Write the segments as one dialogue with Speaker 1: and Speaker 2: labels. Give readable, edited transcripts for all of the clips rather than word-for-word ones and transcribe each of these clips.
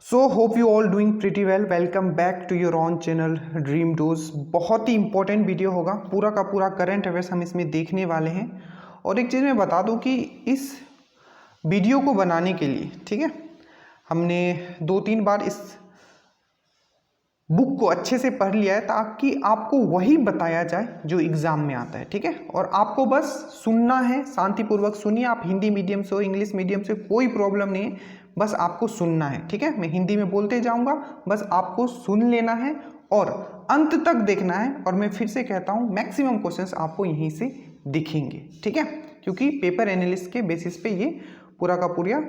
Speaker 1: So hope you all doing pretty well. Welcome back to your own channel dream dose. बहुत ही important video होगा, पूरा का पूरा करंट अफेयर्स हम इसमें देखने वाले हैं। और एक चीज़ मैं बता दूं कि इस वीडियो को बनाने के लिए, ठीक है, हमने 2-3 बार इस बुक को अच्छे से पढ़ लिया है ताकि आपको वही बताया जाए जो एग्ज़ाम में आता है, ठीक है। और आपको बस सुनना है, शांतिपूर्वक सुनिए। आप हिंदी मीडियम से हो, इंग्लिश मीडियम से, कोई प्रॉब्लम नहीं है, बस आपको सुनना है, ठीक है। मैं हिंदी में बोलते जाऊंगा, बस आपको सुन लेना है और अंत तक देखना है। और मैं फिर से कहता हूँ, मैक्सिमम क्वेश्चंस आपको यहीं से दिखेंगे, ठीक है, क्योंकि पेपर एनालिस्ट के बेसिस पे ये पूरा का पूरा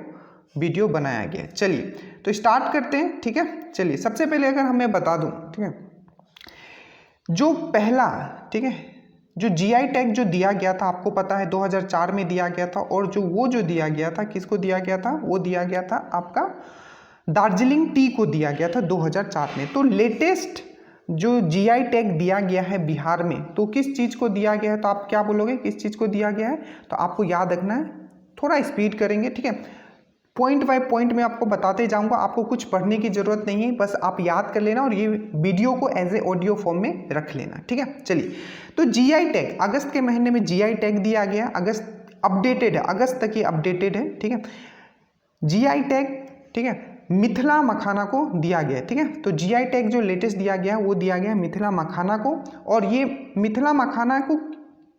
Speaker 1: वीडियो बनाया गया है। चलिए तो स्टार्ट करते हैं, ठीक है। चलिए सबसे पहले अगर हमें बता दूं, ठीक है, जो पहला, ठीक है, जो जीआई टैग जो दिया गया था, आपको पता है 2004 में दिया गया था। और जो दिया गया था, किसको दिया गया था? वो दिया गया था आपका दार्जिलिंग टी को दिया गया था 2004 में। तो लेटेस्ट जो जीआई टैग दिया गया है बिहार में, तो किस चीज़ को दिया गया है? तो आप क्या बोलोगे, किस चीज़ को दिया गया है? तो आपको याद रखना है, थोड़ा स्पीड करेंगे, ठीक है। पॉइंट बाय पॉइंट में आपको बताते जाऊंगा, आपको कुछ पढ़ने की जरूरत नहीं है, बस आप याद कर लेना और ये वीडियो को एज ए ऑडियो फॉर्म में रख लेना, ठीक है। चलिए तो जीआई टैग अगस्त के महीने में जीआई टैग दिया गया। अगस्त अपडेटेड है, अगस्त तक ये अपडेटेड है, ठीक है। जीआई टैग, ठीक है, मिथिला मखाना को दिया गया है, ठीक है। तो जीआई टैग जो लेटेस्ट दिया गया है वो दिया गया है मिथिला मखाना को। और ये मिथिला मखाना को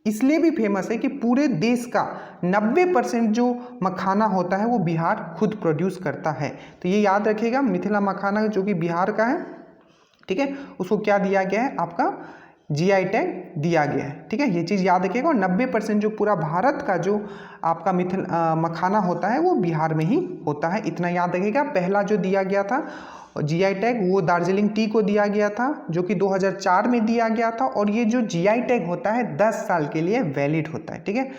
Speaker 1: इसलिए भी फेमस है कि पूरे देश का 90% जो मखाना होता है वो बिहार खुद प्रोड्यूस करता है। तो ये याद रखिएगा, मिथिला मखाना जो कि बिहार का है, ठीक है, उसको क्या दिया गया है? आपका जीआई टैग दिया गया है, ठीक है। ये चीज़ याद रखिएगा। और 90% जो पूरा भारत का जो आपका मखाना होता है वो बिहार में ही होता है, इतना याद रखिएगा। पहला जो दिया गया था जीआई टैग वो दार्जिलिंग टी को दिया गया था, जो कि 2004 में दिया गया था। और ये जो जीआई टैग होता है 10 साल के लिए वैलिड होता है, ठीक है।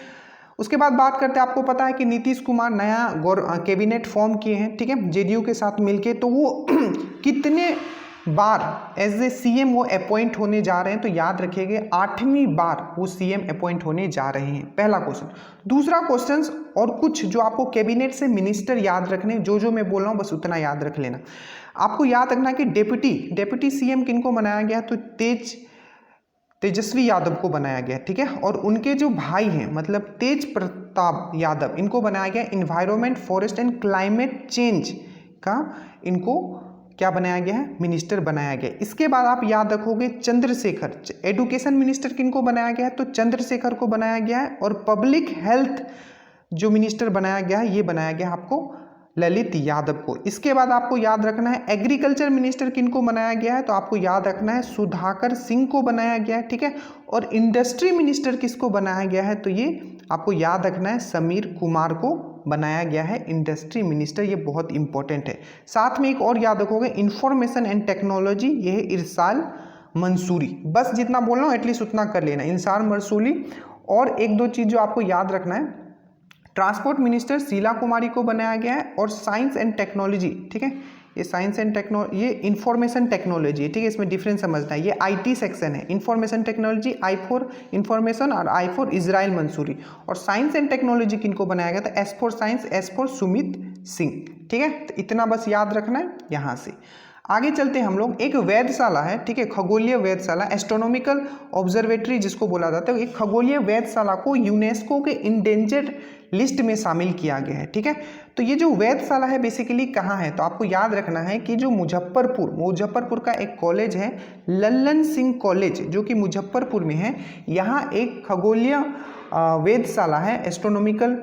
Speaker 1: उसके बाद बात करते हैं, आपको पता है कि नीतीश कुमार नया कैबिनेट फॉर्म किए हैं, ठीक है, जेडीयू के साथ मिलके। तो वो कितने बार एज ए सीएम वो अपॉइंट होने जा रहे हैं? तो याद रखिएगा 8वीं बार वो सीएम अपॉइंट होने जा रहे हैं, पहला क्वेश्चन। दूसरा क्वेश्चन, और कुछ जो आपको कैबिनेट से याद रखने, जो मैं बोल रहा हूँ बस उतना याद रख लेना। आपको याद रखना कि डेप्यूटी सीएम किनको बनाया गया? तो तेजस्वी यादव को बनाया गया, ठीक है। और उनके जो भाई हैं, मतलब तेज प्रताप यादव, इनको बनाया गया environment, forest and climate change का, इनको क्या बनाया गया है? मिनिस्टर बनाया गया। इसके बाद आप याद रखोगे चंद्रशेखर, एडुकेशन मिनिस्टर किनको बनाया गया है? तो चंद्रशेखर को बनाया गया है। और पब्लिक हेल्थ जो मिनिस्टर बनाया गया है, ये बनाया गया आपको ललित यादव को। इसके बाद आपको याद रखना है एग्रीकल्चर मिनिस्टर किनको बनाया गया है? तो आपको याद रखना है सुधाकर सिंह को बनाया गया है, ठीक है। और इंडस्ट्री मिनिस्टर किसको बनाया गया है? तो ये आपको याद रखना है समीर कुमार को बनाया गया है इंडस्ट्री मिनिस्टर। ये बहुत इंपॉर्टेंट है। साथ में एक और याद रखोगे, इंफॉर्मेशन एंड टेक्नोलॉजी, ये है इरशाद मंसूरी। बस जितना बोल रहा हूँ एटलीस्ट उतना कर लेना, इरशाद मंसूरी। और एक दो चीज़ जो आपको याद रखना है, ट्रांसपोर्ट मिनिस्टर शीला कुमारी को बनाया गया है। और साइंस एंड टेक्नोलॉजी, ठीक है, ये साइंस एंड ये इंफॉर्मेशन टेक्नोलॉजी, ठीक है, इसमें डिफरेंस समझना है। ये आईटी सेक्शन है, इंफॉर्मेशन टेक्नोलॉजी I4 इंफॉर्मेशन और I4 इजराइल मंसूरी। और साइंस एंड टेक्नोलॉजी किनको बनाया गया था? S4 science, S4 Sumit Singh, ठीक है। तो इतना बस याद रखना है। यहाँ से आगे चलते हैं हम लोग। एक वेधशाला है, ठीक है, खगोलीय वेधशाला, एस्ट्रोनॉमिकल ऑब्जर्वेटरी जिसको बोला जाता है, एक खगोलीय वेधशाला को यूनेस्को के इंडेंजर्ड लिस्ट में शामिल किया गया है, ठीक है। तो ये जो वेधशाला है बेसिकली कहाँ है? तो आपको याद रखना है कि जो मुजफ्फरपुर का एक कॉलेज है, लल्लन सिंह कॉलेज, जो कि मुजफ्फरपुर में है। यहाँ एक खगोलीय वेधशाला है, एस्ट्रोनॉमिकल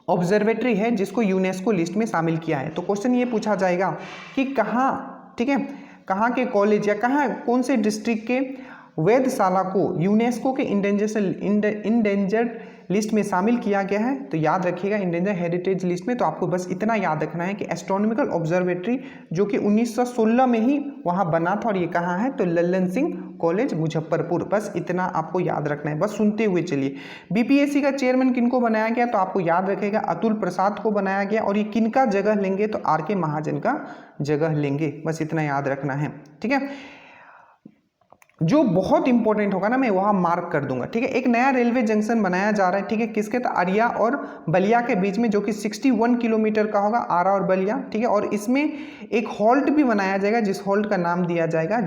Speaker 1: ऑब्जर्वेटरी है, जिसको यूनेस्को लिस्ट में शामिल किया है। तो क्वेश्चन ये पूछा जाएगा कि कहाँ, ठीक है, कहाँ के कॉलेज या कहाँ कौन से डिस्ट्रिक्ट के वेधशाला को यूनेस्को के इंडेंजर्ड लिस्ट में शामिल किया गया है? तो याद रखिएगा इंडेंजर हेरिटेज लिस्ट में। तो आपको बस इतना याद रखना है कि एस्ट्रोनॉमिकल ऑब्जर्वेटरी जो कि 1916 में ही वहाँ बना था। और ये कहाँ है? तो लल्लन सिंह कॉलेज मुजफ्फरपुर। बस इतना आपको याद रखना है, बस सुनते हुए चलिए। बीपीएससी का चेयरमैन किनको बनाया गया? तो आपको याद रखेगा अतुल प्रसाद को बनाया गया। और ये किनका जगह लेंगे? तो आर के महाजन का जगह लेंगे, बस इतना याद रखना है, ठीक है। जो बहुत इंपॉर्टेंट होगा ना मैं वहाँ मार्क कर दूंगा, ठीक है। एक नया रेलवे जंक्शन बनाया जा रहा है, ठीक है, किसके, तो अरिया और बलिया के बीच में, जो कि 61 किलोमीटर का होगा, आरा और बलिया, ठीक है। और इसमें एक हॉल्ट भी बनाया जाएगा, जिस हॉल्ट का नाम दिया जाएगा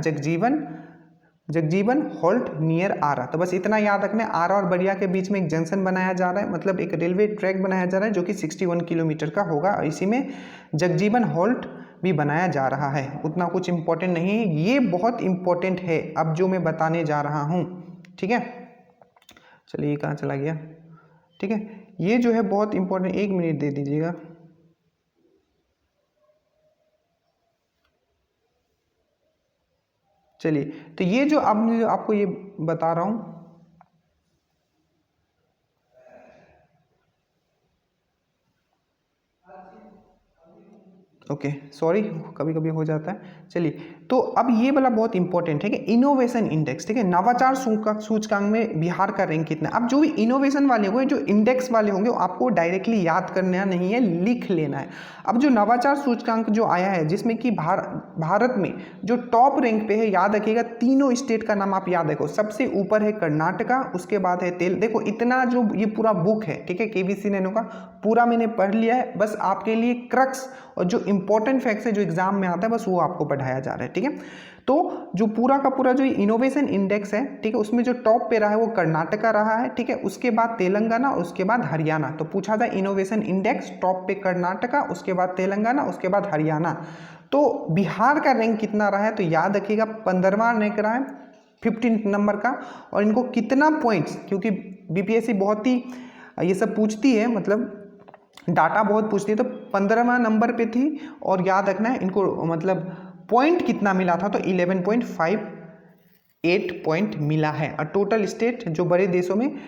Speaker 1: जगजीवन हॉल्ट नियर आरा। तो बस इतना याद रखना है, आरा और बलिया के बीच में एक जंक्शन बनाया जा रहा है, मतलब एक रेलवे ट्रैक बनाया जा रहा है जो कि 61 किलोमीटर का होगा, और इसी में जगजीवन हॉल्ट भी बनाया जा रहा है। उतना कुछ इंपॉर्टेंट नहीं है, ये बहुत इंपॉर्टेंट है अब जो मैं बताने जा रहा हूँ, ठीक है। चलिए कहाँ चला गया, ठीक है, ये जो है बहुत इंपॉर्टेंट, 1 मिनट दे दीजिएगा। चलिए, तो ये जो आपको ये बता रहा हूँ, ओके सॉरी, कभी कभी हो जाता है। चलिए, तो अब ये वाला बहुत इंपॉर्टेंट है कि इनोवेशन इंडेक्स, ठीक है, नवाचार सूचकांक में बिहार का रैंक कितना। अब जो भी इनोवेशन वाले होंगे, जो इंडेक्स वाले होंगे, आपको डायरेक्टली याद करना नहीं है, लिख लेना है। अब जो नवाचार सूचकांक जो आया है, जिसमें कि भारत में जो टॉप रैंक पे है, याद रखिएगा, तीनों स्टेट का नाम आप याद रखो। सबसे ऊपर है कर्नाटका, उसके बाद है देखो इतना जो ये पूरा बुक है, ठीक है, KVC नैनो का पूरा मैंने पढ़ लिया है। बस आपके लिए क्रक्स और जो इंपॉर्टेंट फैक्ट्स है जो एग्जाम में आता है, बस वो आपको पढ़ाया जा रहा है, ठीक है। तो जो पूरा का पूरा जो इनोवेशन इंडेक्स है, ठीक है, उसमें जो टॉप पे रहा है वो कर्नाटका रहा है, ठीक है, उसके बाद तेलंगाना, उसके बाद हरियाणा। तो पूछा था इनोवेशन इंडेक्स, टॉप पे कर्नाटका, उसके बाद तेलंगाना, उसके बाद हरियाणा। तो बिहार का रैंक कितना रहा है, तो याद रखिएगा 15वां रैंक रहा है, 15 नंबर का। और इनको कितना पॉइंट्स, क्योंकि BPSC बहुत ही ये सब पूछती है, मतलब डाटा बहुत पूछती है, तो 15वां नंबर पे थी। और याद रखना है इनको, मतलब पॉइंट कितना मिला था, तो 11.58 पॉइंट मिला है। और टोटल स्टेट जो बड़े देशों में,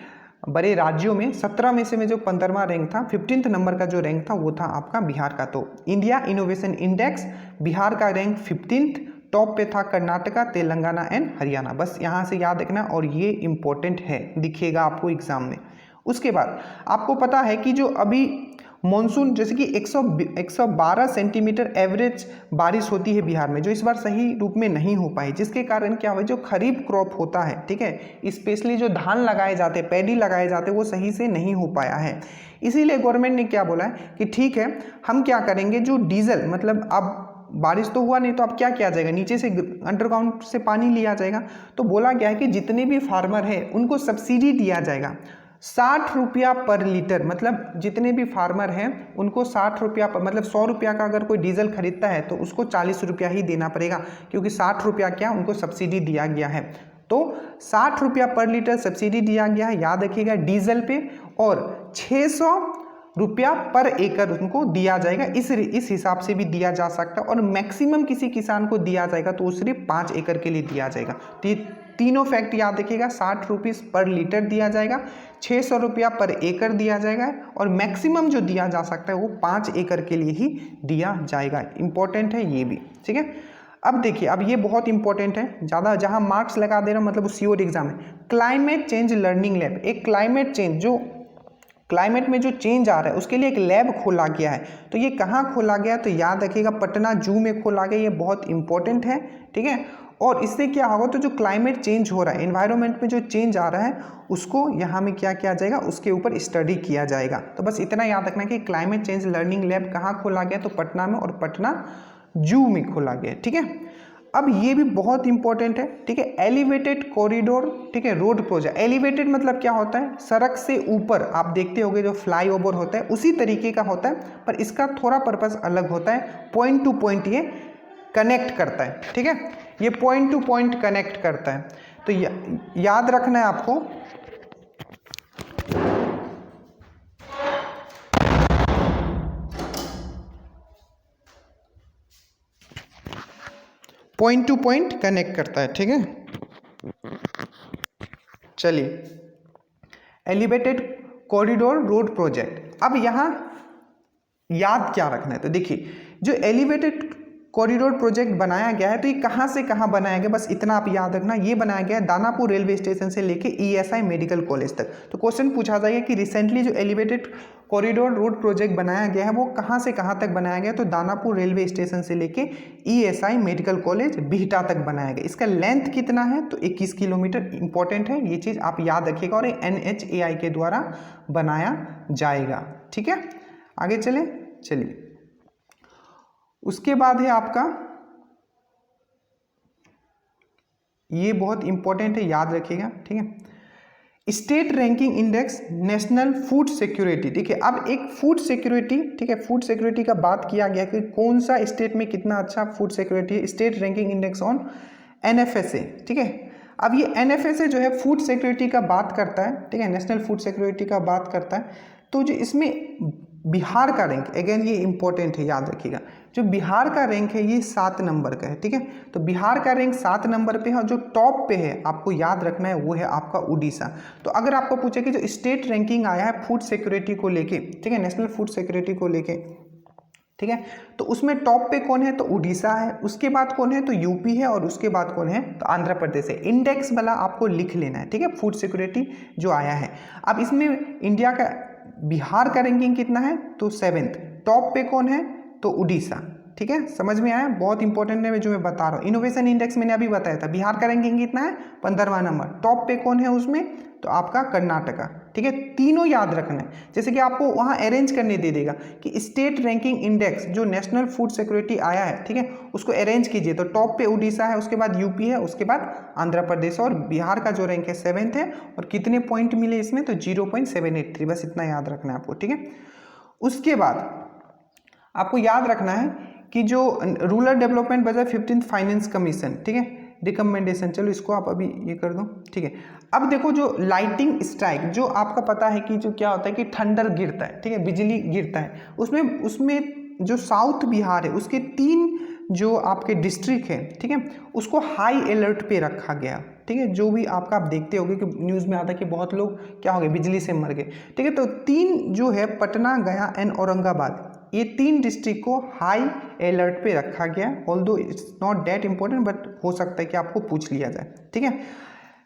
Speaker 1: बड़े राज्यों में 17 में से में जो 15वां रैंक था, 15th नंबर का जो रैंक था, वो था आपका बिहार का। तो इंडिया इनोवेशन इंडेक्स, बिहार का रैंक 15th, टॉप पे था कर्नाटका, तेलंगाना एंड हरियाणा। बस यहाँ से याद रखना, और ये इंपॉर्टेंट है, दिखेगा आपको एग्जाम में। उसके बाद आपको पता है कि जो अभी मॉनसून, जैसे कि 112 सेंटीमीटर एवरेज बारिश होती है बिहार में, जो इस बार सही रूप में नहीं हो पाई, जिसके कारण क्या हुआ, जो खरीफ क्रॉप होता है, ठीक है, स्पेशली जो धान लगाए जाते हैं, पैडी लगाए जाते हैं, वो सही से नहीं हो पाया है। इसीलिए गवर्नमेंट ने क्या बोला है कि ठीक है, हम क्या करेंगे, जो डीजल, मतलब अब बारिश तो हुआ नहीं, तो अब क्या किया जाएगा, नीचे से अंडरग्राउंड से पानी लिया जाएगा। तो बोला गया है कि जितने भी फार्मर है उनको सब्सिडी दिया जाएगा, 60 रुपया पर लीटर। मतलब जितने भी फार्मर हैं उनको 60 रुपया पर, मतलब 100 रुपया का अगर कोई डीजल खरीदता है तो उसको 40 रुपया ही देना पड़ेगा, क्योंकि 60 रुपया क्या उनको सब्सिडी दिया गया है। तो 60 रुपया पर लीटर सब्सिडी दिया गया है, याद रखिएगा, डीजल पे। और 600 रुपया पर एकड़ उनको दिया जाएगा, इस हिसाब से भी दिया जा सकता है। और मैक्सिमम किसी किसान को दिया जाएगा तो वो सिर्फ 5 एकड़ के लिए दिया जाएगा। तो ये तीनों फैक्ट याद रखिएगा, 60 रुपीज़ पर लीटर दिया जाएगा, 600 रुपया पर एकड़ दिया जाएगा, और मैक्सिमम जो दिया जा सकता है वो 5 एकड़ के लिए ही दिया जाएगा। इंपॉर्टेंट है ये भी, ठीक है। अब देखिए, अब ये बहुत इंपॉर्टेंट है, ज़्यादा जहाँ मार्क्स लगा दे रहा हूँ, मतलब वो COD एग्जाम है। क्लाइमेट चेंज लर्निंग लैब, एक क्लाइमेट चेंज, जो क्लाइमेट में जो चेंज आ रहा है उसके लिए एक लैब खोला गया है। तो ये कहाँ खोला गया, तो याद रखिएगा पटना जू में खोला गया, ये बहुत इंपॉर्टेंट है, ठीक है। और इससे क्या होगा, तो जो क्लाइमेट चेंज हो रहा है, एनवायरनमेंट में जो चेंज आ रहा है, उसको यहाँ में क्या किया जाएगा, उसके ऊपर स्टडी किया जाएगा। तो बस इतना याद रखना कि क्लाइमेट चेंज लर्निंग लैब कहाँ खोला गया, तो पटना में, और पटना जू में खोला गया, ठीक है। अब ये भी बहुत इंपॉर्टेंट है, ठीक है, एलिवेटेड कॉरिडोर, ठीक है, रोड प्रोजेक्ट। एलिवेटेड मतलब क्या होता है, सड़क से ऊपर, आप देखते होंगे जो फ्लाईओवर होता है उसी तरीके का होता है, पर इसका थोड़ा पर्पस अलग होता है, पॉइंट टू पॉइंट ये कनेक्ट करता है, ठीक है, ये पॉइंट टू पॉइंट कनेक्ट करता है। तो याद रखना है आपको, पॉइंट टू पॉइंट कनेक्ट करता है, ठीक है। चलिए, एलिवेटेड कॉरिडोर रोड प्रोजेक्ट। अब यहाँ याद क्या रखना है, तो देखिए, जो एलिवेटेड कॉरिडोर प्रोजेक्ट बनाया गया है, तो ये कहाँ से कहाँ बनाया गया, बस इतना आप याद रखना। ये बनाया गया है दानापुर रेलवे स्टेशन से लेके ESI मेडिकल कॉलेज तक। तो क्वेश्चन पूछा जाएगा कि रिसेंटली जो एलिवेटेड कॉरिडोर रोड प्रोजेक्ट बनाया गया है वो कहाँ से कहाँ तक बनाया गया, तो दानापुर रेलवे स्टेशन से लेके ESI मेडिकल कॉलेज बिहटा तक बनाया गया। इसका लेंथ कितना है, तो 21 किलोमीटर। इंपॉर्टेंट है ये चीज़, आप याद रखिएगा, और NHAI के द्वारा बनाया जाएगा। ठीक है, आगे चलिए। उसके बाद है आपका, ये बहुत इंपॉर्टेंट है, याद रखिएगा। ठीक है, state ranking index national food security. देखिए अब एक फूड सिक्योरिटी, ठीक है, फूड सिक्योरिटी का बात किया गया कि कौन सा स्टेट में कितना अच्छा फूड सिक्योरिटी है। State ranking index on NFSA। ठीक है, अब ये NFSA जो है फूड सिक्योरिटी का बात करता है, ठीक है, नेशनल फूड सिक्योरिटी का बात करता है। तो जो इसमें बिहार का रैंक, अगेन ये इंपॉर्टेंट है, याद रखिएगा, जो बिहार का रैंक है ये 7 नंबर का है। ठीक है, तो बिहार का रैंक 7 नंबर पे है, और जो टॉप पे है आपको याद रखना है वो है आपका उड़ीसा। तो अगर आपको पूछे कि जो स्टेट रैंकिंग आया है फूड सिक्योरिटी को लेके, ठीक है, नेशनल फूड सिक्योरिटी को लेके, ठीक है, तो उसमें टॉप पे कौन है, तो उड़ीसा है, उसके बाद कौन है, तो यूपी है, और उसके बाद कौन है, तो आंध्र प्रदेश है। इंडेक्स वाला आपको लिख लेना है। ठीक है, फूड सिक्योरिटी जो आया है। अब इसमें इंडिया का बिहार का रैंकिंग कितना है, तो 7th। टॉप पे कौन है, तो उड़ीसा। ठीक है, समझ में आया, बहुत इंपॉर्टेंट है जो मैं बता रहा हूँ। इनोवेशन इंडेक्स मैंने अभी बताया था, बिहार का रैंकिंग कितना है, 15वां नंबर। टॉप पे कौन है उसमें, तो आपका कर्नाटका। ठीक है, तीनों याद रखना है, जैसे कि आपको वहाँ अरेंज करने दे देगा कि स्टेट रैंकिंग इंडेक्स जो नेशनल फूड सिक्योरिटी आया है, ठीक है, उसको अरेंज कीजिए। तो टॉप पे उड़ीसा है, उसके बाद यूपी है, उसके बाद आंध्र प्रदेश, और बिहार का जो रैंक है 7th है। और कितने पॉइंट मिले इसमें, तो 0.783, बस इतना याद रखना है आपको। ठीक है, उसके बाद आपको याद रखना है कि जो rural development budget 15th finance commission, ठीक है, रिकमेंडेशन, चलो इसको आप अभी ये कर दो। ठीक है, अब देखो जो लाइटिंग स्ट्राइक, जो आपका पता है कि जो क्या होता है कि थंडर गिरता है, ठीक है, बिजली गिरता है, उसमें जो साउथ बिहार है उसके 3 जो आपके डिस्ट्रिक्ट है, ठीक है, उसको हाई अलर्ट पे रखा गया। ठीक है, जो भी आपका आप देखते होंगे कि न्यूज़ में आता है कि बहुत लोग क्या हो गए, बिजली से मर गए। ठीक है, तो 3 जो है पटना, गया एंड औरंगाबाद, ये 3 डिस्ट्रिक्ट को हाई अलर्ट पे रखा गया। Although it's not that important, but हो सकता है कि आपको पूछ लिया जाए। ठीक है,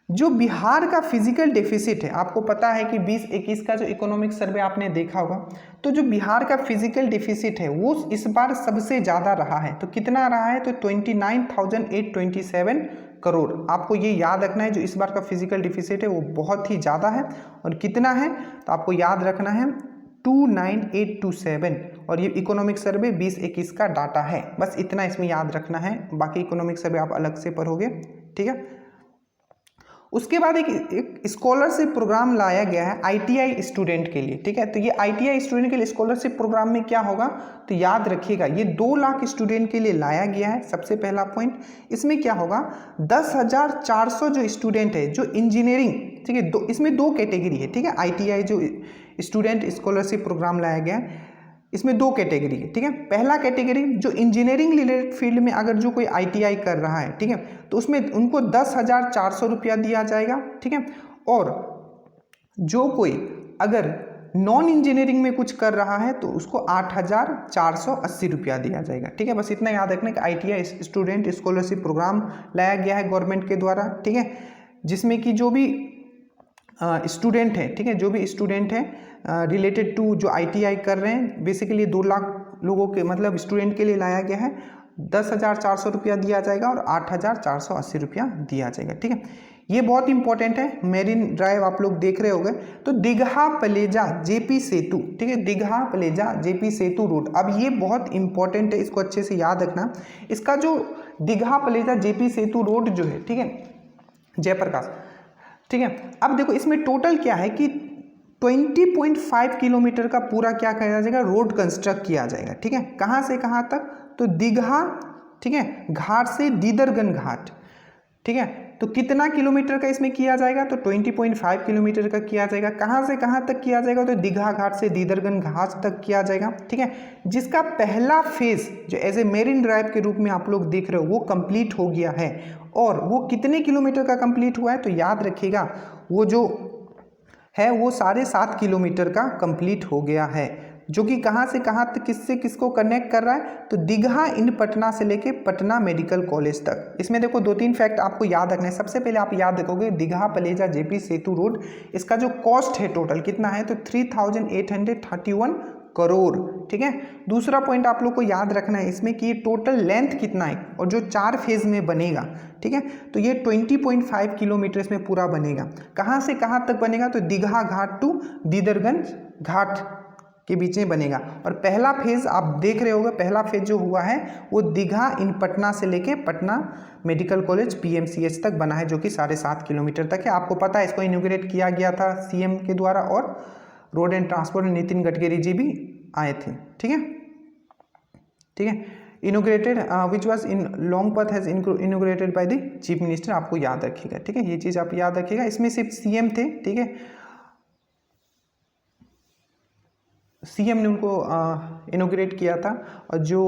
Speaker 1: जो बिहार का फिजिकल डेफिसिट है, आपको पता है कि 2021 का जो इकोनॉमिक सर्वे आपने देखा होगा, तो जो बिहार का फिजिकल डेफिसिट है वो इस बार सबसे ज़्यादा रहा है। तो कितना रहा है, तो 29,827 करोड़। आपको ये याद रखना है, जो इस बार का फिजिकल डेफिसिट है वो बहुत ही ज़्यादा है। और कितना है, तो आपको याद रखना है 29,827, और ये इकोनॉमिक सर्वे 2021 का डाटा है। बस इतना इसमें याद रखना है, बाकी इकोनॉमिक सर्वे आप अलग से पढ़ोगे। ठीक है, उसके बाद एक स्कॉलरशिप प्रोग्राम लाया गया है ITI स्टूडेंट के लिए। ठीक है, तो ये ITI स्टूडेंट के लिए स्कॉलरशिप प्रोग्राम में क्या होगा, तो याद रखिएगा ये 2 लाख स्टूडेंट के लिए लाया गया है। सबसे पहला पॉइंट, इसमें क्या होगा, 10,400 जो स्टूडेंट है जो इंजीनियरिंग, ठीक है, इसमें 2 कैटेगरी है। ठीक है, ITI जो स्टूडेंट स्कॉलरशिप प्रोग्राम लाया गया है, इसमें 2 कैटेगरी है। ठीक है, पहला कैटेगरी जो इंजीनियरिंग रिलेटेड फील्ड में अगर जो कोई ITI कर रहा है, ठीक है, तो उसमें उनको 10,400 रुपया दिया जाएगा। ठीक है, और जो कोई अगर नॉन इंजीनियरिंग में कुछ कर रहा है तो उसको 8,480 रुपया दिया जाएगा। ठीक है, बस इतना याद रखना कि ITI स्टूडेंट स्कॉलरशिप प्रोग्राम लाया गया है गवर्नमेंट के द्वारा। ठीक है, जिसमें कि जो भी स्टूडेंट है, ठीक है, जो भी स्टूडेंट है रिलेटेड टू जो ITI कर रहे हैं, बेसिकली 2 लाख लोगों के मतलब स्टूडेंट के लिए लाया गया है। 10,400 रुपया दिया जाएगा और 8,480 रुपया दिया जाएगा। ठीक है, ये बहुत इंपॉर्टेंट है। मेरिन ड्राइव आप लोग देख रहे होंगे, तो दीघा पलेजा JP सेतु, ठीक है, दीघा पलेजा JP सेतु रोड, अब ये बहुत इंपॉर्टेंट है, इसको अच्छे से याद रखना। इसका जो दीघा पलेजा JP सेतु रोड जो है, ठीक है, जयप्रकाश, ठीक है, अब देखो इसमें टोटल क्या है कि 20.5 किलोमीटर का पूरा क्या किया जाएगा, रोड कंस्ट्रक्ट किया जाएगा। ठीक है, कहाँ से कहाँ तक, तो दीघा, ठीक है, घाट से दीदरगंज घाट। ठीक है, तो कितना किलोमीटर का इसमें किया जाएगा, तो 20.5 किलोमीटर का किया जाएगा। कहाँ से कहाँ तक किया जाएगा, तो दीघा घाट से दीदरगंज घाट तक किया जाएगा। ठीक है, जिसका पहला फेज जो एज ए मेरिन ड्राइव के रूप में आप लोग देख रहे हो वो कंप्लीट हो गया है। और वो कितने किलोमीटर का कंप्लीट हुआ है, तो याद रखिएगा वो जो है वो 7.5 किलोमीटर का कंप्लीट हो गया है। जो कि कहाँ से कहाँ तक किससे किसको कनेक्ट कर रहा है, तो दीघा इन पटना से लेके पटना मेडिकल कॉलेज तक। इसमें देखो 2-3 फैक्ट आपको याद रखना है। सबसे पहले आप याद रखोगे दीघा पलेजा जेपी सेतु रोड, इसका जो कॉस्ट है टोटल कितना है, तो 3831 करोड़, ठीक है। दूसरा पॉइंट आप लोग को याद रखना है इसमें कि टोटल लेंथ कितना है और जो 4 फेज में बनेगा, ठीक है, तो ये 20.5 किलोमीटर इसमें पूरा बनेगा। कहाँ से कहाँ तक बनेगा, तो दीघा घाट टू दीदरगंज घाट के बीच में बनेगा। और पहला फेज आप देख रहे होगे, पहला फेज जो हुआ है वो दीघा इन पटना से लेके पटना मेडिकल कॉलेज पीएमसीएच तक बना है, जो कि 7.5 किलोमीटर तक है। आपको पता है इसको इनॉग्रेट किया गया था सीएम के द्वारा और road and transport Nitin Gadkari ji भी आए थे, ठीक है, ठीक है। Inaugurated which was in long path has inaugurated by the chief minister, आपको याद रखिएगा, ठीक है, ये चीज़ आप याद रखिएगा। इसमें सिर्फ सीएम थे, ठीक है, सीएम ने उनको इनॉग्रेट किया था। और जो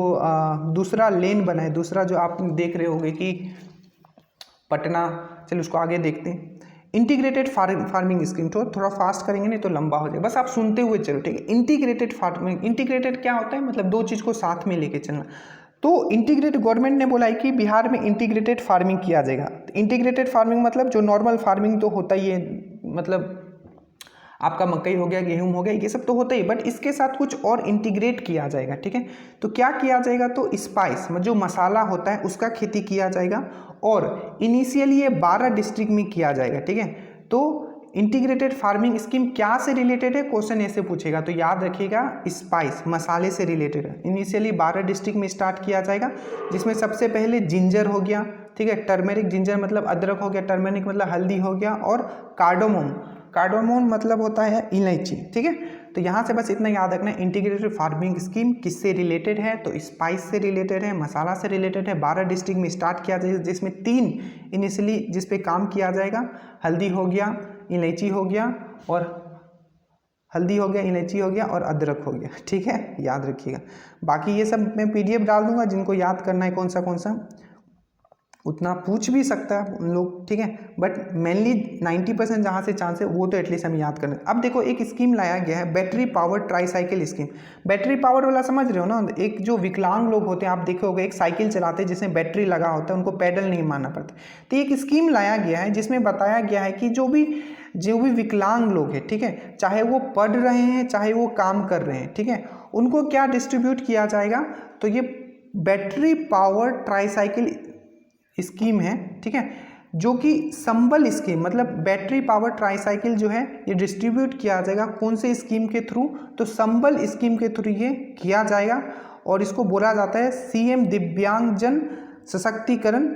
Speaker 1: दूसरा लेन बना है, दूसरा जो आप देख रहे होंगे कि पटना, चलो उसको आगे देखते हैं। इंटीग्रेटेड फार्मिंग स्कीम, तो थोड़ा फास्ट करेंगे नहीं तो लंबा हो जाएगा, बस आप सुनते हुए चलो, ठीक है। इंटीग्रेटेड फार्मिंग, इंटीग्रेटेड क्या होता है, मतलब दो चीज़ को साथ में लेके चलना। तो इंटीग्रेटेड गवर्नमेंट ने बोला है कि बिहार में इंटीग्रेटेड फार्मिंग किया जाएगा। इंटीग्रेटेड फार्मिंग मतलब जो नॉर्मल फार्मिंग तो होता ही है, मतलब आपका मकई हो गया, गेहूं हो गया, ये सब तो होता ही, बट इसके साथ कुछ और इंटीग्रेट किया जाएगा, ठीक है। तो क्या किया जाएगा, तो स्पाइस जो मसाला होता है उसका खेती किया जाएगा और इनिशियली ये 12 डिस्ट्रिक्ट में किया जाएगा, ठीक है। तो इंटीग्रेटेड फार्मिंग स्कीम क्या से रिलेटेड है, क्वेश्चन ऐसे पूछेगा, तो याद रखिएगा स्पाइस मसाले से रिलेटेड है। इनिशियली 12 डिस्ट्रिक्ट में स्टार्ट किया जाएगा, जिसमें सबसे पहले जिंजर हो गया, ठीक है, टर्मेरिक, जिंजर मतलब अदरक हो गया, टर्मेरिक मतलब हल्दी हो गया, और कार्डोमोम, कार्डोमोन मतलब होता है इलायची, ठीक है। तो यहाँ से बस इतना याद रखना है, इंटीग्रेटेड फार्मिंग स्कीम किससे रिलेटेड है, तो स्पाइस से रिलेटेड है, मसाला से रिलेटेड है। 12 डिस्ट्रिक्ट में स्टार्ट किया जाएगा, जिसमें 3 इनिशियली जिस पे काम किया जाएगा, हल्दी हो गया, इलायची हो गया, और हल्दी हो गया, इलायची हो गया और अदरक हो गया, ठीक है, याद रखिएगा। बाकी ये सब मैं PDF डाल दूंगा, जिनको याद करना है कौन सा उतना पूछ भी सकता है उन लोग, ठीक है, बट मेनली 90% जहाँ से चांस है वो तो एटलीस्ट हम याद करना। अब देखो एक स्कीम लाया गया है, battery power tricycle scheme. Battery power वाला समझ रहे हो ना, एक जो विकलांग लोग होते हैं, आप देखे होगे एक साइकिल चलाते हैं जिसमें बैटरी लगा होता है, उनको पैडल नहीं मारना पड़ता। तो एक स्कीम लाया गया है जिसमें बताया गया है कि जो भी विकलांग लोग हैं, ठीक है, चाहे वो पढ़ रहे हैं चाहे वो काम कर रहे हैं, ठीक है, उनको क्या डिस्ट्रीब्यूट किया जाएगा, तो ये बैटरी पावर ट्राईसाइकिल स्कीम है, ठीक है, जो कि संबल स्कीम, मतलब बैटरी पावर ट्राईसाइकिल जो है ये डिस्ट्रीब्यूट किया जाएगा कौन से स्कीम के थ्रू, तो संबल स्कीम के थ्रू ये किया जाएगा। और इसको बोला जाता है सीएम दिव्यांगजन सशक्तिकरण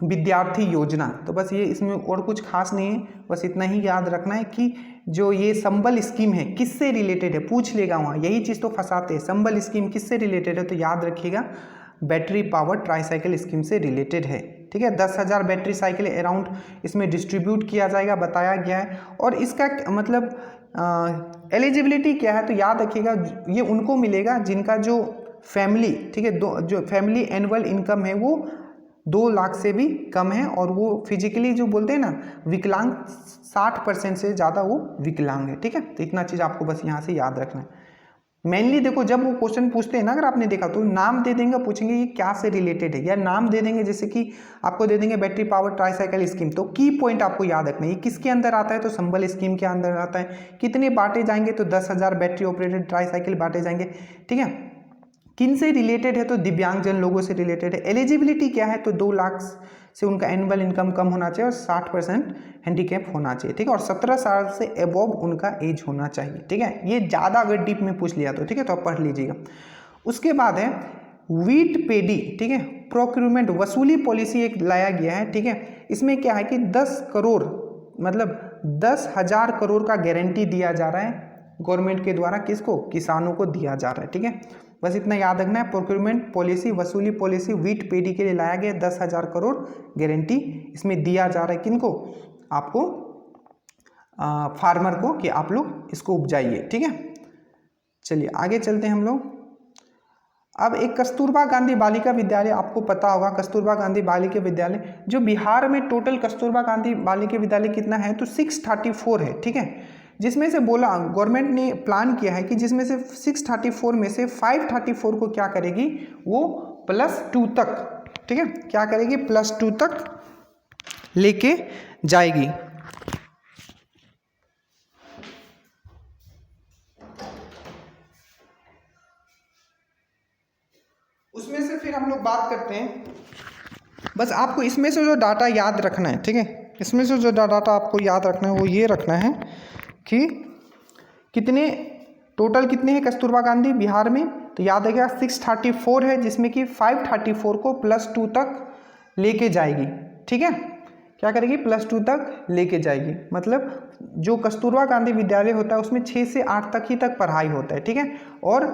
Speaker 1: विद्यार्थी योजना। तो बस ये, इसमें और कुछ खास नहीं है, बस इतना ही याद रखना है कि जो ये संबल स्कीम है किससे रिलेटेड है, पूछ लेगा वहाँ, यही चीज़ तो फंसाते हैं। संबल स्कीम किससे रिलेटेड है, तो याद रखिएगा बैटरी पावर ट्राईसाइकिल स्कीम से रिलेटेड है, ठीक है। 10,000 बैटरी साइकिल अराउंड इसमें डिस्ट्रीब्यूट किया जाएगा, बताया गया है। और इसका मतलब एलिजिबिलिटी क्या है, तो याद रखिएगा ये उनको मिलेगा जिनका जो फैमिली, ठीक है, जो फैमिली एनुअल इनकम है वो 2 लाख से भी कम है, और वो फिजिकली जो बोलते हैं ना विकलांग, 60% से ज़्यादा वो विकलांग है, ठीक है। तो इतना चीज़ आपको बस यहाँ से याद रखना है। मेनली देखो जब वो क्वेश्चन पूछते हैं ना, अगर आपने देखा तो नाम दे देंगे, पूछेंगे ये क्या से रिलेटेड है, या नाम दे देंगे, जैसे कि आपको दे देंगे बैटरी पावर ट्राईसाइकिल स्कीम, तो की पॉइंट आपको याद रखना है ये किसके अंदर आता है, तो संबल स्कीम के अंदर आता है। कितने बांटे जाएंगे, तो 10,000 बैटरी ऑपरेटेड ट्राईसाइकिल बांटे जाएंगे, ठीक है। किन से रिलेटेड है, तो दिव्यांगजन लोगों से रिलेटेड है। एलिजिबिलिटी क्या है, तो 2 लाख से उनका एनुअल इनकम कम होना चाहिए और 60% हैंडीकैप होना चाहिए, ठीक है, और 17 साल से एबोव उनका एज होना चाहिए, ठीक है। ये ज़्यादा अगर डीप में पूछ लिया तो, ठीक है, तो आप पढ़ लीजिएगा। उसके बाद है वीट पेडी, ठीक है, प्रोक्यूरमेंट वसूली पॉलिसी एक लाया गया है, ठीक है। इसमें क्या है कि 10 करोड़ मतलब 10,000 करोड़ का गारंटी दिया जा रहा है गवर्नमेंट के द्वारा, किसको, किसानों को दिया जा रहा है, ठीक है। बस इतना याद रखना है, प्रोक्यूरमेंट पॉलिसी, वसूली पॉलिसी वीट पेडी के लिए लाया गया, 10,000 करोड़ गारंटी इसमें दिया जा रहा है, किनको, आपको फार्मर को, कि आप लोग इसको उपजाइए, ठीक है। चलिए आगे चलते हैं हम लोग। अब एक कस्तूरबा गांधी बालिका विद्यालय, आपको पता होगा कस्तूरबा गांधी बालिका विद्यालय, जो बिहार में टोटल कस्तूरबा गांधी बालिका विद्यालय कितना है, तो 634 है, ठीक है। जिसमें से बोला गवर्नमेंट ने प्लान किया है कि जिसमें से 634 में से 534 को क्या करेगी, वो +2 तक, ठीक है, क्या करेगी, +2 तक लेके जाएगी। उसमें से फिर हम लोग बात करते हैं, बस आपको इसमें से जो डाटा याद रखना है, ठीक है, इसमें से जो डाटा आपको याद रखना है वो ये रखना है कि कितने टोटल कितने हैं कस्तूरबा गांधी बिहार में, तो याद रखिएगा 634 है, जिसमें कि 534 को +2 तक लेके जाएगी, ठीक है, क्या करेगी, +2 तक लेके जाएगी। मतलब जो कस्तूरबा गांधी विद्यालय होता है उसमें 6 से 8 तक ही तक पढ़ाई होता है, ठीक है, और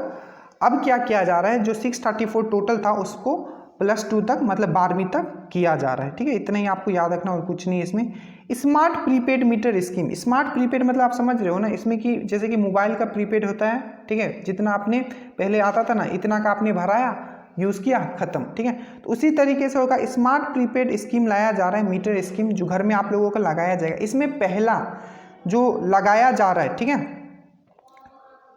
Speaker 1: अब क्या किया जा रहा है, जो 634 टोटल था उसको +2 तक मतलब 12वीं तक किया जा रहा है, ठीक है, इतना ही आपको याद रखना और कुछ नहीं है इसमें। Smart prepaid meter scheme, smart prepaid मतलब आप समझ रहे हो ना, इसमें कि जैसे कि मोबाइल का प्रीपेड होता है, ठीक है, जितना आपने पहले आता था ना, इतना का आपने भराया, यूज़ किया, खत्म, ठीक है, तो उसी तरीके से होगा। स्मार्ट प्रीपेड स्कीम लाया जा रहा है, मीटर स्कीम, जो घर में आप लोगों का लगाया जाएगा। इसमें पहला जो लगाया जा रहा है, ठीक है,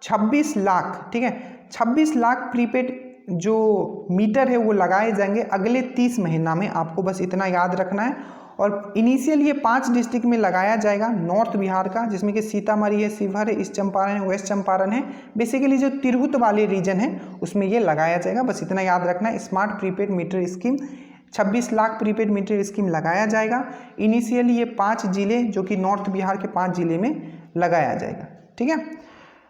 Speaker 1: 26 लाख, ठीक है, 26 लाख प्रीपेड जो मीटर है वो लगाए जाएंगे अगले 30 महीना में, आपको बस इतना याद रखना है। और इनिशियल ये 5 डिस्ट्रिक्ट में लगाया जाएगा, नॉर्थ बिहार का, जिसमें कि सीतामढ़ी है, शिवहर है, ईस्ट चंपारण है, वेस्ट चंपारण है, बेसिकली जो तिरहुत वाले रीजन है उसमें ये लगाया जाएगा, बस इतना याद रखना है। Smart prepaid meter scheme 26 lakh prepaid meter scheme लगाया जाएगा। इनिशियली ये 5 जिले जो कि नॉर्थ बिहार के 5 जिले में लगाया जाएगा, ठीक है।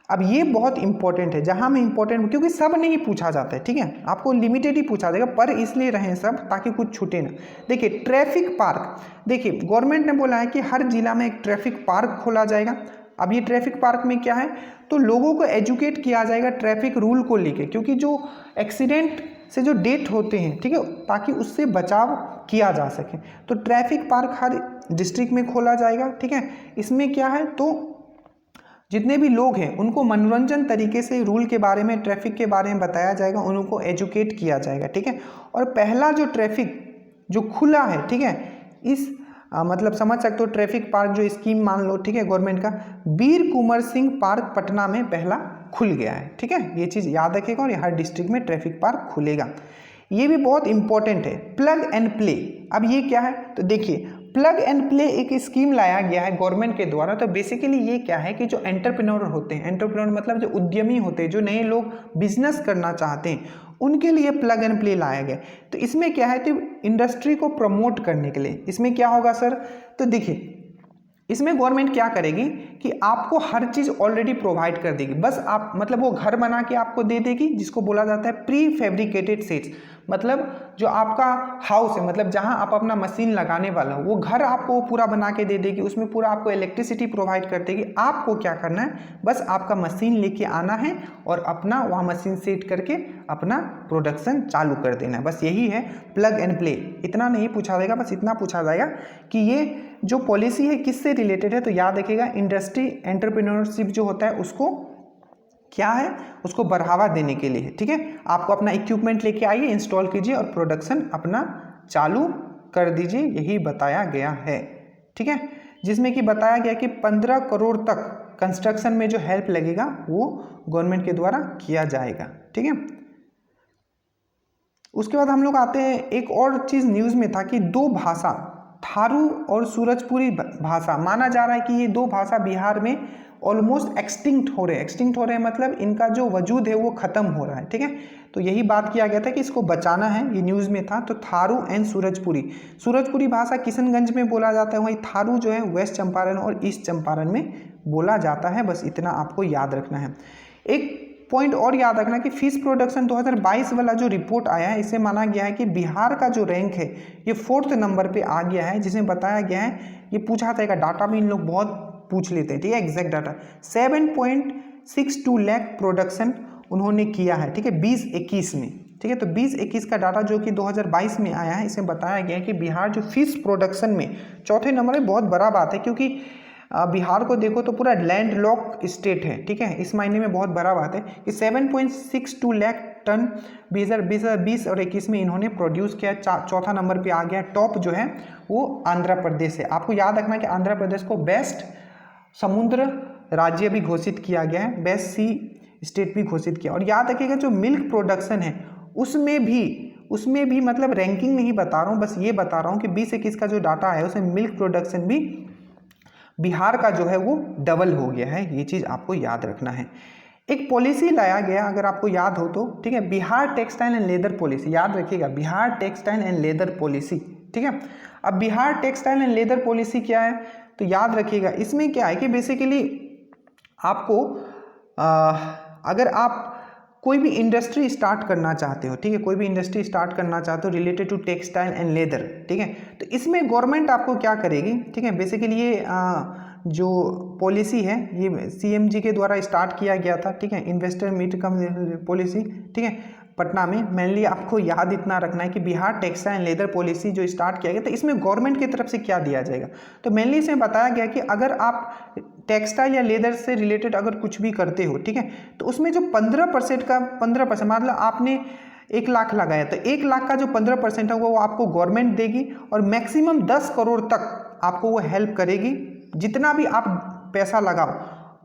Speaker 1: अब ये बहुत इंपॉर्टेंट है, जहाँ में इंपॉर्टेंट, क्योंकि सब नहीं पूछा जाता है, ठीक है, आपको लिमिटेड ही पूछा जाएगा, पर इसलिए रहें सब ताकि कुछ छूटे ना। देखिए ट्रैफिक पार्क, देखिए गवर्नमेंट ने बोला है कि हर जिला में एक ट्रैफिक पार्क खोला जाएगा। अब ये ट्रैफिक पार्क में क्या है, तो लोगों को एजुकेट किया जाएगा ट्रैफिक रूल को लेके, क्योंकि जो एक्सीडेंट से जो डेथ होते हैं, ठीक है, ताकि उससे बचाव किया जा सके, तो ट्रैफिक पार्क हर डिस्ट्रिक्ट में खोला जाएगा, ठीक है। इसमें क्या है, तो जितने भी लोग हैं उनको मनोरंजन तरीके से रूल के बारे में, ट्रैफिक के बारे में बताया जाएगा, उनको एजुकेट किया जाएगा, ठीक है। और पहला जो ट्रैफिक जो खुला है, ठीक है, इस मतलब समझ सकते हो ट्रैफिक पार्क जो स्कीम मान लो, ठीक है, गवर्नमेंट का, वीर कुंवर सिंह पार्क पटना में पहला खुल गया है, ठीक है, ये चीज़ याद रखिएगा, और हर डिस्ट्रिक्ट में ट्रैफिक पार्क खुलेगा। ये भी बहुत इंपॉर्टेंट है, प्लग एंड प्ले। अब ये क्या है, तो देखिए प्लग एंड प्ले एक स्कीम लाया गया है गवर्नमेंट के द्वारा। तो बेसिकली ये क्या है कि जो एंटरप्रेन्योर होते हैं, एंटरप्रेन्योर मतलब जो उद्यमी होते हैं, जो नए लोग बिजनेस करना चाहते हैं, उनके लिए प्लग एंड प्ले लाया गया। तो इसमें क्या है, तो इंडस्ट्री को प्रमोट करने के लिए इसमें क्या होगा सर, तो देखिए इसमें गवर्नमेंट क्या करेगी कि आपको हर चीज़ ऑलरेडी प्रोवाइड कर देगी, बस आप मतलब वो घर बना के आपको दे देगी, जिसको बोला जाता है प्री फैब्रिकेटेड सेट्स। मतलब जो आपका हाउस है, मतलब जहां आप अपना मशीन लगाने वाला हो, वो घर आपको पूरा बना के दे देगी, उसमें पूरा आपको इलेक्ट्रिसिटी प्रोवाइड कर देगी। आपको क्या करना है, बस आपका मशीन लेके आना है और अपना वहाँ मशीन सेट करके अपना प्रोडक्शन चालू कर देना है, बस यही है प्लग एंड प्ले। इतना नहीं पूछा जाएगा, बस इतना पूछा जाएगा कि ये जो पॉलिसी है किससे रिलेटेड है, तो याद रखिएगा इंडस्ट्री एंटरप्रेन्योरशिप जो होता है उसको क्या है, उसको बढ़ावा देने के लिए, ठीक है। आपको अपना इक्विपमेंट लेके आइए, इंस्टॉल कीजिए और प्रोडक्शन अपना चालू कर दीजिए, यही बताया गया है, ठीक है। जिसमें कि बताया गया कि 15 करोड़ तक कंस्ट्रक्शन में जो हेल्प लगेगा वो गवर्नमेंट के द्वारा किया जाएगा, ठीक है। उसके बाद हम लोग आते हैं, एक और चीज़ न्यूज़ में था कि 2 भाषा, थारू और सूरजपुरी भाषा, माना जा रहा है कि ये 2 भाषा बिहार में ऑलमोस्ट एक्सटिंक्ट हो रहे हैं, मतलब इनका जो वजूद है वो ख़त्म हो रहा है, ठीक है। तो यही बात किया गया था कि इसको बचाना है, ये न्यूज़ में था। तो थारू एंड सूरजपुरी भाषा किशनगंज में बोला जाता है, वहीं थारू जो है वेस्ट चंपारण और ईस्ट चंपारण में बोला जाता है, बस इतना आपको याद रखना है। एक पॉइंट और याद रखना कि फिश प्रोडक्शन 2022 वाला जो रिपोर्ट आया है, इसे माना गया है कि बिहार का जो रैंक है ये 4th नंबर पे आ गया है, जिसमें बताया गया है, ये पूछा था, डाटा में इन लोग बहुत पूछ लेते हैं, ठीक है, एग्जैक्ट डाटा 7.62 लाख प्रोडक्शन उन्होंने किया है, ठीक है, 2021 में, ठीक है। तो 2021 का डाटा जो कि 2022 में आया है, इसमें बताया गया है कि बिहार जो फिश प्रोडक्शन में 4थे नंबर है। बहुत बड़ा बात है, क्योंकि बिहार को देखो तो पूरा लैंड लॉक स्टेट है, ठीक है, इस मायने में बहुत बड़ा बात है कि 7.62 लाख टन 2020 और 21 में इन्होंने प्रोड्यूस किया, 4था नंबर पे आ गया। टॉप जो है वो आंध्र प्रदेश है। आपको याद रखना कि आंध्र प्रदेश को बेस्ट समुद्र राज्य भी घोषित किया गया है, बेस्ट सी स्टेट भी घोषित किया। और याद रखिएगा जो मिल्क प्रोडक्शन है उसमें भी मतलब रैंकिंग नहीं बता रहा हूँ, बस ये बता रहा हूँ कि 2021 का जो डाटा है उसमें मिल्क प्रोडक्शन भी बिहार का जो है वो डबल हो गया है। ये चीज़ आपको याद रखना है। एक पॉलिसी लाया गया, अगर आपको याद हो तो, ठीक है, Bihar textile and leather policy, याद रखिएगा Bihar textile and leather policy, ठीक है। अब Bihar textile and leather policy क्या है, तो याद रखिएगा इसमें क्या है कि बेसिकली आपको अगर आप कोई भी इंडस्ट्री स्टार्ट करना चाहते हो, ठीक है, कोई भी इंडस्ट्री स्टार्ट करना चाहते हो related to textile and leather, ठीक है, तो इसमें गवर्नमेंट आपको क्या करेगी, ठीक है, बेसिकली ये जो पॉलिसी है ये सीएमजी के द्वारा स्टार्ट किया गया था, ठीक है, इन्वेस्टर मीट कम पॉलिसी, ठीक है, पटना में। मेनली आपको याद इतना रखना है कि Bihar textile and leather policy जो स्टार्ट किया गया, तो इसमें गवर्नमेंट की तरफ से क्या दिया जाएगा, तो मेनली इसमें बताया गया कि अगर आप टेक्सटाइल या लेदर से रिलेटेड अगर कुछ भी करते हो, ठीक है, तो उसमें जो 15% मतलब आपने 1 लाख लगाया तो 1 लाख का जो 15% है वो आपको गवर्नमेंट देगी और मैक्सिमम 10 करोड़ तक आपको वो हेल्प करेगी। जितना भी आप पैसा लगाओ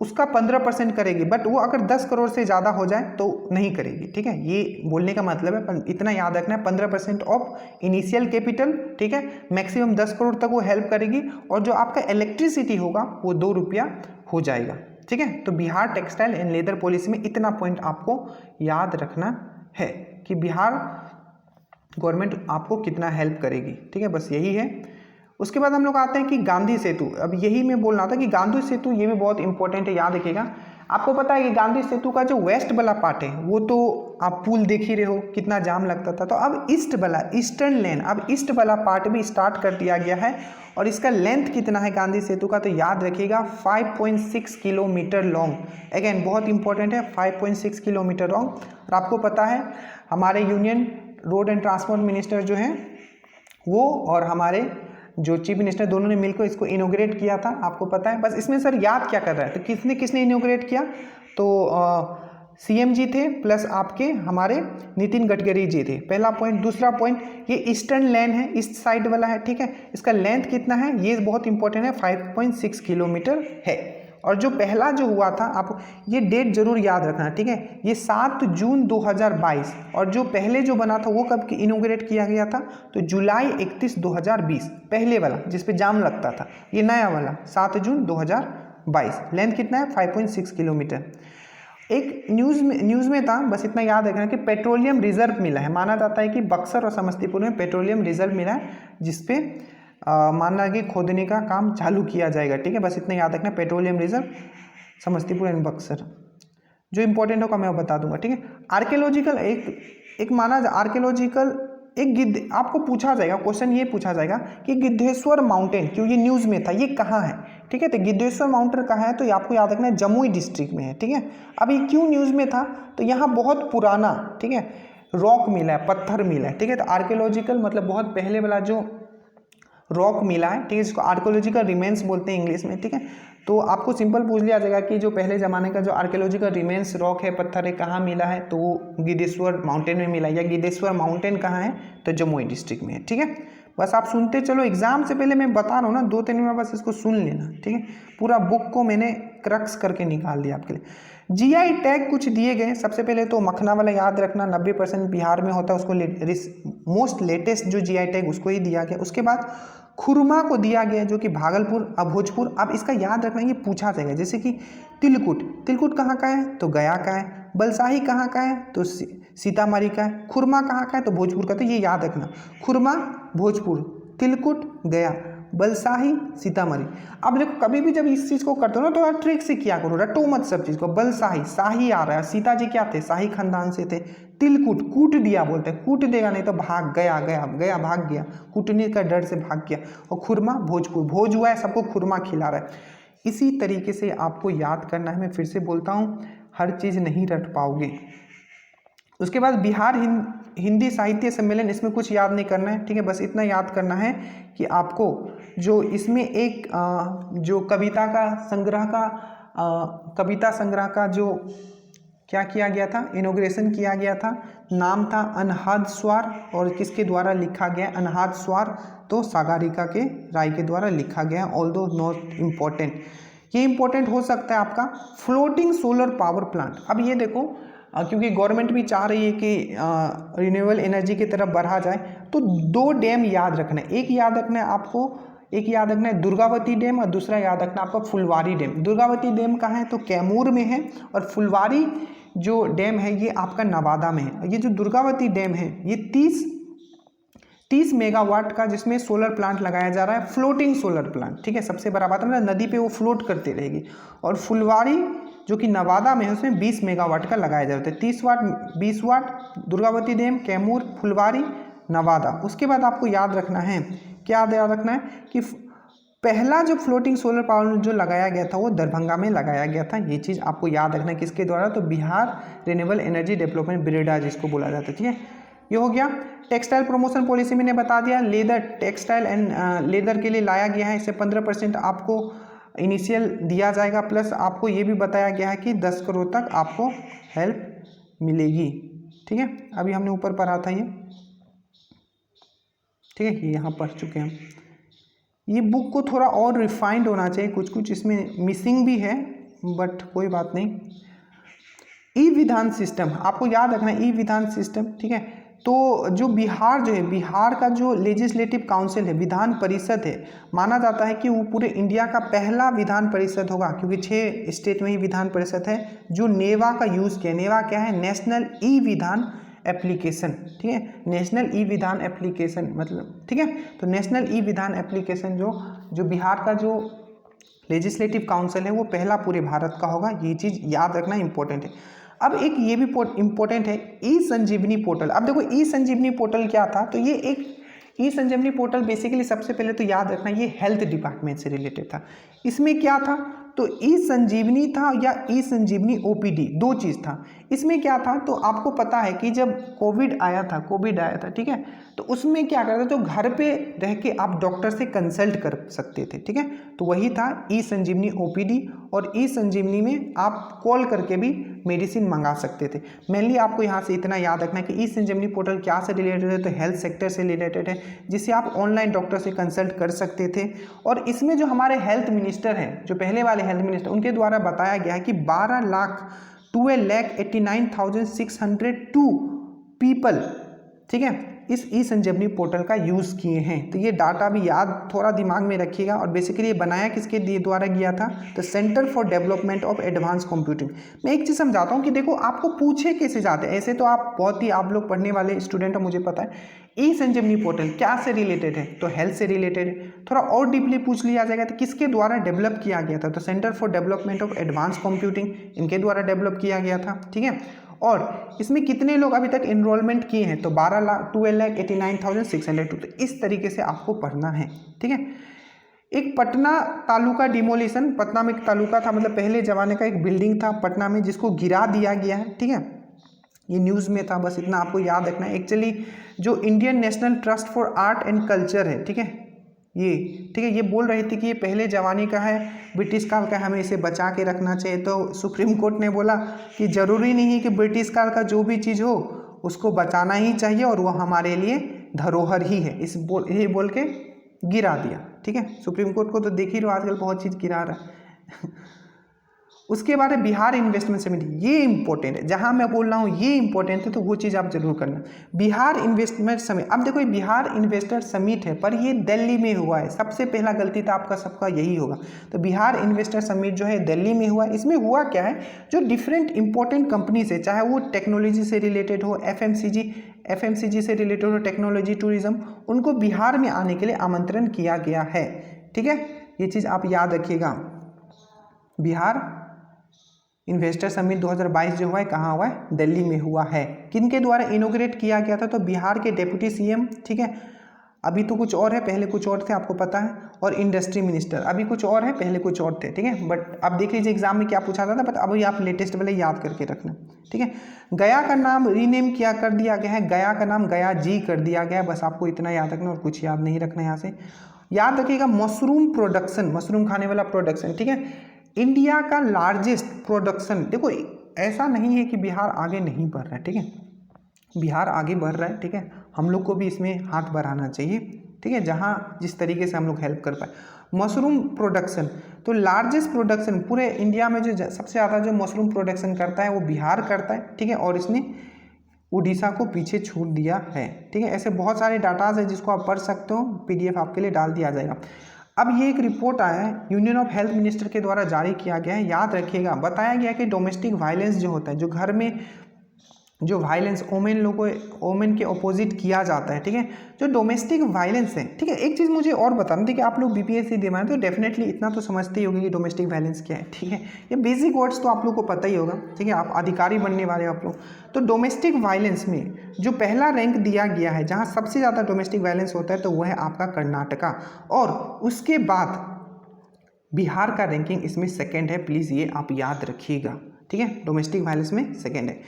Speaker 1: उसका 15% करेगी, बट वो अगर 10 करोड़ से ज़्यादा हो जाए तो नहीं करेगी, ठीक है। ये बोलने का मतलब है, पर इतना याद रखना है 15% ऑफ इनिशियल कैपिटल, ठीक है, मैक्सिमम 10 करोड़ तक वो हेल्प करेगी और जो आपका इलेक्ट्रिसिटी होगा वो 2 रुपया हो जाएगा, ठीक है। तो Bihar textile and leather policy में इतना पॉइंट आपको याद रखना है कि बिहार गवर्नमेंट आपको कितना हेल्प करेगी, ठीक है, बस यही है। उसके बाद हम लोग आते हैं कि गांधी सेतु। अब यही मैं बोलना था कि गांधी सेतु ये भी बहुत इंपॉर्टेंट है, याद रखिएगा। आपको पता है कि गांधी सेतु का जो वेस्ट वाला पार्ट है वो तो आप पुल देख ही रहे हो कितना जाम लगता था, तो अब ईस्टर्न लेन, अब ईस्ट वाला पार्ट भी स्टार्ट कर दिया गया है और इसका लेंथ कितना है गांधी सेतु का, तो याद रखिएगा 5.6 किलोमीटर लॉन्ग। अगेन बहुत इंपॉर्टेंट है, 5.6 किलोमीटर लॉन्ग। और आपको पता है हमारे union road and transport minister जो हैं वो और हमारे जो चीफ मिनिस्टर दोनों ने मिलकर इसको इनोग्रेट किया था, आपको पता है। बस इसमें सर याद क्या कर रहा है, तो किसने इनोग्रेट किया, तो सीएम जी थे प्लस आपके हमारे नितिन गडकरी जी थे, पहला पॉइंट। दूसरा पॉइंट, ये ईस्टर्न लेन है, ईस्ट साइड वाला है, ठीक है, इसका लेंथ कितना है ये बहुत इंपॉर्टेंट है, 5.6 किलोमीटर है। और जो पहला जो हुआ था, आप ये डेट जरूर याद रखना, ठीक है, ये 7 जून 2022। और जो पहले जो बना था वो कब इनोग्रेट किया गया था, तो जुलाई 31, 2020, पहले वाला जिस पे जाम लगता था, ये नया वाला 7 जून 2022। लेंथ कितना है, 5.6 किलोमीटर। एक न्यूज़ में था, बस इतना याद रखना कि पेट्रोलियम रिजर्व मिला है, माना जाता है कि बक्सर और समस्तीपुर में पेट्रोलियम रिजर्व मिला है जिसपे मानना कि खोदने का काम चालू किया जाएगा, ठीक है, बस इतना याद रखना, petroleum reserve Samastipur and Buxar. जो इंपॉर्टेंट होगा मैं बता दूंगा, ठीक है। आर्कियोलॉजिकल एक माना आर्कियोलॉजिकल एक आपको पूछा जाएगा, क्वेश्चन ये पूछा जाएगा कि गिद्धेश्वर माउंटेन, क्यों ये न्यूज़ में था, ये कहाँ है, ठीक है, तो गिद्धेश्वर माउंटेन कहाँ है, तो ये आपको याद रखना है जमुई डिस्ट्रिक्ट में है, ठीक है। अब ये क्यों न्यूज़ में था, तो यहाँ बहुत पुराना, ठीक है, रॉक मिला है, पत्थर मिला है, ठीक है, तो आर्कियोलॉजिकल मतलब बहुत पहले वाला जो रॉक मिला है, ठीक है, जिसको आर्कियोलॉजिकल रिमेन्स बोलते हैं इंग्लिश में, ठीक है। तो आपको सिंपल पूछ लिया जाएगा कि जो पहले ज़माने का जो आर्कियोलॉजिकल रिमेन्स रॉक है, पत्थर है, कहाँ मिला है, तो वो गिद्धेश्वर माउंटेन में मिला है, या गिद्धेश्वर माउंटेन कहाँ है, तो जमुई डिस्ट्रिक्ट में है, ठीक है। बस आप सुनते चलो, एग्जाम से पहले मैं बता रहा हूँ ना, 2-3 में बस इसको सुन लेना, ठीक है। पूरा बुक को मैंने क्रक्स करके निकाल दिया आपके लिए। जीआई टैग कुछ दिए गए, सबसे पहले तो मखना वाला याद रखना, 90% बिहार में होता है, उसको मोस्ट लेटेस्ट जो जीआई टैग उसको ही दिया गया। उसके बाद खुरमा को दिया गया जो कि भागलपुर भोजपुर। अब इसका याद रखना, ये पूछा जाएगा, जैसे कि तिलकुट कहाँ का है, तो गया का है। बलसाही कहाँ का है, तो सीतामढ़ी का है। खुरमा कहाँ का है, तो भोजपुर का, तो ये याद रखना, खुरमा भोजपुर, तिलकुट गया, बलसाही सीतामढ़ी। अब देखो कभी भी जब इस चीज़ को करते हो ना, तो यार ट्रिक से किया करो, रटो मत सब चीज़ को। बलसाही, शाही आ रहा है, सीता जी क्या थे, शाही खानदान से थे। तिलकुट, कूट दिया बोलते हैं, कूट देगा नहीं तो भाग गया, भाग गया, कूटने का डर से भाग गया। और खुरमा भोजपुर, भोज हुआ है, सबको खुरमा खिला रहा है। इसी तरीके से आपको याद करना है, मैं फिर से बोलता हूँ, हर चीज़ नहीं रट पाओगे। उसके बाद बिहार हिंदी साहित्य सम्मेलन, इसमें कुछ याद नहीं करना है, ठीक है, बस इतना याद करना है कि आपको जो इसमें एक जो कविता संग्रह का जो क्या किया गया था, इनोग्रेशन किया गया था, नाम था अनहद स्वार, और किसके द्वारा लिखा गया, अनहद स्वार, तो सागरिका के राय के द्वारा लिखा गया, ऑल्दो नॉट इम्पॉर्टेंट। ये इंपॉर्टेंट हो सकता है आपका फ्लोटिंग सोलर पावर प्लांट। अब ये देखो क्योंकि गवर्नमेंट भी चाह रही है कि रिन्यूएबल एनर्जी की तरफ बढ़ा जाए, तो 2 डैम याद रखना है। एक याद रखना है आपको, एक याद रखना है दुर्गावती डैम, और दूसरा याद रखना है आपका फुलवारी डैम। दुर्गावती डैम कहाँ है तो कैमूर में है, और फुलवारी जो डैम है ये आपका नवादा में है। ये जो दुर्गावती डैम है ये 30 मेगावाट का जिसमें सोलर प्लांट लगाया जा रहा है, फ्लोटिंग सोलर प्लांट, ठीक है। सबसे बड़ा बात है ना, नदी पे वो फ्लोट करती रहेगी। और फुलवारी जो कि नवादा में है उसमें 20 मेगावाट का लगाया जाता है। 30 वाट 20 वाट दुर्गावती डैम, कैमूर, फुलवारी, नवादा। उसके बाद आपको याद रखना है, क्या याद रखना है कि पहला जो फ्लोटिंग सोलर पावर जो लगाया गया था वो दरभंगा में लगाया गया था। ये चीज़ आपको याद रखना है, किसके द्वारा तो बिहार रिन्यूएबल एनर्जी डेवलपमेंट बिरेडा जिसको बोला जाता है, ठीक है। ये हो गया। टेक्सटाइल प्रमोशन पॉलिसी मैंने बता दिया, लेदर टेक्सटाइल एंड लेदर के लिए लाया गया है। इससे 15% आपको इनिशियल दिया जाएगा, प्लस आपको ये भी बताया गया है कि 10 करोड़ तक आपको हेल्प मिलेगी, ठीक है। अभी हमने ऊपर पढ़ा था ये, ठीक है, यहाँ पढ़ चुके हैं। ये बुक को थोड़ा और रिफाइंड होना चाहिए, कुछ इसमें मिसिंग भी है, बट कोई बात नहीं। ई विधान सिस्टम आपको याद रखना है, ई विधान सिस्टम, ठीक है। तो जो बिहार जो है, बिहार का जो लेजिस्लेटिव काउंसिल है, विधान परिषद है, माना जाता है कि वो पूरे इंडिया का पहला विधान परिषद होगा, क्योंकि 6 स्टेट में ही विधान परिषद है जो नेवा का यूज़ किया। नेवा क्या है, नेशनल ई विधान एप्लीकेशन, ठीक है, नेशनल ई विधान एप्लीकेशन मतलब, ठीक है। तो नेशनल ई विधान एप्लीकेशन जो बिहार का जो लेजिस्लेटिव काउंसिल है वो पहला पूरे भारत का होगा। ये चीज़ याद रखना इंपॉर्टेंट है। अब एक ये भी इम्पोर्टेंट है, ई संजीवनी पोर्टल। अब देखो ई संजीवनी पोर्टल क्या था, तो ये एक ई संजीवनी पोर्टल बेसिकली सबसे पहले तो याद रखना ये हेल्थ डिपार्टमेंट से रिलेटेड था। इसमें क्या था तो ई संजीवनी था या ई संजीवनी ओपीडी, 2 चीज़ था। इसमें क्या था तो आपको पता है कि जब कोविड आया था, ठीक है, तो उसमें क्या करते थे, तो घर पे रह के आप डॉक्टर से कंसल्ट कर सकते थे, ठीक है। तो वही था ई संजीवनी ओपीडी, और ई संजीवनी में आप कॉल करके भी मेडिसिन मंगा सकते थे। मेनली आपको यहाँ से इतना याद रखना है कि ई संजीवनी पोर्टल क्या से रिलेटेड है, तो हेल्थ सेक्टर से रिलेटेड है, जिसे आप ऑनलाइन डॉक्टर से कंसल्ट कर सकते थे। और इसमें जो हमारे हेल्थ मिनिस्टर हैं, जो पहले वाले हेल्थ मिनिस्टर, उनके द्वारा बताया गया है कि 12,12,89,602 पीपल, ठीक है, इस ई संजीवनी पोर्टल का यूज़ किए हैं। तो ये डाटा भी याद थोड़ा दिमाग में रखिएगा। और बेसिकली ये बनाया किसके द्वारा गया था, तो centre for development of advance computing. मैं एक चीज़ समझाता हूँ कि देखो आपको पूछे कैसे जाते हैं, ऐसे तो आप लोग पढ़ने वाले स्टूडेंट हो, मुझे पता है। ई संजीवनी पोर्टल क्या से रिलेटेड है, तो हेल्थ से रिलेटेड है। थोड़ा और डीपली पूछ लिया जाएगा तो किसके द्वारा डेवलप किया गया था, तो centre for development of advance computing, इनके द्वारा डेवलप किया गया था, ठीक है। और इसमें कितने लोग अभी तक एनरोलमेंट किए हैं, तो 12,89,602। तो इस तरीके से आपको पढ़ना है, ठीक है। एक पटना तालुका डिमोलिशन, पटना में एक तालुका था, मतलब पहले जमाने का एक बिल्डिंग था पटना में, जिसको गिरा दिया गया है, ठीक है। ये न्यूज़ में था, बस इतना आपको याद रखना है। एक्चुअली जो Indian national trust for art and culture है, ठीक है, ये, ठीक है, ये बोल रही थी कि ये पहले ज़माने का है, ब्रिटिश काल का, हमें इसे बचा के रखना चाहिए। तो सुप्रीम कोर्ट ने बोला कि ज़रूरी नहीं है कि ब्रिटिश काल का जो भी चीज़ हो उसको बचाना ही चाहिए, और वो हमारे लिए धरोहर ही है, ये बोल के गिरा दिया, ठीक है। सुप्रीम कोर्ट को तो देख ही रहो आजकल बहुत चीज़ गिरा रहा है। उसके बाद है बिहार इन्वेस्टमेंट समिट, ये इंपॉर्टेंट है, जहां मैं बोल रहा हूँ ये इंपॉर्टेंट है, तो वो चीज़ आप जरूर करना। बिहार इन्वेस्टमेंट समिट, अब देखो ये बिहार इन्वेस्टर समिट है, पर ये दिल्ली में हुआ है। सबसे पहला गलती तो आपका सबका यही होगा। तो बिहार इन्वेस्टर समिट जो है दिल्ली में हुआ है। इसमें हुआ क्या है, जो डिफरेंट इंपॉर्टेंट कंपनीज है, चाहे वो टेक्नोलॉजी से रिलेटेड हो, एफएमसीजी से रिलेटेड हो, टेक्नोलॉजी टूरिज्म, उनको बिहार में आने के लिए आमंत्रण किया गया है, ठीक है। ये चीज़ आप याद रखिएगा। बिहार इन्वेस्टर समिट 2022 जो हुआ है, कहाँ हुआ है, दिल्ली में हुआ है। किनके द्वारा इनोग्रेट किया गया था, तो बिहार के डिप्टी सीएम, ठीक है, अभी तो कुछ और है, पहले कुछ और थे, आपको पता है। और इंडस्ट्री मिनिस्टर, अभी कुछ और है, पहले कुछ और थे, ठीक है। बट अब देख लीजिए एग्जाम में क्या पूछा था, बट अभी आप लेटेस्ट वाले याद करके रखना, ठीक है। गया का नाम रीनेम किया कर दिया गया है, गया का नाम गया जी कर दिया गया है, बस आपको इतना याद रखना और कुछ याद नहीं रखना। यहाँ से याद रखिएगा मशरूम प्रोडक्शन, मशरूम खाने वाला प्रोडक्शन, ठीक है, इंडिया का लार्जेस्ट प्रोडक्शन। देखो ऐसा नहीं है कि बिहार आगे नहीं बढ़ रहा है, ठीक है, बिहार आगे बढ़ रहा है, ठीक है। हम लोग को भी इसमें हाथ बढ़ाना चाहिए, ठीक है, जहाँ जिस तरीके से हम लोग हेल्प कर पाए। मशरूम प्रोडक्शन, तो लार्जेस्ट प्रोडक्शन पूरे इंडिया में जो सबसे ज़्यादा जो मशरूम प्रोडक्शन करता है वो बिहार करता है, ठीक है, और इसने उड़ीसा को पीछे छूट दिया है, ठीक है। ऐसे बहुत सारे डाटाज है जिसको आप पढ़ सकते हो, PDF आपके लिए डाल दिया जाएगा। अब ये एक रिपोर्ट आया है, यूनियन ऑफ हेल्थ मिनिस्टर के द्वारा जारी किया गया है। याद रखिएगा, बताया गया कि डोमेस्टिक वायलेंस जो होता है, जो घर में जो वायलेंस वोमेन के अपोजिट किया जाता है, ठीक है, जो डोमेस्टिक वायलेंस है, ठीक है। एक चीज़ मुझे और बताना थी कि आप लोग BPSC दे तो डेफिनेटली इतना तो समझते ही होंगे कि डोमेस्टिक वायलेंस क्या है, ठीक है। ये बेसिक वर्ड्स तो आप लोग को पता ही होगा, ठीक है, आप अधिकारी बनने वाले आप लोग। तो डोमेस्टिक वायलेंस में जो पहला रैंक दिया गया है, जहाँ सबसे ज़्यादा डोमेस्टिक वायलेंस होता है, तो वह है आपका कर्नाटका, और उसके बाद बिहार का रैंकिंग इसमें सेकेंड है। प्लीज़ ये आप याद रखिएगा, ठीक है, डोमेस्टिक वायलेंस में सेकेंड है।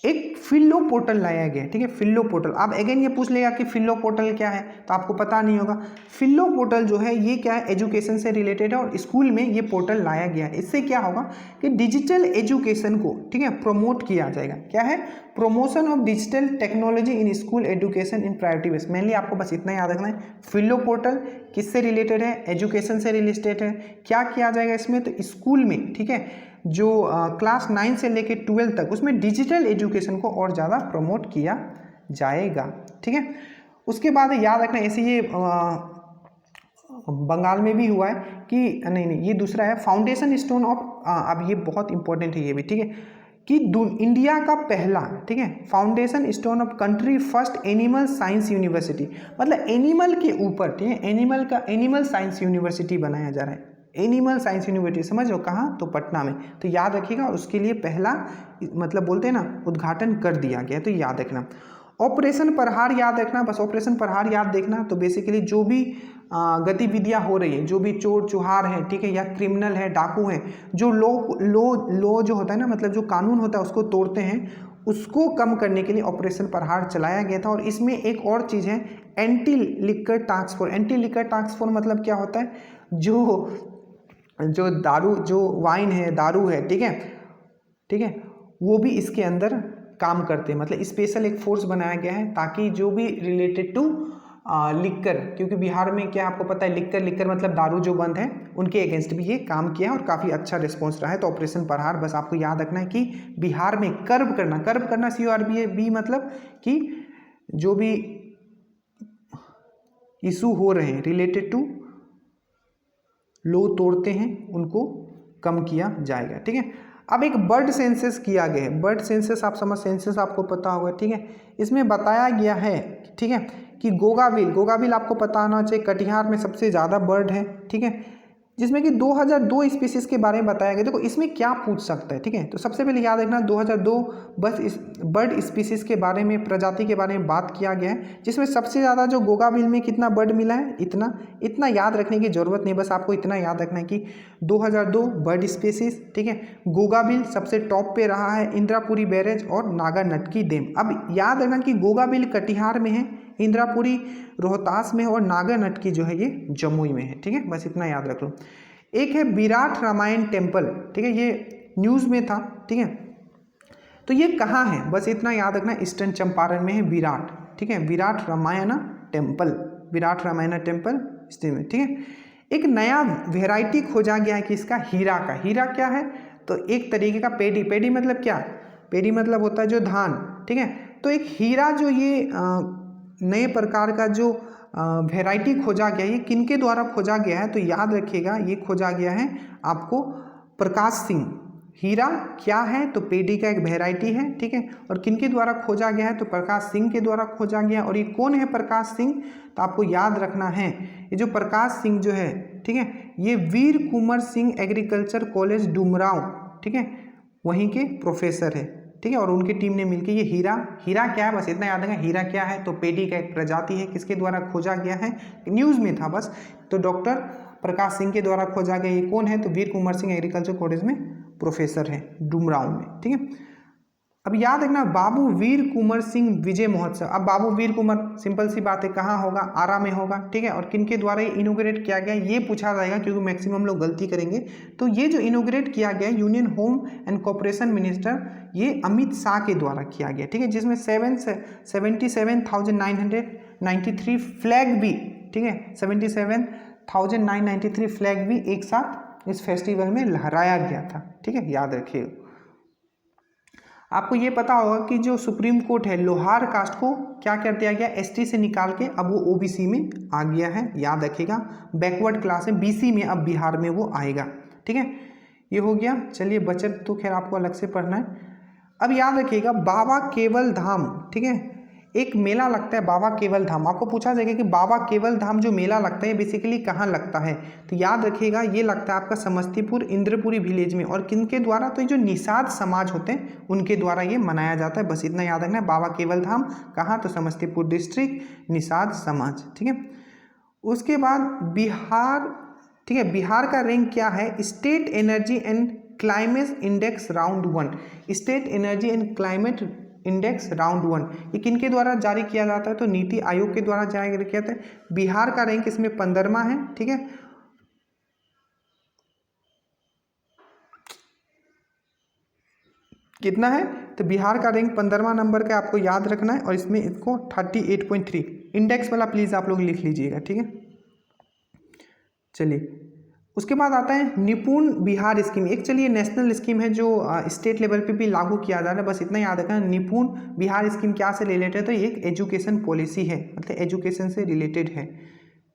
Speaker 1: एक फिल्लो पोर्टल लाया गया है, ठीक है, फिल्लो पोर्टल। आप अगेन ये पूछ लेगा कि फिल्लो पोर्टल क्या है, तो आपको पता नहीं होगा। फिल्लो पोर्टल जो है ये क्या है, एजुकेशन से रिलेटेड है, और स्कूल में ये पोर्टल लाया गया है। इससे क्या होगा कि डिजिटल एजुकेशन को, ठीक है, प्रमोट किया जाएगा। क्या है, promotion of digital technology in school education in priority base. Mainly आपको बस इतना याद रखना है, फिल्लो पोर्टल किससे रिलेटेड है, एजुकेशन से रिलेटेड है। क्या किया जाएगा इसमें, तो स्कूल में, ठीक है, जो क्लास 9 से लेके 12 तक, उसमें डिजिटल एजुकेशन को और ज़्यादा प्रमोट किया जाएगा, ठीक है। उसके बाद याद रखना, ऐसे ये बंगाल में भी हुआ है कि नहीं ये दूसरा है, फाउंडेशन स्टोन ऑफ, अब ये बहुत इंपॉर्टेंट है ये भी, ठीक है, कि इंडिया का पहला, ठीक है, foundation stone of country first animal science university, मतलब एनिमल के ऊपर, ठीक है, एनिमल साइंस यूनिवर्सिटी बनाया जा रहा है। एनिमल साइंस यूनिवर्सिटी समझ लो कहाँ, तो पटना में। तो याद रखिएगा, और उसके लिए पहला मतलब बोलते हैं ना, उद्घाटन कर दिया गया, तो याद रखना। ऑपरेशन प्रहार याद रखना, बस ऑपरेशन प्रहार याद देखना। तो बेसिकली जो भी गतिविधियां हो रही है, जो भी चोर चुहार है, ठीक है, या क्रिमिनल है, डाकू है, जो लो जो होता है ना, मतलब जो कानून होता है उसको तोड़ते हैं, उसको कम करने के लिए ऑपरेशन प्रहार चलाया गया था। और इसमें एक और चीज़ है, anti liquor task force. Anti liquor task force मतलब क्या होता है, जो दारू, जो वाइन है, दारू है, ठीक है, वो भी इसके अंदर काम करते हैं। मतलब स्पेशल एक फोर्स बनाया गया है ताकि जो भी रिलेटेड टू लिक्कर, क्योंकि बिहार में क्या आपको पता है, लिक्कर मतलब दारू जो बंद है, उनके अगेंस्ट भी ये काम किया है और काफ़ी अच्छा रिस्पॉन्स रहा है। तो ऑपरेशन प्रहार, बस आपको याद रखना है कि बिहार में कर्व करना CURB मतलब कि जो भी इशू हो रहे हैं रिलेटेड टू लो तोड़ते हैं, उनको कम किया जाएगा, ठीक है। अब एक बर्ड सेंसस किया गया है। बर्ड सेंसस आप समझ, सेंसस आपको पता होगा, ठीक है। इसमें बताया गया है, ठीक है, कि गोगाबिल आपको पता होना चाहिए, कटिहार में सबसे ज़्यादा बर्ड है, ठीक है, जिसमें कि 2002 स्पीसीज के बारे में बताया गया। देखो इसमें क्या पूछ सकता है, ठीक है, तो सबसे पहले याद रखना 2002 बस इस बर्ड स्पीसीज के बारे में, प्रजाति के बारे में बात किया गया है, जिसमें सबसे ज़्यादा जो गोगाबिल में कितना बर्ड मिला है, इतना याद रखने की जरूरत नहीं, बस आपको इतना याद रखना है कि 2002 बर्ड स्पीसीज, ठीक है। गोगाबिल सबसे टॉप पे रहा है, इंद्रापुरी बैरेज और नागा नटकी डैम। अब याद रखना कि गोगाबिल कटिहार में है, इंद्रापुरी रोहतास में है, और नागा नटकी जो है ये जमुई में है, ठीक है, बस इतना याद रख लो। एक है विराट रामायण टेम्पल, ठीक है, ये न्यूज़ में था, ठीक है, तो ये कहाँ है, बस इतना याद रखना, ईस्टर्न चंपारण में है विराट, ठीक है, विराट रामायण टेम्पल में, ठीक है। एक नया वेराइटी खोजा गया है कि इसका हीरा का, हीरा क्या है, तो एक तरीके का पेडी मतलब क्या, पेडी मतलब होता है जो धान, ठीक है। तो एक हीरा जो ये नए प्रकार का जो वेराइटी खोजा गया है, ये किनके द्वारा खोजा गया है, तो याद रखिएगा ये खोजा गया है आपको प्रकाश सिंह। हीरा क्या है, तो पेडी का एक वेराइटी है, ठीक है, और किनके द्वारा खोजा गया है, तो प्रकाश सिंह के द्वारा खोजा गया। और ये कौन है प्रकाश सिंह, तो आपको याद रखना है, ये जो प्रकाश सिंह जो है, ठीक है, ये वीर कुंवर सिंह एग्रीकल्चर कॉलेज डुमराव, ठीक है, वहीं के प्रोफेसर है, ठीक है, और उनकी टीम ने मिलकर ये हीरा क्या है, बस इतना याद रखना, हीरा क्या है, तो पेडी का एक प्रजाति है, किसके द्वारा खोजा गया है, न्यूज़ में था बस, तो डॉक्टर प्रकाश सिंह के द्वारा खोजा गया। ये कौन है, तो वीर कुंवर सिंह एग्रीकल्चर कॉलेज में प्रोफेसर है डुमराव में, ठीक है। अब याद रखना बाबू वीर कुंवर सिंह विजय महोत्सव। अब बाबू वीर कुंवर, सिंपल सी बात है, कहाँ होगा, आरा में होगा, ठीक है, और किनके द्वारा ये इनोग्रेट किया गया ये पूछा जाएगा, क्योंकि मैक्सिमम लोग गलती करेंगे। तो ये जो इनोग्रेट किया गया union home and corporation minister, ये अमित शाह के द्वारा किया गया, ठीक है, जिसमें 77,993 फ्लैग भी, ठीक है, 77,993 फ्लैग भी एक साथ इस फेस्टिवल में लहराया गया था। ठीक है, याद रखिए। आपको ये पता होगा कि जो सुप्रीम कोर्ट है, लोहार कास्ट को क्या कर दिया गया, एसटी से निकाल के अब वो ओबीसी में आ गया है, याद रखिएगा। बैकवर्ड क्लास है, बीसी में अब बिहार में वो आएगा। ठीक है, ये हो गया। चलिए, बचत तो खैर आपको अलग से पढ़ना है। अब याद रखिएगा, बाबा केवल धाम, ठीक है, एक मेला लगता है बाबा केवल धाम। आपको पूछा जाएगा कि बाबा केवल धाम जो मेला लगता है बेसिकली कहाँ लगता है, तो याद रखिएगा ये लगता है आपका समस्तीपुर इंद्रपुरी विलेज में। और किनके द्वारा, तो ये जो निषाद समाज होते हैं उनके द्वारा ये मनाया जाता है। बस इतना याद रखना है, बाबा केवल धाम कहाँ, तो समस्तीपुर डिस्ट्रिक्ट, निषाद समाज। ठीक है, उसके बाद बिहार। ठीक है, बिहार का रैंक क्या है, state energy and climate index round 1, state energy and climate index round 1, ये किनके द्वारा जारी किया जाता है, तो नीति आयोग के द्वारा जारी किया जाता है। बिहार का रैंक इसमें 15वां है। ठीक है, कितना है, तो बिहार का रैंक 15वां नंबर का आपको याद रखना है। और इसमें इसको 38.3 इंडेक्स वाला प्लीज आप लोग लिख लीजिएगा। ठीक है, चलिए, उसके बाद आता है निपुण बिहार स्कीम। एक चलिए नेशनल स्कीम है जो स्टेट लेवल पे भी लागू किया जा रहा है, बस इतना याद रखना। निपुण बिहार स्कीम क्या से रिलेटेड है, तो ये एक एजुकेशन पॉलिसी है, मतलब एजुकेशन से रिलेटेड है।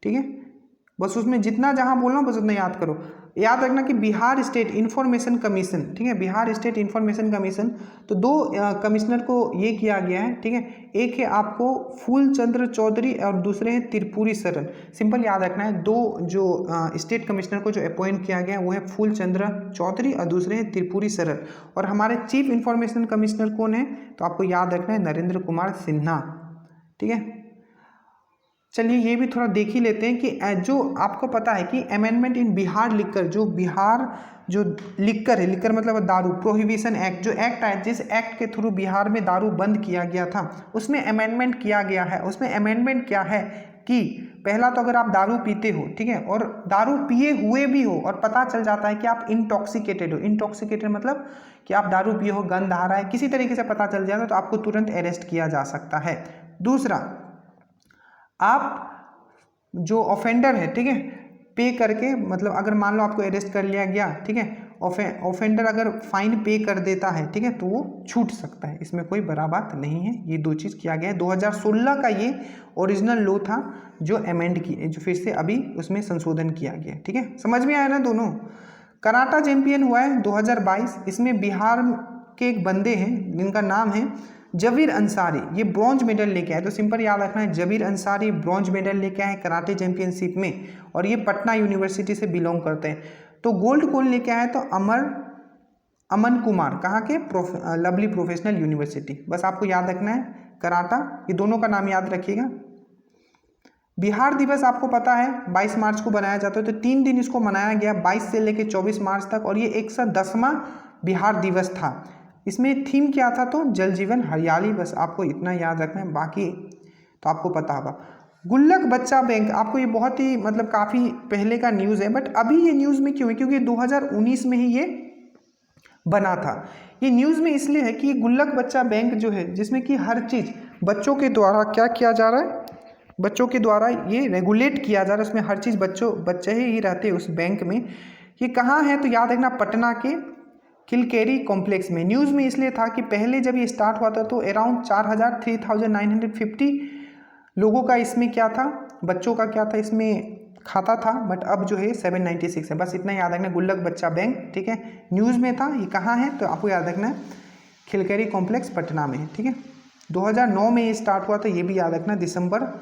Speaker 1: ठीक है, बस उसमें जितना जहाँ बोल रहा हूँ बस उतना याद करो। याद रखना कि बिहार स्टेट इंफॉर्मेशन कमीशन, ठीक है, बिहार स्टेट इंफॉर्मेशन कमीशन, तो दो कमिश्नर को ये किया गया है। ठीक है, एक है आपको फूल चंद्र चौधरी और दूसरे हैं त्रिपुरी शरण। सिंपल याद रखना है, दो जो स्टेट कमिश्नर को जो अपॉइंट किया गया है वो है फूल चंद्र चौधरी और दूसरे हैं त्रिपुरी शरण। और हमारे चीफ इंफॉर्मेशन कमिश्नर कौन है, तो आपको याद रखना है नरेंद्र कुमार सिन्हा। ठीक है, चलिए ये भी थोड़ा देख ही लेते हैं कि जो आपको पता है कि अमेंडमेंट इन बिहार लिकर, जो बिहार जो लिकर है, लिकर मतलब दारू, प्रोहिबिशन एक्ट, जो एक्ट है जिस एक्ट के थ्रू बिहार में दारू बंद किया गया था उसमें अमेंडमेंट किया गया है। उसमें अमेंडमेंट क्या है कि पहला तो अगर आप दारू पीते हो, ठीक है, और दारू पिए हुए भी हो और पता चल जाता है कि आप इंटॉक्सिकेटेड हो, इंटॉक्सिकेटेड मतलब कि आप दारू पिए हो, गंध आ रहा है, किसी तरीके से पता चल जाएगा तो आपको तुरंत अरेस्ट किया जा सकता है। दूसरा, आप जो ऑफेंडर है, ठीक है, पे करके, मतलब अगर मान लो आपको अरेस्ट कर लिया गया, ठीक है, ऑफेंडर अगर फाइन पे कर देता है, ठीक है, तो वो छूट सकता है, इसमें कोई बड़ा बात नहीं है। ये दो चीज़ किया गया है। 2016 का ये ओरिजिनल लॉ था जो अमेंड किए, जो फिर से अभी उसमें संशोधन किया गया। ठीक है, समझ में आया ना दोनों। कराटा चैंपियन हुआ है 2022, इसमें बिहार के एक बंदे हैं जिनका नाम है जबीर अंसारी, ये ब्रॉन्ज मेडल लेके आए। तो सिंपल याद रखना है, जबीर अंसारी ब्रॉन्ज मेडल लेके आए कराटे चैंपियनशिप में, और ये पटना यूनिवर्सिटी से बिलोंग करते हैं। तो गोल्ड कौन लेके आए, तो अमन कुमार, कहाँ के, लवली प्रोफेशनल यूनिवर्सिटी। बस आपको याद रखना है कराटा, ये दोनों का नाम याद रखिएगा। बिहार दिवस आपको पता है 22 मार्च को बनाया जाता है, तो 3 दिन इसको मनाया गया, 22 से लेकर 24 मार्च तक, और ये 110वां बिहार दिवस था। इसमें थीम क्या था, तो जल जीवन हरियाली। बस आपको इतना याद रखना है, बाकी तो आपको पता होगा। गुल्लक बच्चा बैंक, आपको ये बहुत ही मतलब काफ़ी पहले का न्यूज़ है, बट अभी ये न्यूज़ में क्यों है, क्योंकि 2019 में ही ये बना था। ये न्यूज़ में इसलिए है कि ये गुल्लक बच्चा बैंक जो है, जिसमें कि हर चीज़ बच्चों के द्वारा क्या किया जा रहा है, बच्चों के द्वारा ये रेगुलेट किया जा रहा है, उसमें हर चीज़ बच्चे ही रहते हैं उस बैंक में। ये कहाँ है, तो याद रखना पटना के खिलकेरी कॉम्प्लेक्स में। न्यूज़ में इसलिए था कि पहले जब ये स्टार्ट हुआ था तो अराउंड 3950 लोगों का इसमें क्या था, बच्चों का क्या था इसमें खाता था, बट अब जो है 796 है। बस इतना याद रखना, गुल्लक बच्चा बैंक, ठीक है, न्यूज़ में था। ये कहाँ है, तो आपको याद रखना है खिलकेरी कॉम्प्लेक्स पटना में है। ठीक है, 2009 में ये स्टार्ट हुआ था, ये भी याद रखना, दिसंबर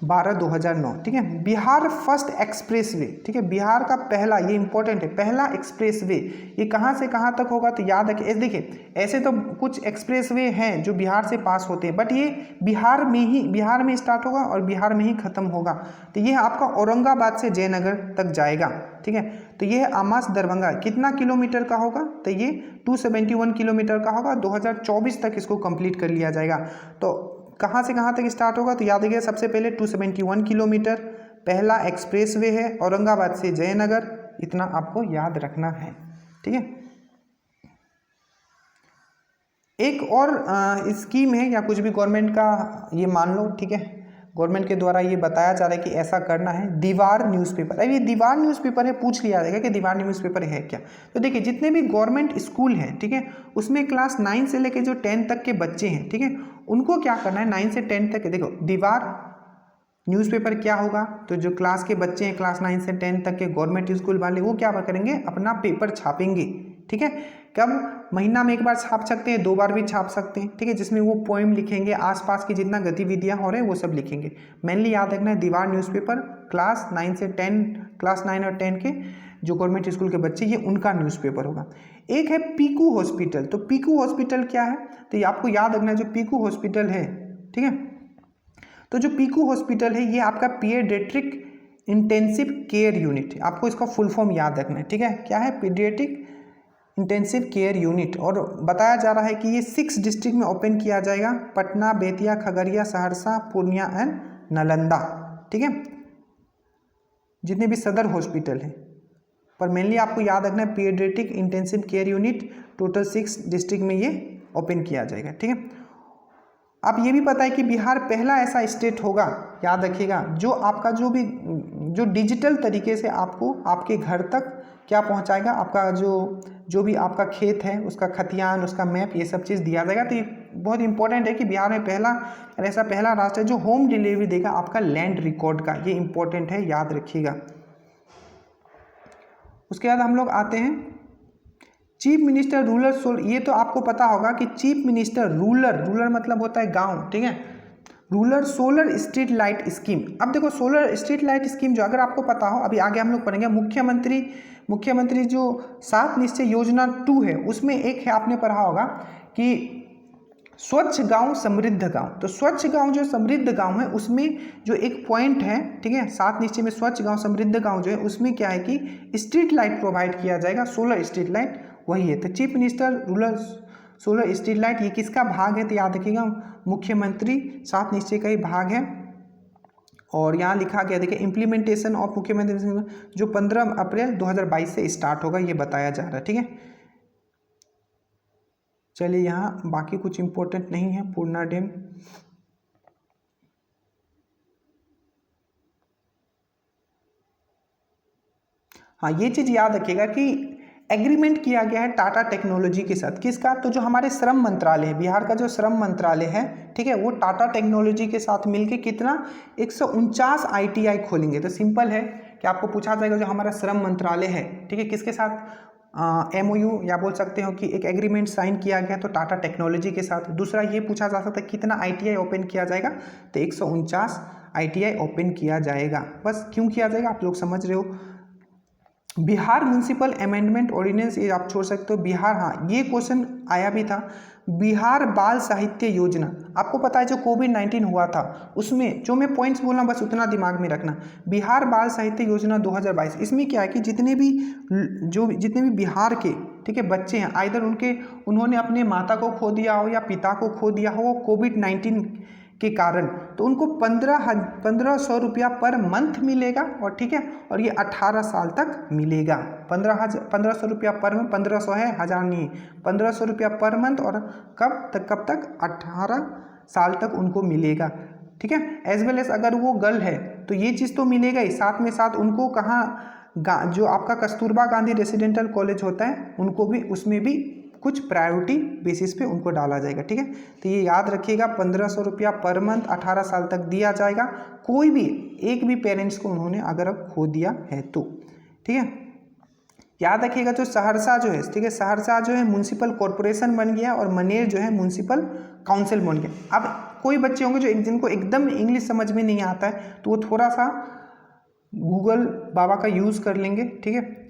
Speaker 1: 12 2009। ठीक है, बिहार फर्स्ट एक्सप्रेसवे, ठीक है, बिहार का पहला, ये इंपॉर्टेंट है, पहला एक्सप्रेसवे, ये कहाँ से कहाँ तक होगा, तो याद रखिए। देखिए ऐसे तो कुछ एक्सप्रेसवे हैं जो बिहार से पास होते हैं, बट ये बिहार में स्टार्ट होगा और बिहार में ही खत्म होगा। तो ये आपका औरंगाबाद से जयनगर तक जाएगा। ठीक है, तो ये है आमास दरभंगा, कितना किलोमीटर का होगा, तो ये 271 किलोमीटर का होगा। 2024 तक इसको कंप्लीट कर लिया जाएगा। तो कहाँ से कहाँ तक स्टार्ट होगा, तो याद रखिए सबसे पहले 271 किलोमीटर पहला एक्सप्रेसवे है, औरंगाबाद से जयनगर, इतना आपको याद रखना है। ठीक है, एक और स्कीम है या कुछ भी गवर्नमेंट का, ये मान लो, ठीक है, गवर्नमेंट के द्वारा ये बताया जा रहा है कि ऐसा करना है। दीवार न्यूज़पेपर, अब ये दीवार न्यूज़पेपर है, पूछ लिया जाएगा कि दीवार न्यूज़पेपर है क्या। तो देखिए जितने भी गवर्नमेंट स्कूल हैं, ठीक है, उसमें क्लास 9 से लेके जो 10 तक के बच्चे हैं, ठीक है, उनको क्या करना है, 9 से 10 तक, देखो दीवार न्यूज़पेपर क्या होगा, तो जो क्लास के बच्चे हैं क्लास 9 से 10 तक के गवर्नमेंट स्कूल वाले, वो क्या करेंगे, अपना पेपर छापेंगे, ठीक है। कब, महीना में एक बार छाप सकते हैं, 2 बार भी छाप सकते हैं, ठीक है, जिसमें वो पोएम लिखेंगे, आसपास की जितना गतिविधियां हो रहे हैं वो सब लिखेंगे। मेनली याद रखना है दीवार न्यूज़पेपर क्लास 9 से 10, क्लास 9 और 10 के जो गवर्नमेंट स्कूल के बच्चे, ये उनका न्यूज़पेपर होगा। एक है पीकू हॉस्पिटल, तो पीकू हॉस्पिटल क्या है, तो ये आपको याद रखना है, जो पीकू हॉस्पिटल है, ठीक है, तो जो पीकू हॉस्पिटल है ये आपका पीडियाट्रिक इंटेंसिव केयर यूनिट, आपको इसका फुल फॉर्म याद रखना है, ठीक है, क्या है, पीडियाट्रिक इंटेंसिव केयर यूनिट। और बताया जा रहा है कि ये 6 डिस्ट्रिक्ट में ओपन किया जाएगा, पटना, बेतिया, खगड़िया, सहरसा, पूर्णिया एंड नालंदा, ठीक है, जितने भी सदर हॉस्पिटल हैं। पर मेनली आपको याद रखना है paediatric intensive care unit, total 6 district में ये ओपन किया जाएगा, ठीक है। आप ये भी पता है कि बिहार पहला ऐसा स्टेट होगा, याद रखिएगा, जो आपका जो डिजिटल तरीके से आपको आपके घर तक क्या पहुंचाएगा, आपका जो भी आपका खेत है उसका खतियान, उसका मैप, ये सब चीज़ दिया जाएगा। तो ये बहुत इंपॉर्टेंट है कि बिहार में पहला राष्ट्र है जो होम डिलीवरी देगा आपका लैंड रिकॉर्ड का, ये इंपॉर्टेंट है, याद रखिएगा। उसके बाद हम लोग आते हैं चीफ मिनिस्टर रूरल, ये तो आपको पता होगा कि चीफ मिनिस्टर रूरल मतलब होता है गांव, ठीक है, rural solar street light scheme. अब देखो सोलर स्ट्रीट लाइट स्कीम जो अगर आपको पता हो, अभी आगे हम लोग पढ़ेंगे, मुख्यमंत्री जो 7 निश्चय योजना 2 है, उसमें एक है, आपने पढ़ा होगा कि स्वच्छ गांव समृद्ध गांव। तो स्वच्छ गांव जो समृद्ध गांव है, उसमें जो एक पॉइंट है, ठीक है, 7 निश्चय में स्वच्छ गांव समृद्ध गांव जो है, उसमें क्या है कि स्ट्रीट लाइट प्रोवाइड किया जाएगा, सोलर स्ट्रीट लाइट, वही है। तो chief minister rural solar street light, ये किसका भाग है, तो याद रखिएगा मुख्यमंत्री 7 निश्चय का ही भाग है। और यहाँ लिखा गया, देखिए इम्प्लीमेंटेशन ऑफ मुख्यमंत्री जो 15 अप्रैल 2022 से स्टार्ट होगा, ये बताया जा रहा है, ठीक है। चलिए यहाँ बाकी कुछ इंपॉर्टेंट नहीं है। पूर्णा डैम, हाँ ये चीज़ याद रखिएगा कि एग्रीमेंट किया गया है टाटा टेक्नोलॉजी के साथ, किसका, तो जो हमारे श्रम मंत्रालय है, बिहार का जो श्रम मंत्रालय है, ठीक है, वो टाटा टेक्नोलॉजी के साथ मिलके कितना 149 ITI खोलेंगे। तो सिंपल है कि आपको पूछा जाएगा जो हमारा श्रम मंत्रालय है, ठीक है, किसके साथ MOU या बोल सकते हो कि एक एग्रीमेंट साइन किया गया, तो टाटा टेक्नोलॉजी के साथ। दूसरा ये पूछा जा सकता है कितना ITI ओपन किया जाएगा, तो 149 ITI ओपन किया जाएगा। बस क्यों किया जाएगा आप लोग समझ रहे हो। बिहार म्यूनिसिपल अमेंडमेंट ऑर्डिनेंस, ये आप छोड़ सकते हो। बिहार, हाँ ये क्वेश्चन आया भी था, बिहार बाल साहित्य योजना, आपको पता है जो कोविड-19 हुआ था उसमें, जो मैं पॉइंट्स बोलना बस उतना दिमाग में रखना। बिहार बाल साहित्य योजना 2022, इसमें क्या है कि जितने भी बिहार के, ठीक है, बच्चे हैं, आइदर उन्होंने अपने माता को खो दिया हो या पिता को खो दिया हो कोविड-19 के कारण, तो उनको 1500 रुपया पर मंथ मिलेगा, और ठीक है, और ये 18 साल तक मिलेगा। 1500 रुपया पर मंथ, 1500 है, 1000 नहीं, 1500 रुपया पर मंथ, और कब तक 18 साल तक उनको मिलेगा, ठीक है। एज वेल एज अगर वो गर्ल है तो ये चीज़ तो मिलेगा ही, साथ में साथ उनको कहाँ जो आपका कस्तूरबा गांधी रेसिडेंटल कॉलेज होता है, उनको भी उसमें भी कुछ प्रायोरिटी बेसिस पे उनको डाला जाएगा, ठीक है। तो ये याद रखिएगा 1500 रुपया पर मंथ 18 साल तक दिया जाएगा, कोई भी एक भी पेरेंट्स को उन्होंने अगर खो दिया है तो, ठीक है। याद रखिएगा जो सहरसा जो है, ठीक है, सहरसा जो है म्यूनसिपल कॉरपोरेशन बन गया, और मनेर जो है म्यूनसिपल काउंसिल बन गया। अब कोई बच्चे होंगे जो जिनको एकदम इंग्लिश समझ में नहीं आता है, तो वो थोड़ा सा गूगल बाबा का यूज़ कर लेंगे, ठीक है,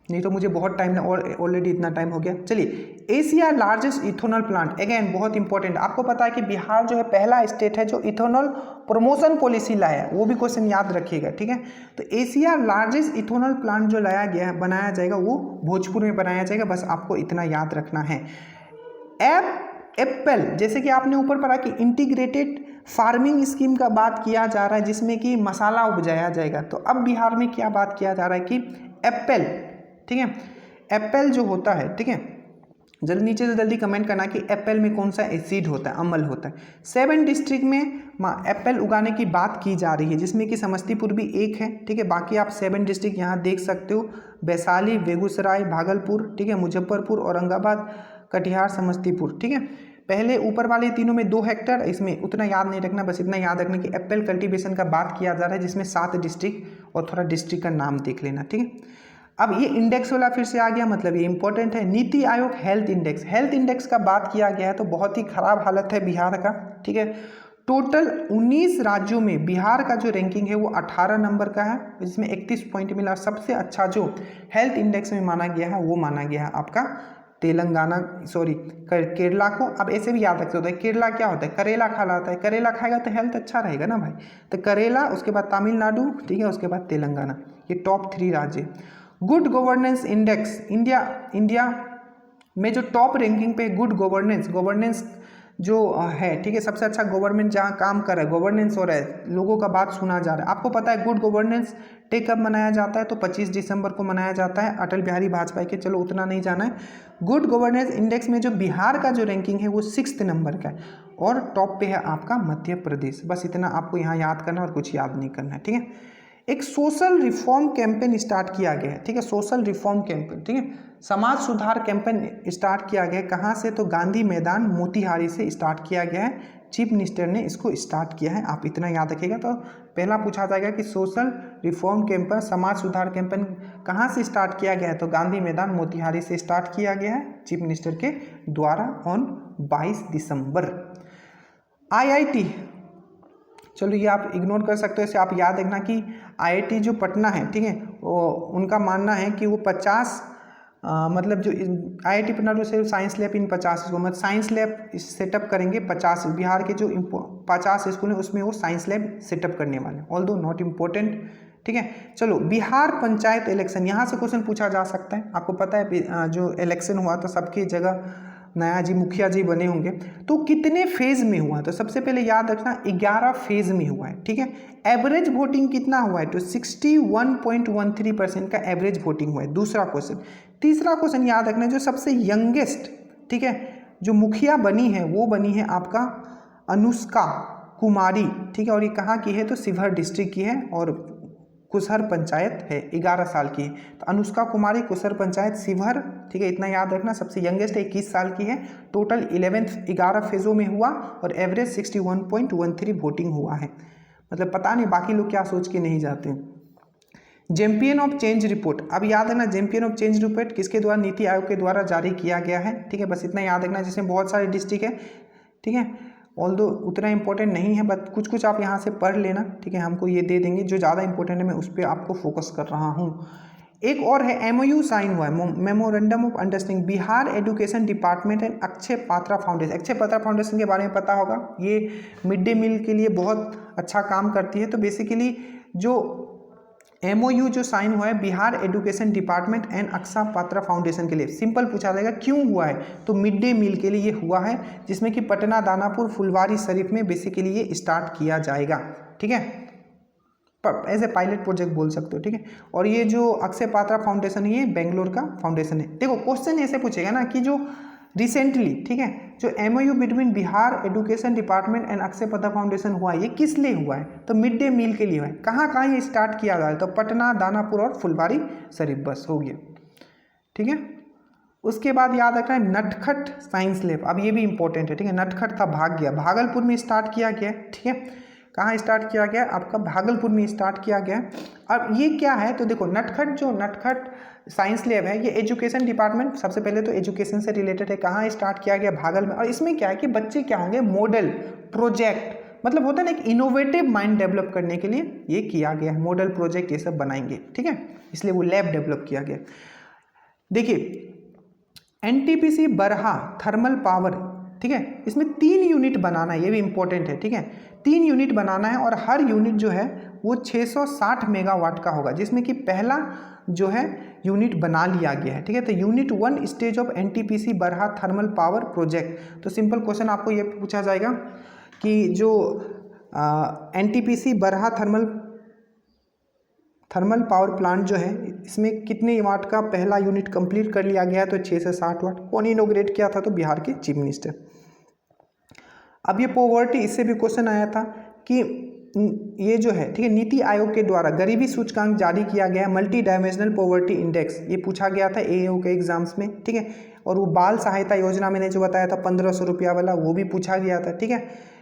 Speaker 1: नहीं तो मुझे बहुत टाइम और ऑलरेडी इतना टाइम हो गया। चलिए, Asia largest ethanol plant, again बहुत इंपॉर्टेंट, आपको पता है कि बिहार जो है पहला स्टेट है जो इथेनॉल प्रमोशन पॉलिसी लाया है, वो भी क्वेश्चन याद रखिएगा, ठीक है। तो एशिया लार्जेस्ट इथेनॉल प्लांट जो लाया गया है, बनाया जाएगा, वो भोजपुर में बनाया जाएगा, बस आपको इतना याद रखना है। एप्पल, जैसे कि आपने ऊपर पढ़ा कि इंटीग्रेटेड फार्मिंग स्कीम का बात किया जा रहा है, जिसमें कि मसाला उपजाया जाएगा, तो अब बिहार में क्या बात किया जा रहा है कि एप्पल, ठीक है, एप्पल जो होता है, ठीक है, जल्दी नीचे से जल्दी कमेंट करना कि एप्पल में कौन सा एसिड होता है, अम्ल होता है। 7 डिस्ट्रिक्ट में एप्पल उगाने की बात की जा रही है, जिसमें कि समस्तीपुर भी एक है, ठीक है। बाकी आप 7 डिस्ट्रिक्ट यहाँ देख सकते हो, वैशाली, बेगूसराय, भागलपुर, ठीक है, मुजफ्फरपुर, औरंगाबाद, कटिहार, समस्तीपुर, ठीक है। पहले ऊपर वाले तीनों में 2 हेक्टर, इसमें उतना याद नहीं रखना, बस इतना याद रखना कि एप्पल कल्टीवेशन का बात किया जा रहा है, जिसमें 7 डिस्ट्रिक्ट, और थोड़ा डिस्ट्रिक्ट का नाम देख लेना, ठीक है। अब ये इंडेक्स वाला फिर से आ गया, मतलब ये इंपॉर्टेंट है। NITI Aayog health index, health index का बात किया गया है, तो बहुत ही खराब हालत है बिहार का, ठीक है। टोटल 19 राज्यों में बिहार का जो रैंकिंग है वो 18 नंबर का है, जिसमें 31 पॉइंट मिला। सबसे अच्छा जो हेल्थ इंडेक्स में माना गया है वो माना गया है आपका तेलंगाना, सॉरी केरला को। अब ऐसे भी याद रख सकते हैं, केरला क्या होता है, करेला खालाता है, करेला खाएगा तो हेल्थ अच्छा रहेगा ना भाई। तो करेला, उसके बाद तमिलनाडु, ठीक है, उसके बाद तेलंगाना, ये टॉप 3 राज्य। गुड गवर्नेंस इंडेक्स, इंडिया में जो टॉप रैंकिंग पे गुड गवर्नेंस जो है, ठीक है, सबसे अच्छा गवर्नमेंट जहाँ काम कर रहा है, गवर्नेंस हो रहा है, लोगों का बात सुना जा रहा है। आपको पता है गुड गवर्नेंस डे कब मनाया जाता है, तो 25 दिसंबर को मनाया जाता है, अटल बिहारी वाजपेयी के, चलो उतना नहीं जाना है। गुड गवर्नेंस इंडेक्स में जो बिहार का जो रैंकिंग है वो 6th नंबर का है, और टॉप पे है आपका मध्य प्रदेश। बस इतना आपको यहाँ याद करना और कुछ याद नहीं करना है, ठीक है। एक सोशल रिफॉर्म कैंपेन स्टार्ट किया गया है, ठीक है, सोशल रिफॉर्म कैंपेन, ठीक है, समाज सुधार कैंपेन स्टार्ट किया गया है। कहाँ से, तो गांधी मैदान मोतिहारी से स्टार्ट किया गया है, चीफ मिनिस्टर ने इसको स्टार्ट किया है। आप इतना याद रखिएगा, तो पहला पूछा जाएगा कि सोशल रिफॉर्म कैंपेन, समाज सुधार कैंपेन कहाँ से स्टार्ट किया गया है, तो गांधी मैदान मोतिहारी से स्टार्ट किया गया है चीफ मिनिस्टर के द्वारा ऑन 22 दिसंबर। IIT, चलो ये आप इग्नोर कर सकते हो, इसे आप याद रखना कि IIT जो पटना है, ठीक है, वो उनका मानना है कि वो 50 मतलब जो IIT पटना जो साइंस लैब इन 50 स्कूल, मतलब साइंस लैब सेटअप करेंगे 50, बिहार के जो 50 स्कूल हैं उसमें वो साइंस लैब सेटअप करने वाले हैं, ऑल्दो नॉट इम्पोर्टेंट, ठीक है। चलो बिहार पंचायत इलेक्शन, यहाँ से क्वेश्चन पूछा जा सकता है। आपको पता है जो इलेक्शन हुआ तो सबकी जगह नया जी मुखिया जी बने होंगे, तो कितने फेज में हुआ, तो सबसे पहले याद रखना 11 फेज में हुआ है, ठीक है। एवरेज वोटिंग कितना हुआ है, तो 61.13% का एवरेज वोटिंग हुआ है। दूसरा क्वेश्चन। तीसरा क्वेश्चन याद रखना, जो सबसे यंगेस्ट, ठीक है, जो मुखिया बनी है वो बनी है आपका अनुष्का कुमारी, ठीक है, और ये कहाँ की है, तो शिवहर डिस्ट्रिक्ट की है, और कुसहर पंचायत है, 11 साल की है। तो अनुष्का कुमारी, कुसहर पंचायत, शिवहर, ठीक है, इतना याद रखना। सबसे यंगेस्ट 21 साल की है। टोटल 11 फेजों में हुआ, और एवरेज 61.13 वोटिंग हुआ है। मतलब पता नहीं बाकी लोग क्या सोच के नहीं जाते। चैंपियन ऑफ चेंज रिपोर्ट, अब याद रखना चैंपियन ऑफ चेंज रिपोर्ट किसके द्वारा, नीति आयोग के द्वारा जारी किया गया है, ठीक है, बस इतना याद रखना, जिसमें बहुत सारे डिस्ट्रिक्ट है, ठीक है, ऑल्दो उतना इंपॉर्टेंट नहीं है, बट कुछ कुछ आप यहाँ से पढ़ लेना, ठीक है, हमको ये दे देंगे, जो ज़्यादा इंपॉर्टेंट है मैं उस पर आपको फोकस कर रहा हूँ। एक और है MOU साइन हुआ है, memorandum of understanding, Bihar education department and Akshay Patra foundation. Akshay Patra foundation के बारे में पता होगा, ये मिड डे मील के लिए बहुत अच्छा काम करती है। तो बेसिकली जो MOU जो साइन हुआ है Bihar education department and Akshay Patra foundation के लिए, सिंपल पूछा जाएगा क्यों हुआ है, तो मिड डे मील के लिए ये हुआ है, जिसमें कि पटना, दानापुर, फुलवारी शरीफ में बेसिकली ये स्टार्ट किया जाएगा, ठीक है, एज ए पायलट प्रोजेक्ट बोल सकते हो, ठीक है। और ये जो अक्षय पात्रा फाउंडेशन है ये बेंगलोर का फाउंडेशन है। देखो क्वेश्चन ऐसे पूछेगा ना कि जो रिसेंटली, ठीक है, जो MOU between Bihar education department and Akshay Patra foundation हुआ है, ये किस लिए हुआ है, तो मिड डे मील के लिए हुआ है। कहाँ कहाँ ये स्टार्ट किया गया है, तो पटना, दानापुर और फुलवारी शरीफ, बस हो गया, ठीक है। उसके बाद याद रखना है नटखट साइंस लैब, अब ये भी इंपॉर्टेंट है, ठीक है, नटखट था भाग गया, भागलपुर में स्टार्ट किया गया है, ठीक है, कहाँ स्टार्ट किया गया, आपका भागलपुर में स्टार्ट किया गया। अब ये क्या है, तो देखो नटखट साइंस लैब है, ये एजुकेशन डिपार्टमेंट, सबसे पहले तो एजुकेशन से रिलेटेड है, कहाँ स्टार्ट किया गया, भागल में। और इसमें क्या है कि बच्चे क्या होंगे, मॉडल प्रोजेक्ट, मतलब होता है ना एक इनोवेटिव माइंड डेवलप करने के लिए ये किया गया है, मॉडल प्रोजेक्ट ये सब बनाएंगे, ठीक है, इसलिए वो लैब डेवलप किया गया। देखिए NTPC बरहा थर्मल पावर, ठीक है, इसमें 3 यूनिट बनाना है, ये भी इंपॉर्टेंट है, ठीक है, 3 यूनिट बनाना है, और हर यूनिट जो है वो 660 मेगावाट का होगा, जिसमें कि पहला जो है यूनिट बना लिया गया है, ठीक है। तो यूनिट 1 स्टेज ऑफ NTPC बरहा थर्मल पावर प्रोजेक्ट। तो सिंपल क्वेश्चन आपको ये पूछा जाएगा कि जो NTPC बरहा थर्मल पावर प्लांट जो है इसमें कितने वाट का पहला यूनिट कंप्लीट कर लिया गया, तो 6 से 60 वाट। कौन इनोग्रेट किया था, तो बिहार के चीफ मिनिस्टर। अब ये पॉवर्टी, इससे भी क्वेश्चन आया था कि ये जो है, ठीक है, नीति आयोग के द्वारा गरीबी सूचकांक जारी किया गया, मल्टी डायमेंशनल पॉवर्टी इंडेक्स, ये पूछा गया था एएओ के एग्जाम्स में, ठीक है। और वो बाल सहायता योजना मैंने जो बताया था 1500 रुपया वाला, वो भी पूछा गया था, ठीक है।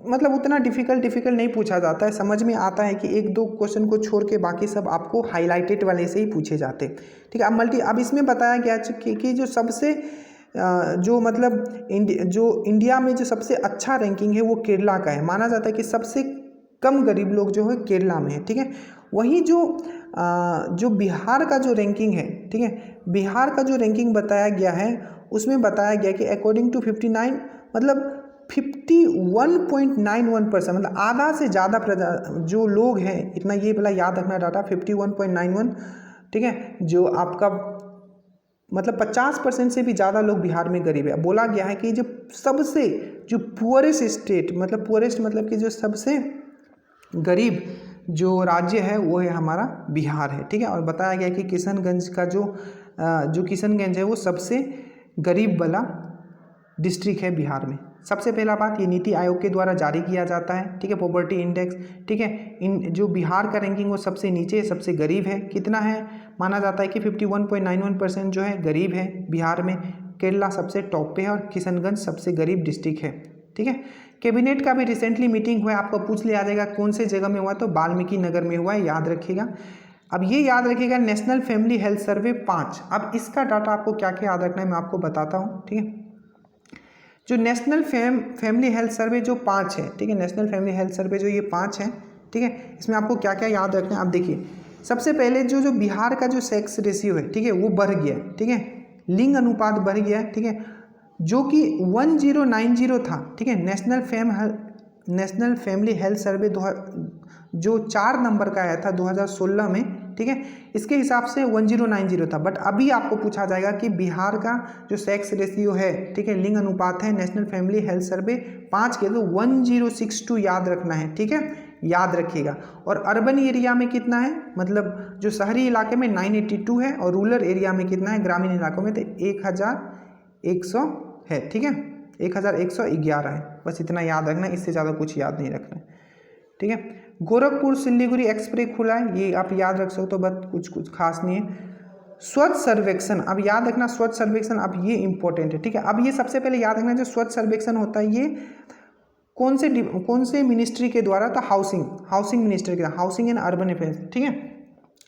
Speaker 1: मतलब उतना डिफिकल्ट नहीं पूछा जाता है, समझ में आता है कि एक दो क्वेश्चन को छोड़ के बाकी सब आपको हाईलाइटेड वाले से ही पूछे जाते, ठीक है। अब इसमें बताया गया कि जो सबसे जो मतलब जो इंडिया में जो सबसे अच्छा रैंकिंग है वो केरला का है। माना जाता है कि सबसे कम गरीब लोग जो है केरला में है, ठीक है। वही जो बिहार का जो रैंकिंग है, ठीक है, बिहार का जो रैंकिंग बताया गया है उसमें बताया गया कि अकॉर्डिंग टू 59 मतलब 51.91%, मतलब आधा से ज़्यादा जो लोग हैं, इतना ये वाला याद रखना डाटा, 51.91, ठीक है, जो आपका मतलब 50% से भी ज़्यादा लोग बिहार में गरीब है। बोला गया है कि जो पुअरेस्ट स्टेट, मतलब पुअरेस्ट मतलब कि जो सबसे गरीब जो राज्य है वो है हमारा बिहार है, ठीक है। और बताया गया कि किशनगंज का जो किशनगंज है वो सबसे गरीब वाला डिस्ट्रिक्ट है बिहार में। सबसे पहला बात, ये नीति आयोग के द्वारा जारी किया जाता है, ठीक है, पॉवर्टी इंडेक्स, ठीक है। इन जो बिहार का रैंकिंग वो सबसे नीचे, सबसे गरीब है। कितना है, माना जाता है कि 51.91% जो है गरीब है बिहार में। केरला सबसे टॉप पे है और किशनगंज सबसे गरीब डिस्ट्रिक्ट है, ठीक है। कैबिनेट का भी रिसेंटली मीटिंग हुआ है, आपको पूछ लिया जाएगा कौन से जगह में हुआ, तो वाल्मीकि नगर में हुआ है, याद रखिएगा। अब ये याद रखिएगा, नेशनल फैमिली हेल्थ सर्वे 5। अब इसका डाटा आपको क्या क्या याद रखना है मैं आपको बताता हूँ, ठीक है। जो नेशनल फैमिली हेल्थ सर्वे जो 5 है, ठीक है, नेशनल फैमिली हेल्थ सर्वे जो ये 5 है, ठीक है, इसमें आपको क्या क्या याद रखना है। आप देखिए, सबसे पहले जो बिहार का जो सेक्स रेशियो है, ठीक है, वो बढ़ गया है, ठीक है, लिंग अनुपात बढ़ गया है, ठीक है, जो कि 1090 था, ठीक है। नेशनल फैमिली हेल्थ सर्वे जो 4 नंबर का आया था 2016 में, ठीक है, इसके हिसाब से 1090 था। बट अभी आपको पूछा जाएगा कि बिहार का जो सेक्स रेशियो है, ठीक है, लिंग अनुपात है, नेशनल फैमिली हेल्थ सर्वे 5 के, तो 1062 याद रखना है, ठीक है, याद रखिएगा। और अर्बन एरिया में कितना है, मतलब जो शहरी इलाके में 982 है, और रूरल एरिया में कितना है, ग्रामीण इलाकों में, तो 1100 है, ठीक है, 1111 है। बस इतना याद रखना है, इससे ज़्यादा कुछ याद नहीं रखना है, ठीक है। गोरखपुर सिलीगुड़ी एक्सप्रेस खुला है, ये आप याद रख सकते हो, बस कुछ खास नहीं है। स्वच्छ सर्वेक्षण, अब याद रखना स्वच्छ सर्वेक्षण, अब ये इंपॉर्टेंट है, ठीक है। अब ये सबसे पहले याद रखना, जो स्वच्छ सर्वेक्षण होता है ये कौन से मिनिस्ट्री के द्वारा, तो हाउसिंग मिनिस्ट्री के द्वारा, हाउसिंग एंड अर्बन अफेयर्स, ठीक है,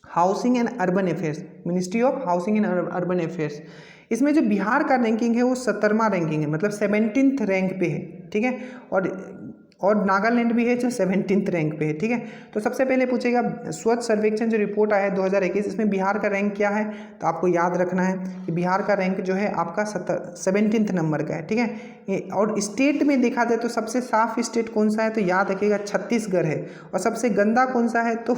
Speaker 1: housing and urban affairs, ministry of housing and urban affairs. इसमें जो बिहार का रैंकिंग है वो 17वां रैंकिंग है, मतलब 17th रैंक पे है, ठीक है। और नागालैंड भी है जो 17th रैंक पे है, ठीक है। तो सबसे पहले पूछेगा स्वच्छ सर्वेक्षण जो रिपोर्ट आया है 2021, इसमें बिहार का रैंक क्या है, तो आपको याद रखना है कि बिहार का रैंक जो है आपका 17th नंबर का है, ठीक है। और स्टेट में देखा जाए तो सबसे साफ स्टेट कौन सा है, तो याद रखिएगा छत्तीसगढ़ है। और सबसे गंदा कौन सा है, तो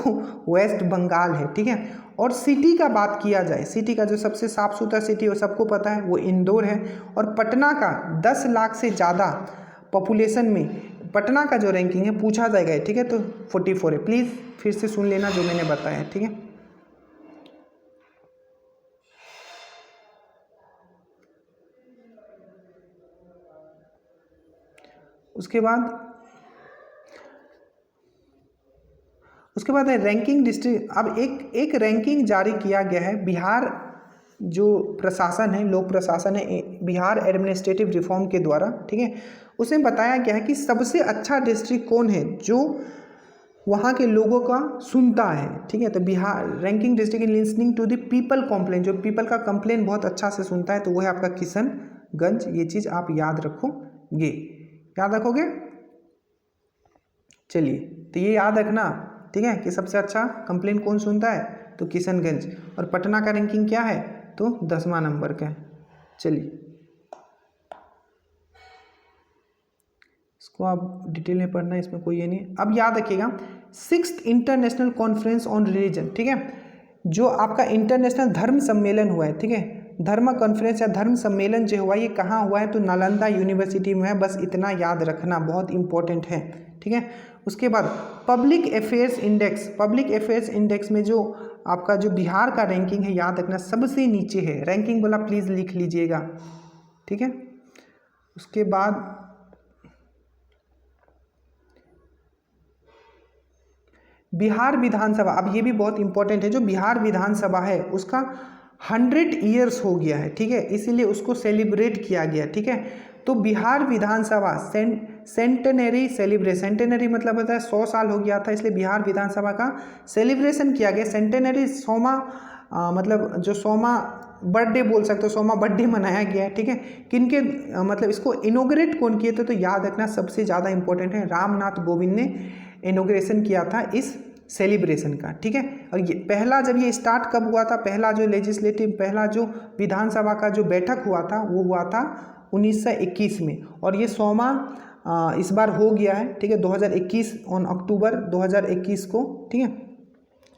Speaker 1: वेस्ट बंगाल है, ठीक है। और सिटी का बात किया जाए, सिटी का जो सबसे साफ सुथरा सिटी वो सबको पता है, वो इंदौर है। और पटना का 10 लाख से ज़्यादा पॉपुलेशन में पटना का जो रैंकिंग है पूछा जाएगा, ठीक है, तो 44 है। प्लीज़ फिर से सुन लेना जो मैंने बताया है, ठीक है। उसके बाद है रैंकिंग डिस्ट्रिक्ट। अब एक रैंकिंग जारी किया गया है बिहार जो प्रशासन है, लोक प्रशासन है, बिहार एडमिनिस्ट्रेटिव रिफॉर्म के द्वारा, ठीक है। उसमें बताया गया है कि सबसे अच्छा डिस्ट्रिक्ट कौन है जो वहाँ के लोगों का सुनता है, ठीक है। तो Bihar ranking district in listening to the people complain, जो पीपल का कंप्लेन बहुत अच्छा से सुनता है, तो वो है आपका किशनगंज। ये चीज़ आप याद रखोगे, याद रखोगे। चलिए, तो ये याद रखना, ठीक है, कि सबसे अच्छा कंप्लेन कौन सुनता है, तो किशनगंज। और पटना का रैंकिंग क्या है, तो 10वां नंबर का है। चलिए, इसको आप डिटेल में पढ़ना है, इसमें कोई ये नहीं। अब याद रखिएगा 6th international conference on religion, ठीक है, जो आपका इंटरनेशनल धर्म सम्मेलन हुआ है, ठीक है, धर्म कॉन्फ्रेंस या धर्म सम्मेलन जो हुआ ये कहाँ हुआ है, तो नालंदा यूनिवर्सिटी में है। बस इतना याद रखना, बहुत इंपॉर्टेंट है, ठीक है। उसके बाद public affairs index, public affairs index में जो आपका जो बिहार का रैंकिंग है, याद रखना सबसे नीचे है। रैंकिंग बोला प्लीज़ लिख लीजिएगा, ठीक है। उसके बाद बिहार विधानसभा, अब ये भी बहुत इंपॉर्टेंट है, जो बिहार विधानसभा है उसका 100 ईयर्स हो गया है, ठीक है, इसीलिए उसको सेलिब्रेट किया गया, ठीक है। तो बिहार विधानसभा सेंटेनरी सेलिब्रेशन, सेंटेनरी मतलब होता है 100 साल हो गया था, इसलिए बिहार विधानसभा का सेलिब्रेशन किया गया। सेंटेनरी 100वां मतलब जो 100वां बर्थडे बोल सकते हो, 100वां बर्थडे मनाया गया है, ठीक है। किनके मतलब इसको इनोग्रेट कौन किए थे, तो याद रखना सबसे ज़्यादा इंपॉर्टेंट है, रामनाथ कोविंद ने इनोग्रेशन किया था इस सेलिब्रेशन का, ठीक है। और ये पहला जब ये स्टार्ट कब हुआ था, पहला जो लेजिस्लेटिव, पहला जो विधानसभा का जो बैठक हुआ था वो हुआ था 1921 में, और ये 100वां इस बार हो गया है, ठीक है, 2021 अक्टूबर 2021 को, ठीक है।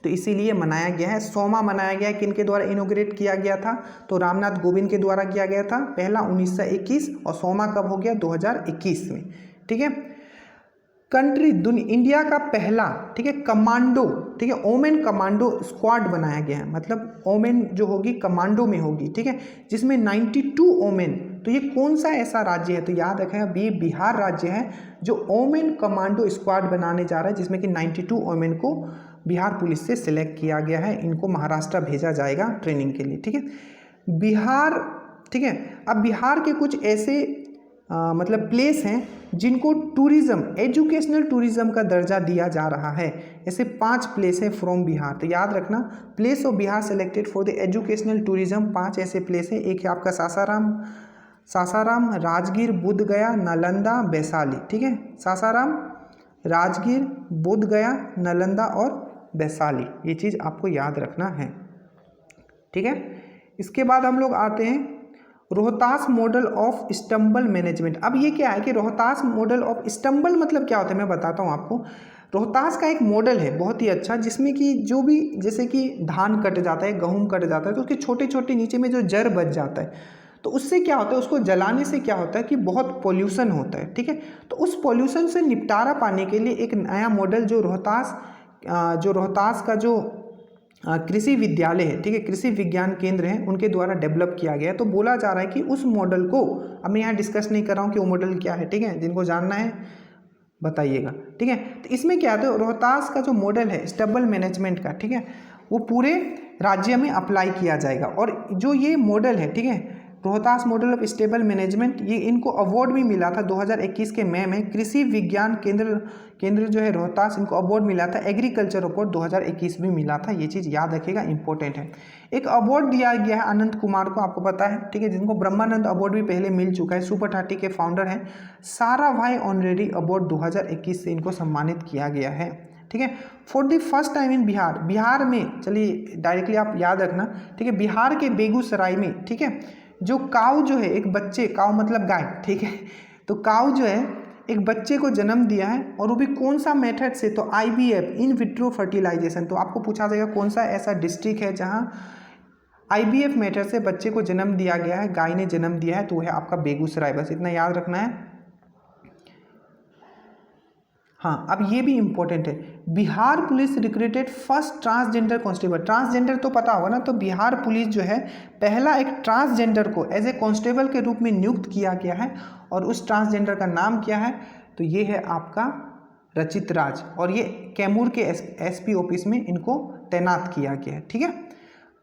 Speaker 1: तो इसीलिए मनाया गया है, 100वां मनाया गया है। किनके द्वारा इनोग्रेट किया गया था, तो रामनाथ कोविंद के द्वारा किया गया था पहला 1921, और 100वां कब हो गया, 2021 में, ठीक है। कंट्री इंडिया का पहला, ठीक है, कमांडो, ठीक है, ओमेन कमांडो स्क्वाड बनाया गया है, मतलब ओमेन जो होगी कमांडो में होगी, ठीक है, जिसमें 92 ओमेन। तो ये कौन सा ऐसा राज्य है, तो याद रखेगा ये बिहार राज्य है जो ओमेन कमांडो स्क्वाड बनाने जा रहा है, जिसमें कि 92 ओमेन को बिहार पुलिस से सिलेक्ट किया गया है। इनको महाराष्ट्र भेजा जाएगा ट्रेनिंग के लिए, ठीक है। बिहार, ठीक है। अब बिहार के कुछ ऐसे मतलब प्लेस हैं जिनको टूरिज्म, एजुकेशनल टूरिज्म का दर्जा दिया जा रहा है। ऐसे 5 प्लेस हैं फ्रॉम बिहार, तो याद रखना place of Bihar selected for the educational tourism, 5 ऐसे प्लेस हैं। एक है आपका सासाराम, राजगीर, बोध गया, नालंदा, वैशाली, ठीक है। सासाराम, राजगीर, बोध गया, नालंदा और वैशाली, ये चीज़ आपको याद रखना है, ठीक है। इसके बाद हम लोग आते हैं Rohtas model of stumble management. अब ये क्या है कि रोहतास मॉडल ऑफ स्टम्बल मतलब क्या होता है, मैं बताता हूँ आपको। रोहतास का एक मॉडल है बहुत ही अच्छा, जिसमें कि जो भी जैसे कि धान कट जाता है, गेहूँ कट जाता है, तो उसके छोटे छोटे नीचे में जो जड़ बच जाता है, तो उससे क्या होता है, उसको जलाने से क्या होता है कि बहुत पॉल्यूशन होता है, ठीक है। तो उस पॉल्यूशन से निपटारा पाने के लिए एक नया मॉडल जो रोहतास का जो कृषि विद्यालय है, ठीक है, कृषि विज्ञान केंद्र है, उनके द्वारा डेवलप किया गया है। तो बोला जा रहा है कि उस मॉडल को, अब मैं यहाँ डिस्कस नहीं कर रहा हूँ कि वो मॉडल क्या है, ठीक है, जिनको जानना है बताइएगा, ठीक है। तो इसमें क्या है, रोहतास का जो मॉडल है स्टबल मैनेजमेंट का, ठीक है, वो पूरे राज्य में अप्लाई किया जाएगा। और जो ये मॉडल है, ठीक है, Rohtas model of stable management, ये इनको अवार्ड भी मिला था 2021 के मई में। कृषि विज्ञान केंद्र जो है रोहतास, इनको अवार्ड मिला था, एग्रीकल्चर अवार्ड 2021 भी मिला था। ये चीज़ याद रखिएगा, इंपॉर्टेंट है। एक अवार्ड दिया गया है अनंत कुमार को, आपको पता है, ठीक है, जिनको ब्रह्मानंद अवार्ड भी पहले मिल चुका है, सुपर 30 के फाउंडर हैं। साराभाई ऑनरेरी अवार्ड 2021 से इनको सम्मानित किया गया है, ठीक है। For the first time in Bihar में, चलिए डायरेक्टली आप याद रखना, ठीक है, बिहार के बेगूसराय में, ठीक है, जो काऊ जो है एक बच्चे, काऊ मतलब गाय, ठीक है, तो काऊ जो है एक बच्चे को जन्म दिया है, और वो भी कौन सा मेथड से, तो IVF, इन विट्रो फर्टिलाइजेशन। तो आपको पूछा जाएगा कौन सा ऐसा डिस्ट्रिक्ट है जहां IVF मेथड से बच्चे को जन्म दिया गया है, गाय ने जन्म दिया है, तो वो है आपका बेगूसराय। बस इतना याद रखना है। हाँ, अब ये भी इंपॉर्टेंट है, Bihar police recruited first transgender constable. Transgender तो पता होगा ना, तो बिहार पुलिस जो है पहला एक ट्रांसजेंडर को एज ए कांस्टेबल के रूप में नियुक्त किया गया है, और उस ट्रांसजेंडर का नाम क्या है, तो ये है आपका रचित राज, और ये कैमूर के SP ऑफिस में इनको तैनात किया गया है, ठीक है।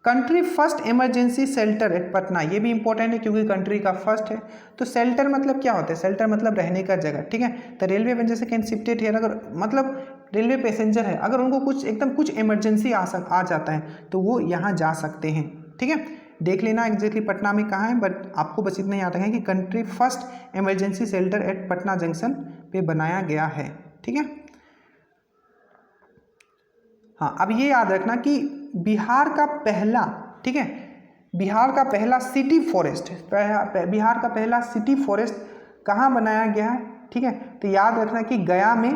Speaker 1: Country first emergency shelter at Patna, ये भी इंपॉर्टेंट है क्योंकि कंट्री का फर्स्ट है। तो शेल्टर मतलब क्या होता है, शेल्टर मतलब रहने का जगह, ठीक है। तो railway passenger can shifted here, अगर मतलब रेलवे पैसेंजर है, अगर उनको कुछ इमरजेंसी आ जाता है तो वो यहाँ जा सकते हैं, ठीक है। देख लेना एग्जैक्टली पटना में कहाँ है, बट आपको बस इतना याद रखें कि country first emergency shelter at Patna junction पे बनाया गया है, ठीक है। हाँ, अब ये याद रखना कि बिहार का पहला, ठीक है, बिहार का पहला सिटी फॉरेस्ट, बिहार का पहला सिटी फॉरेस्ट कहाँ बनाया गया है, ठीक है। तो याद रखना कि गया में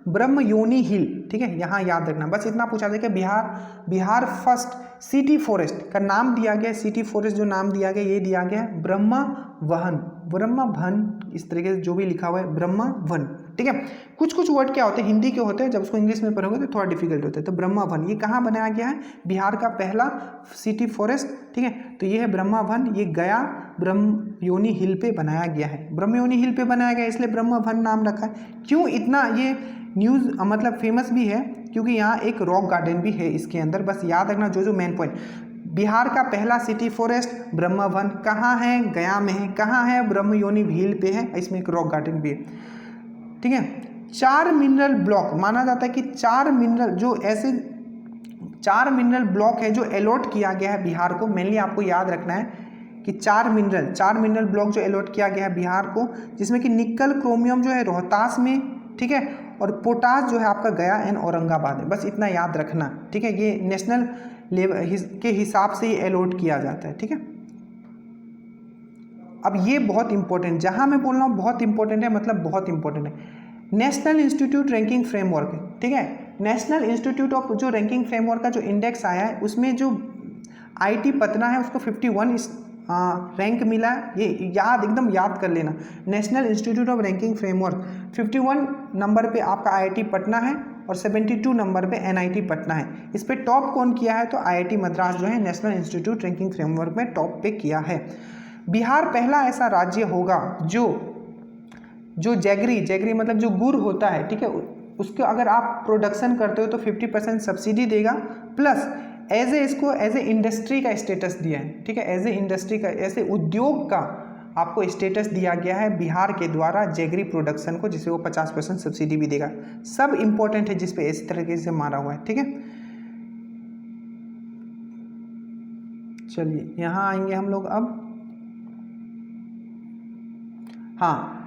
Speaker 1: ब्रह्मयोनी हिल, ठीक है, यहाँ याद रखना। बस इतना पूछा जाए कि बिहार फर्स्ट सिटी फॉरेस्ट का नाम दिया गया, सिटी फॉरेस्ट जो नाम दिया गया ये दिया गया है ब्रह्मवन, इस तरीके से जो भी लिखा हुआ है ब्रह्मवन, ठीक है। कुछ कुछ वर्ड क्या होते हैं हिंदी के होते हैं, जब उसको इंग्लिश में पढ़ोगे तो थोड़ा डिफिकल्ट होता है। तो ब्रह्मवन ये कहाँ बनाया गया है, बिहार का पहला सिटी फॉरेस्ट, ठीक है। तो ये है ब्रह्मवन, ये गया ब्रह्मयोनी हिल पे बनाया गया है। ब्रह्मयोनी हिल पे बनाया गया इसलिए ब्रह्मवन नाम रखा है। क्यों इतना ये न्यूज़ मतलब फेमस भी है, क्योंकि यहाँ एक रॉक गार्डन भी है इसके अंदर। बस याद रखना जो मेन पॉइंट, बिहार का पहला सिटी फॉरेस्ट ब्रह्मवन कहाँ है, गया में है। कहाँ है, ब्रह्मयोनी हिल पे है, इसमें एक रॉक गार्डन भी है, ठीक है। 4 मिनरल ब्लॉक माना जाता है कि 4 मिनरल ब्लॉक है जो अलॉट किया गया है बिहार को। मेनली आपको याद रखना है कि 4 मिनरल ब्लॉक जो अलॉट किया गया है बिहार को, जिसमें कि निकल क्रोमियम जो है रोहतास में, ठीक है, और पोटास जो है आपका गया एंड औरंगाबाद है। बस इतना याद रखना, ठीक है। ये नेशनल लेवल के हिसाब से ये अलॉट किया जाता है, ठीक है। अब ये बहुत इंपॉर्टेंट, जहां मैं बोल रहा हूँ बहुत इंपॉर्टेंट है, मतलब बहुत इंपॉर्टेंट है, नेशनल इंस्टीट्यूट रैंकिंग फ्रेमवर्क, ठीक है। नेशनल इंस्टीट्यूट ऑफ जो रैंकिंग फ्रेमवर्क का जो इंडेक्स आया है उसमें जो IIT पटना है उसको 51 रैंक मिला है। ये एकदम याद कर लेना, national institute of ranking framework 51 number पे आपका IIT पटना है और 72 नंबर पे NIT पटना है। इस पे टॉप कौन किया है, तो IIT मद्रास जो है नेशनल इंस्टीट्यूट रैंकिंग फ्रेमवर्क में टॉप पे किया है। बिहार पहला ऐसा राज्य होगा जो जैगरी मतलब जो गुड़ होता है, ठीक है, उसके अगर आप प्रोडक्शन करते हो तो 50% सब्सिडी देगा, प्लस इसको एज ए इंडस्ट्री का स्टेटस दिया है, ठीक है। एज ए इंडस्ट्री का, ऐसे उद्योग का आपको स्टेटस दिया गया है बिहार के द्वारा जैगरी प्रोडक्शन को, जिसे वो 50% सब्सिडी भी देगा। सब इंपॉर्टेंट है जिस पे इस तरीके से मारा हुआ है, ठीक है। चलिए यहाँ आएंगे हम लोग अब। हाँ,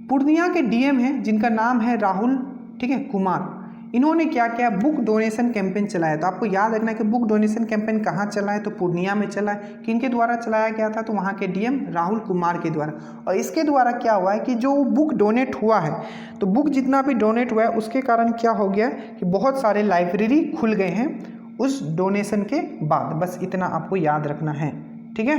Speaker 1: पूर्णिया के DM हैं जिनका नाम है राहुल, ठीक है, कुमार। इन्होंने क्या किया, बुक डोनेशन कैंपेन चलाया। तो आपको याद रखना है कि बुक डोनेशन कैंपेन कहाँ चला है, तो पूर्णिया में चला है। किनके द्वारा चलाया गया था, तो वहाँ के DM राहुल कुमार के द्वारा। और इसके द्वारा क्या हुआ है कि जो बुक डोनेट हुआ है, तो बुक जितना भी डोनेट हुआ है उसके कारण क्या हो गया कि बहुत सारे लाइब्रेरी खुल गए हैं उस डोनेशन के बाद। बस इतना आपको याद रखना है, ठीक है।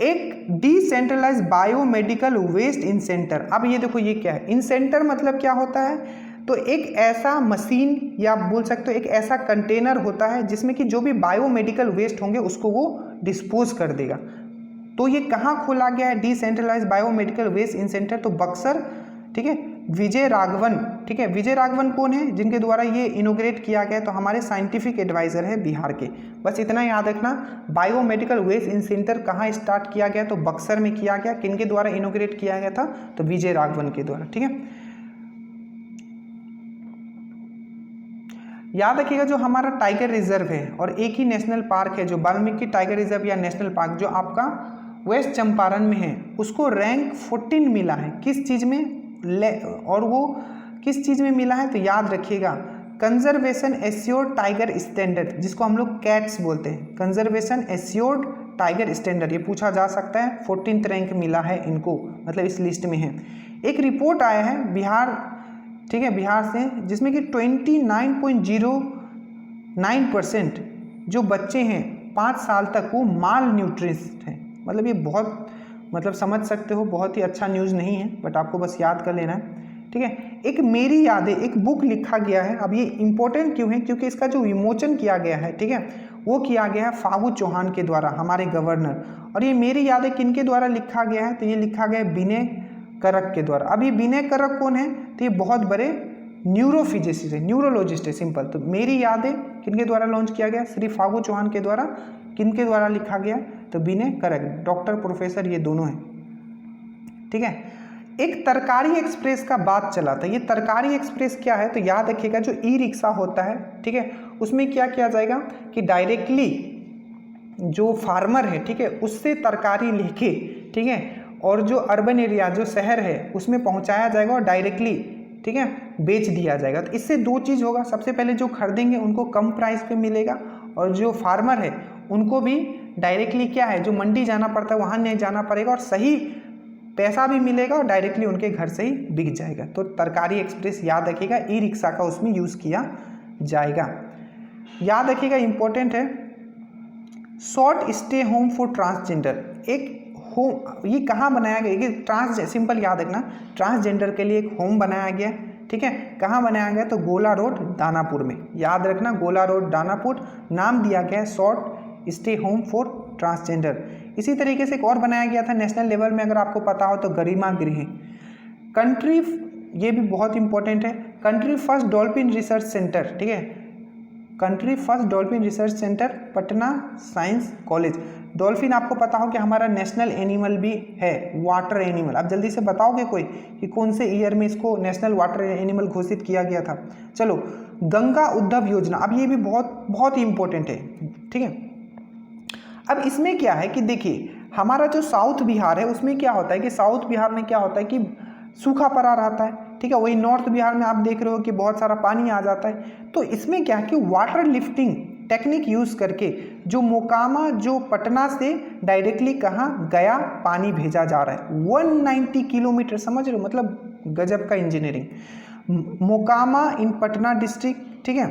Speaker 1: एक डिसेंट्रलाइज बायोमेडिकल वेस्ट इन सेंटर। अब ये देखो ये क्या है, इन सेंटर मतलब क्या होता है, तो एक ऐसा मशीन या बोल सकते हो एक ऐसा कंटेनर होता है जिसमें कि जो भी बायोमेडिकल वेस्ट होंगे उसको वो डिस्पोज कर देगा। तो ये कहाँ खोला गया है, डिसेंट्रलाइज बायोमेडिकल वेस्ट इन सेंटर, तो बक्सर, ठीक है। विजय राघवन, ठीक है, विजय राघवन कौन है जिनके द्वारा ये इनोग्रेट किया गया, तो हमारे साइंटिफिक एडवाइजर है बिहार के। बस इतना याद रखना, बायोमेडिकल वेस्ट इन सेंटर कहाँ स्टार्ट किया गया, तो बक्सर में किया गया। किनके द्वारा इनोग्रेट किया गया था, तो विजय राघवन के द्वारा, ठीक है। याद रखिएगा जो हमारा टाइगर रिजर्व है और एक ही नेशनल पार्क है जो वाल्मीकि टाइगर रिजर्व या नेशनल पार्क जो आपका वेस्ट चंपारण में है, उसको रैंक 14 मिला है। किस चीज़ में, और वो किस चीज़ में मिला है, तो याद रखिएगा कंजर्वेशन एश्योर्ड टाइगर स्टैंडर्ड, जिसको हम लोग कैट्स बोलते हैं, कंजर्वेशन एश्योर्ड टाइगर स्टैंडर्ड। ये पूछा जा सकता है, 14th रैंक मिला है इनको, मतलब इस लिस्ट में है। एक रिपोर्ट आया है बिहार, ठीक है, बिहार से, जिसमें कि 29.09% जो बच्चे हैं 5 साल तक वो माल न्यूट्रिशन हैं। मतलब ये बहुत, मतलब समझ सकते हो बहुत ही अच्छा न्यूज़ नहीं है, बट आपको बस याद कर लेना है, ठीक है। एक मेरी यादें, एक बुक लिखा गया है। अब ये इंपॉर्टेंट क्यों है, क्योंकि इसका जो विमोचन किया गया है, ठीक है, वो किया गया है फागू चौहान के द्वारा, हमारे गवर्नर। और ये मेरी यादें किनके द्वारा लिखा गया है, तो ये लिखा गया है विनय करक के द्वारा। अब ये विनय करक कौन है, तो ये बहुत बड़े न्यूरोफिजिसिस्ट है, न्यूरोलॉजिस्ट है, सिंपल। तो मेरी यादें किनके द्वारा लॉन्च किया गया, श्री फागू चौहान के द्वारा। किनके द्वारा लिखा गया, तो विनय करक, डॉक्टर प्रोफेसर ये दोनों हैं, ठीक है। एक तरकारी एक्सप्रेस का बात चला था। ये तरकारी एक्सप्रेस क्या है, तो याद रखिएगा जो ई-रिक्शा होता है, ठीक है, उसमें क्या किया जाएगा कि डायरेक्टली जो फार्मर है, ठीक है, उससे तरकारी लेके, ठीक है, और जो अर्बन एरिया जो शहर है उसमें पहुंचाया जाएगा और डायरेक्टली, ठीक है, बेच दिया जाएगा। तो इससे दो चीज़ होगा, सबसे पहले जो खरीदेंगे उनको कम प्राइस पे मिलेगा, और जो फार्मर है उनको भी डायरेक्टली क्या है, जो मंडी जाना पड़ता है वहाँ नहीं जाना पड़ेगा, और सही पैसा भी मिलेगा और डायरेक्टली उनके घर से ही बिक जाएगा। तो तरकारी एक्सप्रेस याद रखिएगा, ई रिक्शा का उसमें यूज़ किया जाएगा। याद रखिएगा इंपॉर्टेंट है, short stay home for transgender. एक होम, ये कहाँ बनाया गया, ये सिंपल याद रखना, ट्रांसजेंडर के लिए एक होम बनाया गया, ठीक है। कहाँ बनाया गया, तो गोला रोड दानापुर में, याद रखना गोला रोड दानापुर। नाम दिया गया है short stay home for transgender. इसी तरीके से एक और बनाया गया था नेशनल लेवल में, अगर आपको पता हो तो गरिमा गृह। कंट्री, ये भी बहुत इंपॉर्टेंट है, country first dolphin research centre, ठीक है, country first dolphin research centre Patna science college. Dolphin आपको पता हो कि हमारा नेशनल एनिमल भी है, वाटर एनिमल। अब जल्दी से बताओगे कोई कि कौन से ईयर में इसको नेशनल वाटर एनिमल घोषित किया गया था। चलो, गंगा उद्धव योजना, अब ये भी बहुत बहुत ही इंपॉर्टेंट है, ठीक है। अब इसमें क्या है कि देखिए, हमारा जो साउथ बिहार है उसमें क्या होता है कि साउथ बिहार में क्या होता है कि सूखा पड़ा रहता है, ठीक है। वही नॉर्थ बिहार में आप देख रहे हो कि बहुत सारा पानी आ जाता है। तो इसमें क्या है कि वाटर लिफ्टिंग टेक्निक यूज़ करके जो मोकामा, जो पटना से डायरेक्टली कहाँ गया पानी भेजा जा रहा है, 190 किलोमीटर, समझ रहे हो, मतलब गजब का इंजीनियरिंग। मोकामा इन पटना डिस्ट्रिक्ट, ठीक है,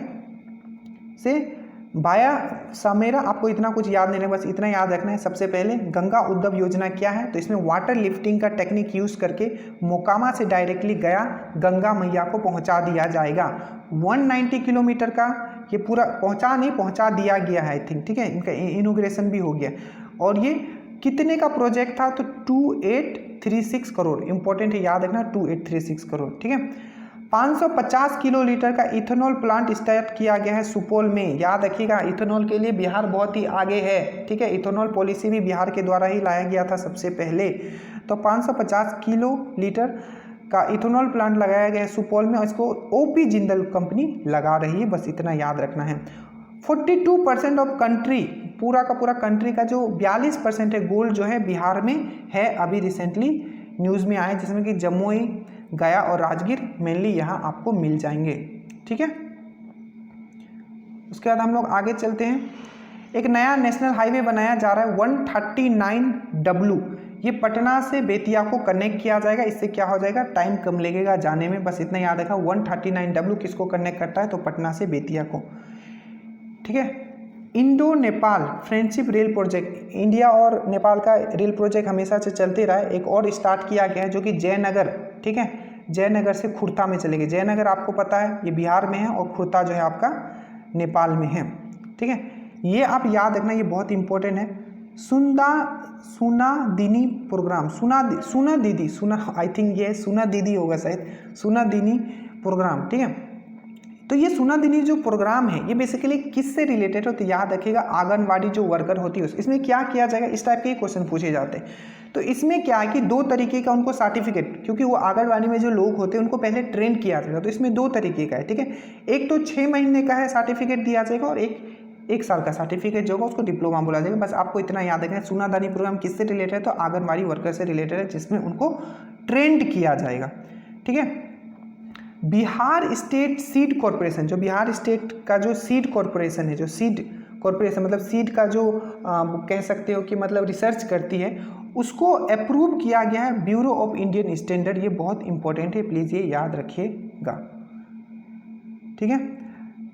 Speaker 1: से भाया समेरा। आपको इतना कुछ याद नहीं है, बस इतना याद रखना है। सबसे पहले गंगा उद्धव योजना क्या है, तो इसमें वाटर लिफ्टिंग का टेक्निक यूज़ करके मोकामा से डायरेक्टली गया गंगा मैया को पहुंचा दिया जाएगा। 190 किलोमीटर का ये पूरा पहुंचा दिया गया है, आई थिंक, ठीक है। इनका इनॉग्रेशन भी हो गया। और ये कितने का प्रोजेक्ट था, तो 2836 करोड़, इंपॉर्टेंट है याद रखना, 2836 करोड़, ठीक है। 550 किलो लीटर का इथेनॉल प्लांट स्टार्ट किया गया है सुपौल में। याद रखिएगा, इथेनॉल के लिए बिहार बहुत ही आगे है, ठीक है। इथेनॉल पॉलिसी भी बिहार के द्वारा ही लाया गया था सबसे पहले। तो 550 किलो लीटर का इथेनॉल प्लांट लगाया गया है सुपौल में, और इसको ओपी जिंदल कंपनी लगा रही है, बस इतना याद रखना है। 42% ऑफ कंट्री, पूरा का पूरा कंट्री का जो 42% है गोल्ड जो है बिहार में है। अभी रिसेंटली न्यूज़ में आया, जिसमें कि जमुई, गया और राजगीर मेनली यहाँ आपको मिल जाएंगे, ठीक है। उसके बाद हम लोग आगे चलते हैं। एक नया नेशनल हाईवे बनाया जा रहा है 139W। ये पटना से बेतिया को कनेक्ट किया जाएगा। इससे क्या हो जाएगा, टाइम कम लगेगा जाने में, बस इतना याद रखा। 139W किसको कनेक्ट करता है, तो पटना से बेतिया को, ठीक है। Indo Nepal friendship rail project, India और नेपाल का रेल प्रोजेक्ट हमेशा से चलते रहा है। एक और स्टार्ट किया गया है जो कि जयनगर, ठीक है, जयनगर से खुर्ता में चलेगी। जयनगर आपको पता है ये बिहार में है और खुर्ता जो है आपका नेपाल में है, ठीक है। ये आप याद रखना, ये बहुत इंपॉर्टेंट है। सुना दीनी प्रोग्राम, सुना दीदी, आई थिंक ये सुना दीदी होगा शायद, सुना दीनी प्रोग्राम, ठीक है। तो ये सुना दीनी जो प्रोग्राम है, ये बेसिकली किससे रिलेटेड हो, तो याद रखिएगा आंगनवाड़ी जो वर्कर होती है इसमें क्या किया जाएगा, इस टाइप के क्वेश्चन पूछे जाते हैं। तो इसमें क्या है कि 2 तरीके का उनको सर्टिफिकेट, क्योंकि वो आंगनवाड़ी में जो लोग होते हैं उनको पहले ट्रेन किया जाएगा, तो इसमें 2 तरीके का है, ठीक है। एक तो 6 महीने का है सर्टिफिकेट दिया जाएगा, और एक साल का सर्टिफिकेट जो होगा उसको डिप्लोमा बोला जाएगा। बस आपको इतना याद रखना है। सुना दीनी प्रोग्राम किससे रिलेटेड है, तो आंगनवाड़ी वर्कर से रिलेटेड है, जिसमें उनको ट्रेंड किया जाएगा, ठीक है। बिहार स्टेट सीड कॉरपोरेशन, जो बिहार स्टेट का जो सीड कॉरपोरेशन है, जो सीड कॉरपोरेशन मतलब सीड का जो कह सकते हो कि मतलब रिसर्च करती है, उसको अप्रूव किया गया है ब्यूरो ऑफ इंडियन स्टैंडर्ड। ये बहुत इंपॉर्टेंट है, प्लीज़ ये याद रखिएगा, ठीक है।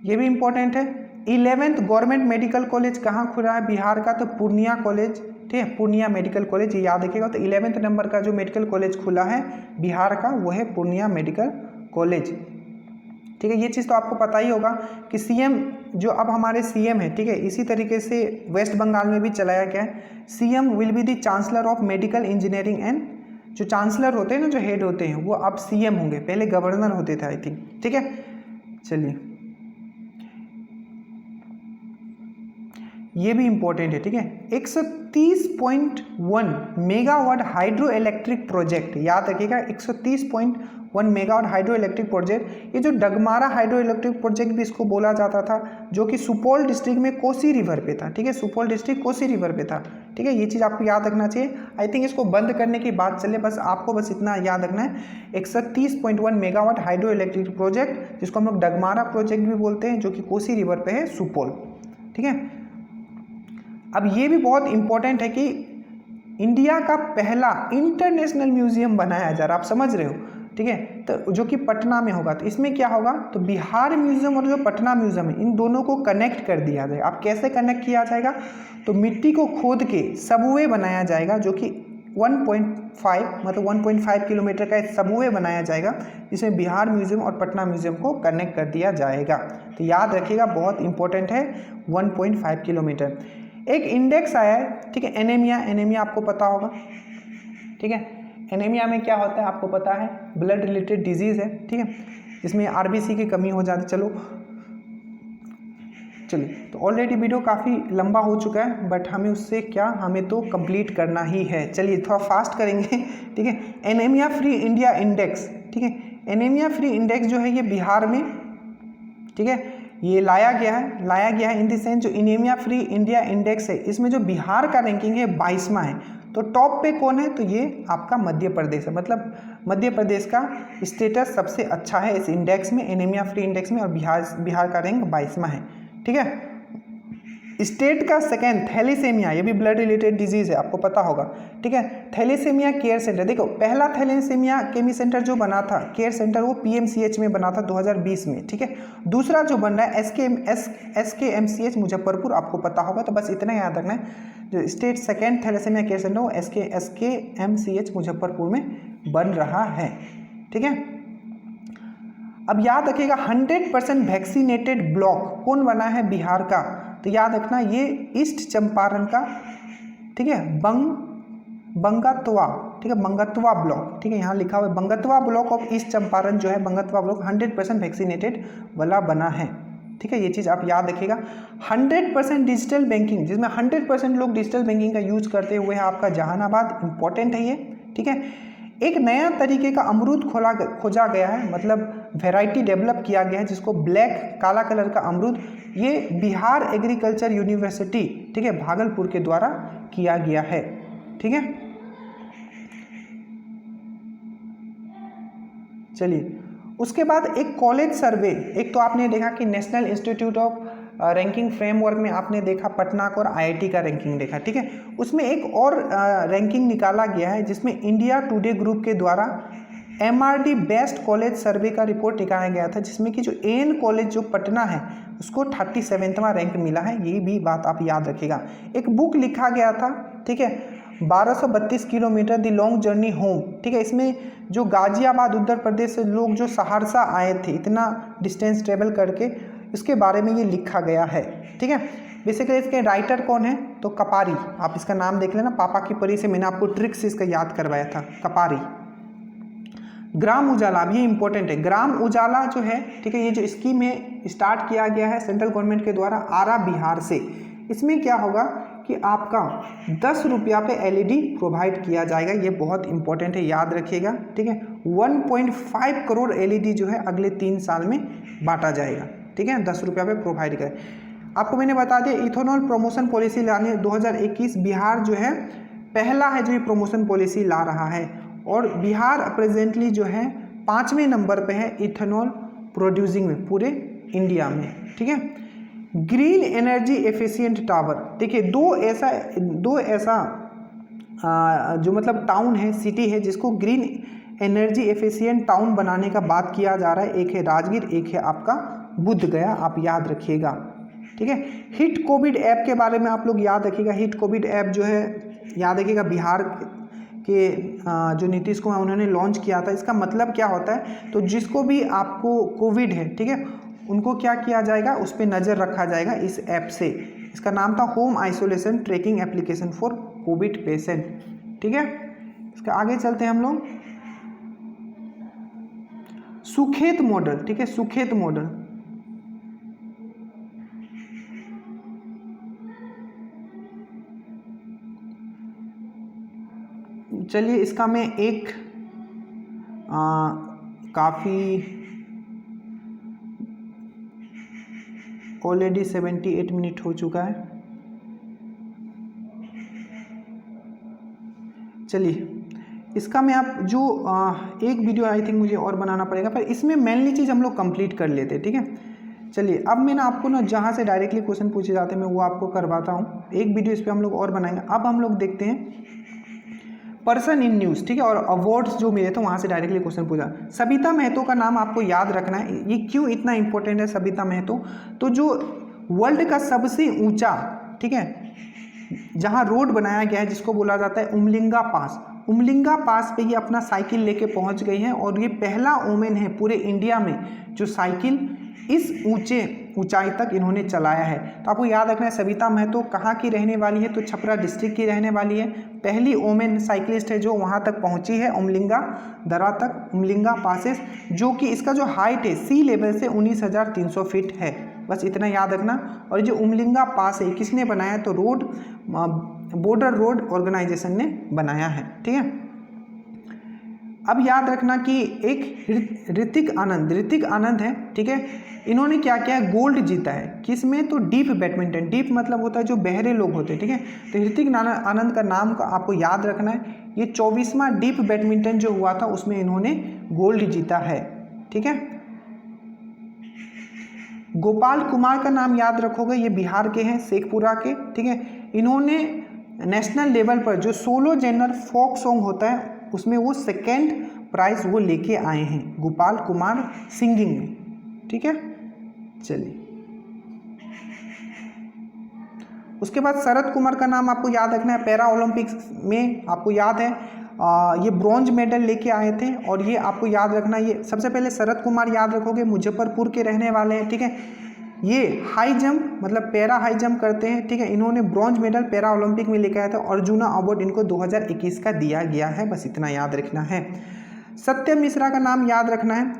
Speaker 1: ये भी इंपॉर्टेंट है। 11th गवर्नमेंट मेडिकल कॉलेज कहाँ खुला है बिहार का, तो पूर्णिया कॉलेज, ठीक है, पूर्णिया मेडिकल कॉलेज, ये याद रखिएगा। तो 11th नंबर का जो मेडिकल कॉलेज खुला है बिहार का वो है पूर्णिया मेडिकल कॉलेज, ठीक है। ये चीज़ तो आपको पता ही होगा कि सीएम जो अब हमारे सीएम है, ठीक है, इसी तरीके से वेस्ट बंगाल में भी चलाया गया है। CM will be the chancellor of medical engineering and, जो चांसलर होते हैं ना, जो हेड होते हैं, वो अब सीएम होंगे, पहले गवर्नर होते थे आई थिंक, ठीक है। चलिए, ये भी इंपॉर्टेंट है, ठीक है। 130.1 मेगावाट हाइड्रो इलेक्ट्रिक प्रोजेक्ट, याद रखिएगा 130.1 मेगावाट हाइड्रो इलेक्ट्रिक प्रोजेक्ट। ये जो डगमारा हाइड्रो इलेक्ट्रिक प्रोजेक्ट भी इसको बोला जाता था, जो कि सुपौल डिस्ट्रिक्ट में कोसी रिवर पे था, ठीक है, सुपौल डिस्ट्रिक्ट कोसी रिवर पे था, ठीक है। ये चीज़ आपको याद रखना चाहिए। आई थिंक इसको बंद करने की बात चले, बस आपको बस इतना याद रखना है, 130.1 मेगावाट हाइड्रो इलेक्ट्रिक प्रोजेक्ट, जिसको हम लोग डगमारा प्रोजेक्ट भी बोलते हैं, जो कि कोसी रिवर पे है सुपौल, ठीक है। अब ये भी बहुत इंपॉर्टेंट है कि इंडिया का पहला इंटरनेशनल म्यूजियम बनाया जा रहा है, आप समझ रहे हो, ठीक है, तो जो कि पटना में होगा। तो इसमें क्या होगा, तो बिहार म्यूजियम और जो पटना म्यूजियम है इन दोनों को कनेक्ट कर दिया जाएगा। अब कैसे कनेक्ट किया जाएगा, तो मिट्टी को खोद के सबवे बनाया जाएगा, जो कि 1.5 किलोमीटर का सबवे बनाया जाएगा, जिसमें बिहार म्यूजियम और पटना म्यूजियम को कनेक्ट कर दिया जाएगा। तो याद रखिएगा, बहुत इंपॉर्टेंट है, 1.5 किलोमीटर। एक इंडेक्स आया है, ठीक है, एनीमिया आपको पता होगा, ठीक है। एनीमिया में क्या होता है आपको पता है, ब्लड रिलेटेड डिजीज़ है, ठीक है, जिसमें आरबीसी की कमी हो जाती है। चलिए, तो ऑलरेडी वीडियो काफ़ी लंबा हो चुका है, बट हमें उससे क्या, हमें तो कंप्लीट करना ही है। चलिए थोड़ा फास्ट करेंगे, ठीक है। एनीमिया फ्री इंडिया इंडेक्स, ठीक है, एनीमिया फ्री इंडेक्स जो है ये बिहार में, ठीक है, ये लाया गया है इन द सेंस जो एनीमिया फ्री इंडिया इंडेक्स है, इसमें जो बिहार का रैंकिंग है 22वां है। तो टॉप पे कौन है, तो ये आपका मध्य प्रदेश है, मतलब मध्य प्रदेश का स्टेटस सबसे अच्छा है इस इंडेक्स में, एनीमिया फ्री इंडेक्स में, और बिहार का रैंक 22वां है, ठीक है। स्टेट का सेकेंड थैलीसेमिया, ये भी ब्लड रिलेटेड डिजीज है, आपको पता होगा, ठीक है। थैलीसेमिया केयर सेंटर, देखो पहला थैलीसेमिया केमी सेंटर जो बना था, केयर सेंटर, वो पीएमसीएच में बना था 2020 में, ठीक है। दूसरा जो बन रहा है एसकेएमसीएच मुजफ्फरपुर, आपको पता होगा, तो बस इतना याद रखना है, जो स्टेट सेकेंड थैलीसेमिया केयर सेंटर वो एसकेएमसीएच मुजफ्फरपुर में बन रहा है, ठीक है। अब याद रखिएगा 100% वैक्सीनेटेड ब्लॉक कौन बना है, बिहार का, तो याद रखना ये ईस्ट चंपारण का, ठीक है, बंगतवा, ठीक है, बंगतवा ब्लॉक, ठीक है, यहाँ लिखा हुआ है बंगतवा ब्लॉक ऑफ ईस्ट चंपारण जो है, बंगतवा ब्लॉक 100% वैक्सीनेटेड वाला बना है, ठीक है, ये चीज़ आप याद रखिएगा। 100% डिजिटल बैंकिंग, जिसमें 100% लोग डिजिटल बैंकिंग का यूज करते हुए है आपका जहानाबाद, इंपॉर्टेंट है ये, ठीक है। एक नया तरीके का अमरूद खोजा गया है, मतलब वैरायटी डेवलप किया गया है, जिसको ब्लैक काला कलर का अमरूद, ये बिहार एग्रीकल्चर यूनिवर्सिटी, ठीक है, भागलपुर के द्वारा किया गया है, ठीक है। चलिए, उसके बाद एक कॉलेज सर्वे, एक तो आपने देखा कि national institute of ranking framework में आपने देखा पटना का और आईआईटी का रैंकिंग देखा, ठीक है। उसमें एक और रैंकिंग निकाला गया है, जिसमें इंडिया टुडे ग्रुप के द्वारा MRD बेस्ट कॉलेज सर्वे का रिपोर्ट निकाला गया था, जिसमें कि जो AN कॉलेज जो पटना है उसको 37वां रैंक मिला है, ये भी बात आप याद रखिएगा। एक बुक लिखा गया था, ठीक है, 1232 kilometre the long journey home, ठीक है, इसमें जो गाजियाबाद उत्तर प्रदेश से लोग जो सहरसा आए थे इतना डिस्टेंस ट्रेवल करके, इसके बारे में ये लिखा गया है, ठीक है। बेसिकली इसके राइटर कौन है, तो कपारी, आप इसका नाम देख लेना, पापा की परी से मैंने आपको ट्रिक्स इसका याद करवाया था, कपारी। ग्राम उजाला भी इंपॉर्टेंट है, ग्राम उजाला जो है, ठीक है, ये जो स्कीम है स्टार्ट किया गया है सेंट्रल गवर्नमेंट के द्वारा आरा बिहार से। इसमें क्या होगा कि आपका 10 रुपया पे LED प्रोवाइड किया जाएगा, ये बहुत इंपॉर्टेंट है, याद रखिएगा, ठीक है। 1.5 करोड़ LED जो है अगले 3 साल में बांटा जाएगा, ठीक है, 10 रुपया पे प्रोवाइड करें। आपको मैंने बता दिया इथेनॉल प्रमोशन पॉलिसी लाने 2021 बिहार जो है पहला है जो ये प्रमोशन पॉलिसी ला रहा है, और बिहार प्रेजेंटली जो है 5वें नंबर पे है इथेनॉल प्रोड्यूसिंग में पूरे इंडिया में, ठीक है। ग्रीन एनर्जी एफिशिएंट टावर, देखिए दो ऐसा जो मतलब टाउन है, सिटी है, जिसको ग्रीन एनर्जी एफिशिएंट टाउन बनाने का बात किया जा रहा है। एक है राजगीर, एक है आपका बुद्ध गया, आप याद रखिएगा, ठीक है। हिट कोविड ऐप के बारे में आप लोग याद रखिएगा, हिट कोविड ऐप जो है याद रखिएगा बिहार के जो नीतीश कुमार उन्होंने लॉन्च किया था। इसका मतलब क्या होता है, तो जिसको भी आपको कोविड है, ठीक है, उनको क्या किया जाएगा, उस पर नज़र रखा जाएगा इस ऐप से। इसका नाम था home isolation trekking application for Covid patient, ठीक है। इसका आगे चलते हैं हम लोग, सुखेत मॉडल, ठीक है, सुखेत मॉडल, चलिए इसका मैं एक काफ़ी ऑलरेडी 78 मिनट हो चुका है। चलिए इसका मैं आप जो एक वीडियो आई थिंक मुझे और बनाना पड़ेगा, पर इसमें मेनली चीज़ हम लोग कंप्लीट कर लेते हैं, ठीक है। चलिए अब मैं ना आपको ना जहाँ से डायरेक्टली क्वेश्चन पूछे जाते हैं मैं वो आपको करवाता हूँ, एक वीडियो इस पर हम लोग और बनाएंगे। अब हम लोग देखते हैं पर्सन इन न्यूज़, ठीक है, और अवार्ड्स जो मिले थे वहाँ से डायरेक्टली क्वेश्चन पूछा। सबिता महतो का नाम आपको याद रखना है, ये क्यों इतना इंपॉर्टेंट है सबिता महतो, तो जो वर्ल्ड का सबसे ऊंचा, ठीक है, जहाँ रोड बनाया गया है जिसको बोला जाता है उमलिंगा पास, उमलिंगा पास पे ये अपना साइकिल लेके पहुंच गई हैं और ये पहला वुमेन है पूरे इंडिया में जो साइकिल इस ऊंचाई तक इन्होंने चलाया है। तो आपको याद रखना है सबिता महतो कहाँ की रहने वाली है, तो छपरा डिस्ट्रिक्ट की रहने वाली है, पहली वुमेन साइकिलिस्ट है जो वहाँ तक पहुँची है उमलिंगा दरा तक, उमलिंगा पासेस, जो कि इसका जो हाइट है सी लेवल से 19,300 फीट है, बस इतना याद रखना। और जो उमलिंगा पास है किसने बनाया, तो रोड बॉर्डर रोड ऑर्गेनाइजेशन ने बनाया है, ठीक है। अब याद रखना कि एक ऋतिक आनंद है, ठीक है, इन्होंने क्या किया है, गोल्ड जीता है, किसमें, तो डीप बैडमिंटन, डीप मतलब होता है जो बहरे लोग होते हैं, ठीक है, तो ऋतिक आनंद का नाम का आपको याद रखना है। ये 24वां डीप बैडमिंटन जो हुआ था उसमें इन्होंने गोल्ड जीता है, ठीक है। गोपाल कुमार का नाम याद रखोगे, ये बिहार के हैं, शेखपुरा के, ठीक है, इन्होंने नेशनल लेवल पर जो सोलो जेनर फोक सॉन्ग होता है उसमें वो सेकेंड प्राइज वो लेके आए हैं, गोपाल कुमार सिंगिंग में, ठीक है। चलिए उसके बाद शरद कुमार का नाम आपको याद रखना है, पैरा ओलंपिक्स में आपको याद है ये ब्रॉन्ज मेडल लेके आए थे, और ये आपको याद रखना, ये सबसे पहले शरद कुमार याद रखोगे, मुजफ्फरपुर के रहने वाले हैं, ठीक है, ये हाई जंप मतलब पैरा हाई जंप करते हैं, ठीक है, इन्होंने ब्रॉन्ज मेडल पैरा ओलंपिक में लेके आया था, अर्जुना अवार्ड इनको 2021 का दिया गया है, बस इतना याद रखना है। सत्यम मिश्रा का नाम याद रखना है,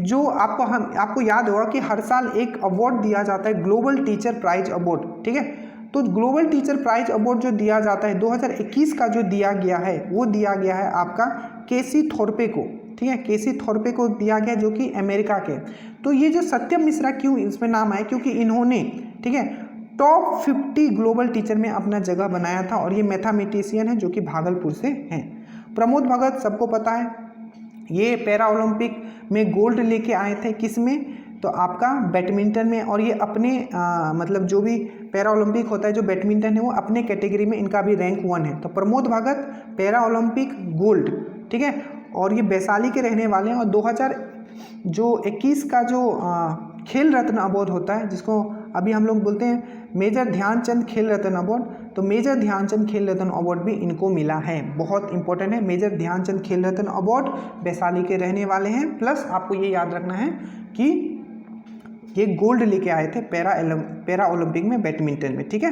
Speaker 1: जो आपको याद होगा कि हर साल एक अवार्ड दिया जाता है, ग्लोबल टीचर प्राइज अवार्ड, ठीक है, तो ग्लोबल टीचर प्राइज अवार्ड जो दिया जाता है 2021 का जो दिया गया है वो दिया गया है आपका केसी थोरपे को, ठीक है, केसी थोरपे को दिया गया जो कि अमेरिका के। तो ये जो सत्यम मिश्रा क्यों इसमें नाम आया, क्योंकि इन्होंने, ठीक है, टॉप 50 ग्लोबल टीचर में अपना जगह बनाया था, और ये मैथमेटिशियन है जो कि भागलपुर से हैं। प्रमोद भगत सबको पता है, ये पैरा ओलंपिक में गोल्ड लेके आए थे, किसमें, तो आपका बैडमिंटन में, और ये अपने मतलब जो भी पैरा ओलंपिक होता है जो बैडमिंटन है वो अपने कैटेगरी में इनका भी रैंक 1 है। तो Pramod Bhagat para Olympic gold, ठीक है, और ये वैशाली के रहने वाले हैं, और 2021 का जो खेल रत्न अवार्ड होता है जिसको अभी हम लोग बोलते हैं मेजर ध्यानचंद खेल रत्न अवार्ड, तो मेजर ध्यानचंद खेल रत्न अवार्ड भी इनको मिला है, बहुत इंपॉर्टेंट है, मेजर ध्यानचंद खेल रत्न अवार्ड वैशाली के रहने वाले हैं। प्लस आपको ये याद रखना है कि ये गोल्ड लेके आए थे पैरा ओलंपिक में बैडमिंटन में, ठीक है।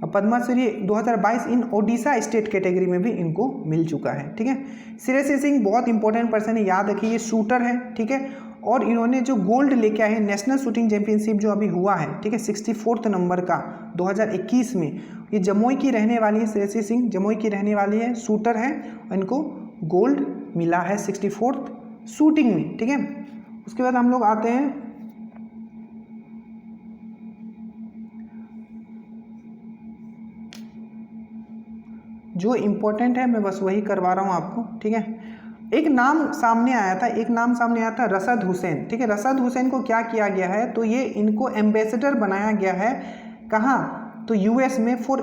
Speaker 1: अब पद्मश्री 2022 इन ओडिशा स्टेट कैटेगरी में भी इनको मिल चुका है, ठीक है। श्रेयसी सिंह बहुत इंपॉर्टेंट पर्सन है, याद रखिए, ये शूटर है, ठीक है, और इन्होंने जो गोल्ड लेके आए हैं नेशनल शूटिंग चैंपियनशिप जो अभी हुआ है, ठीक है, 64 नंबर का 2021 में, ये जमुई की रहने वाली है, श्रेयसी सिंह जमुई की रहने वाली है, शूटर है, और इनको गोल्ड मिला है 64 शूटिंग में, ठीक है। उसके बाद हम लोग आते हैं जो इम्पोर्टेंट है, मैं बस वही करवा रहा हूँ आपको, ठीक है। एक नाम सामने आया था रशद हुसैन, ठीक है, रशद हुसैन को क्या किया गया है, तो ये इनको एम्बेसडर बनाया गया है, कहाँ, तो यूएस में फॉर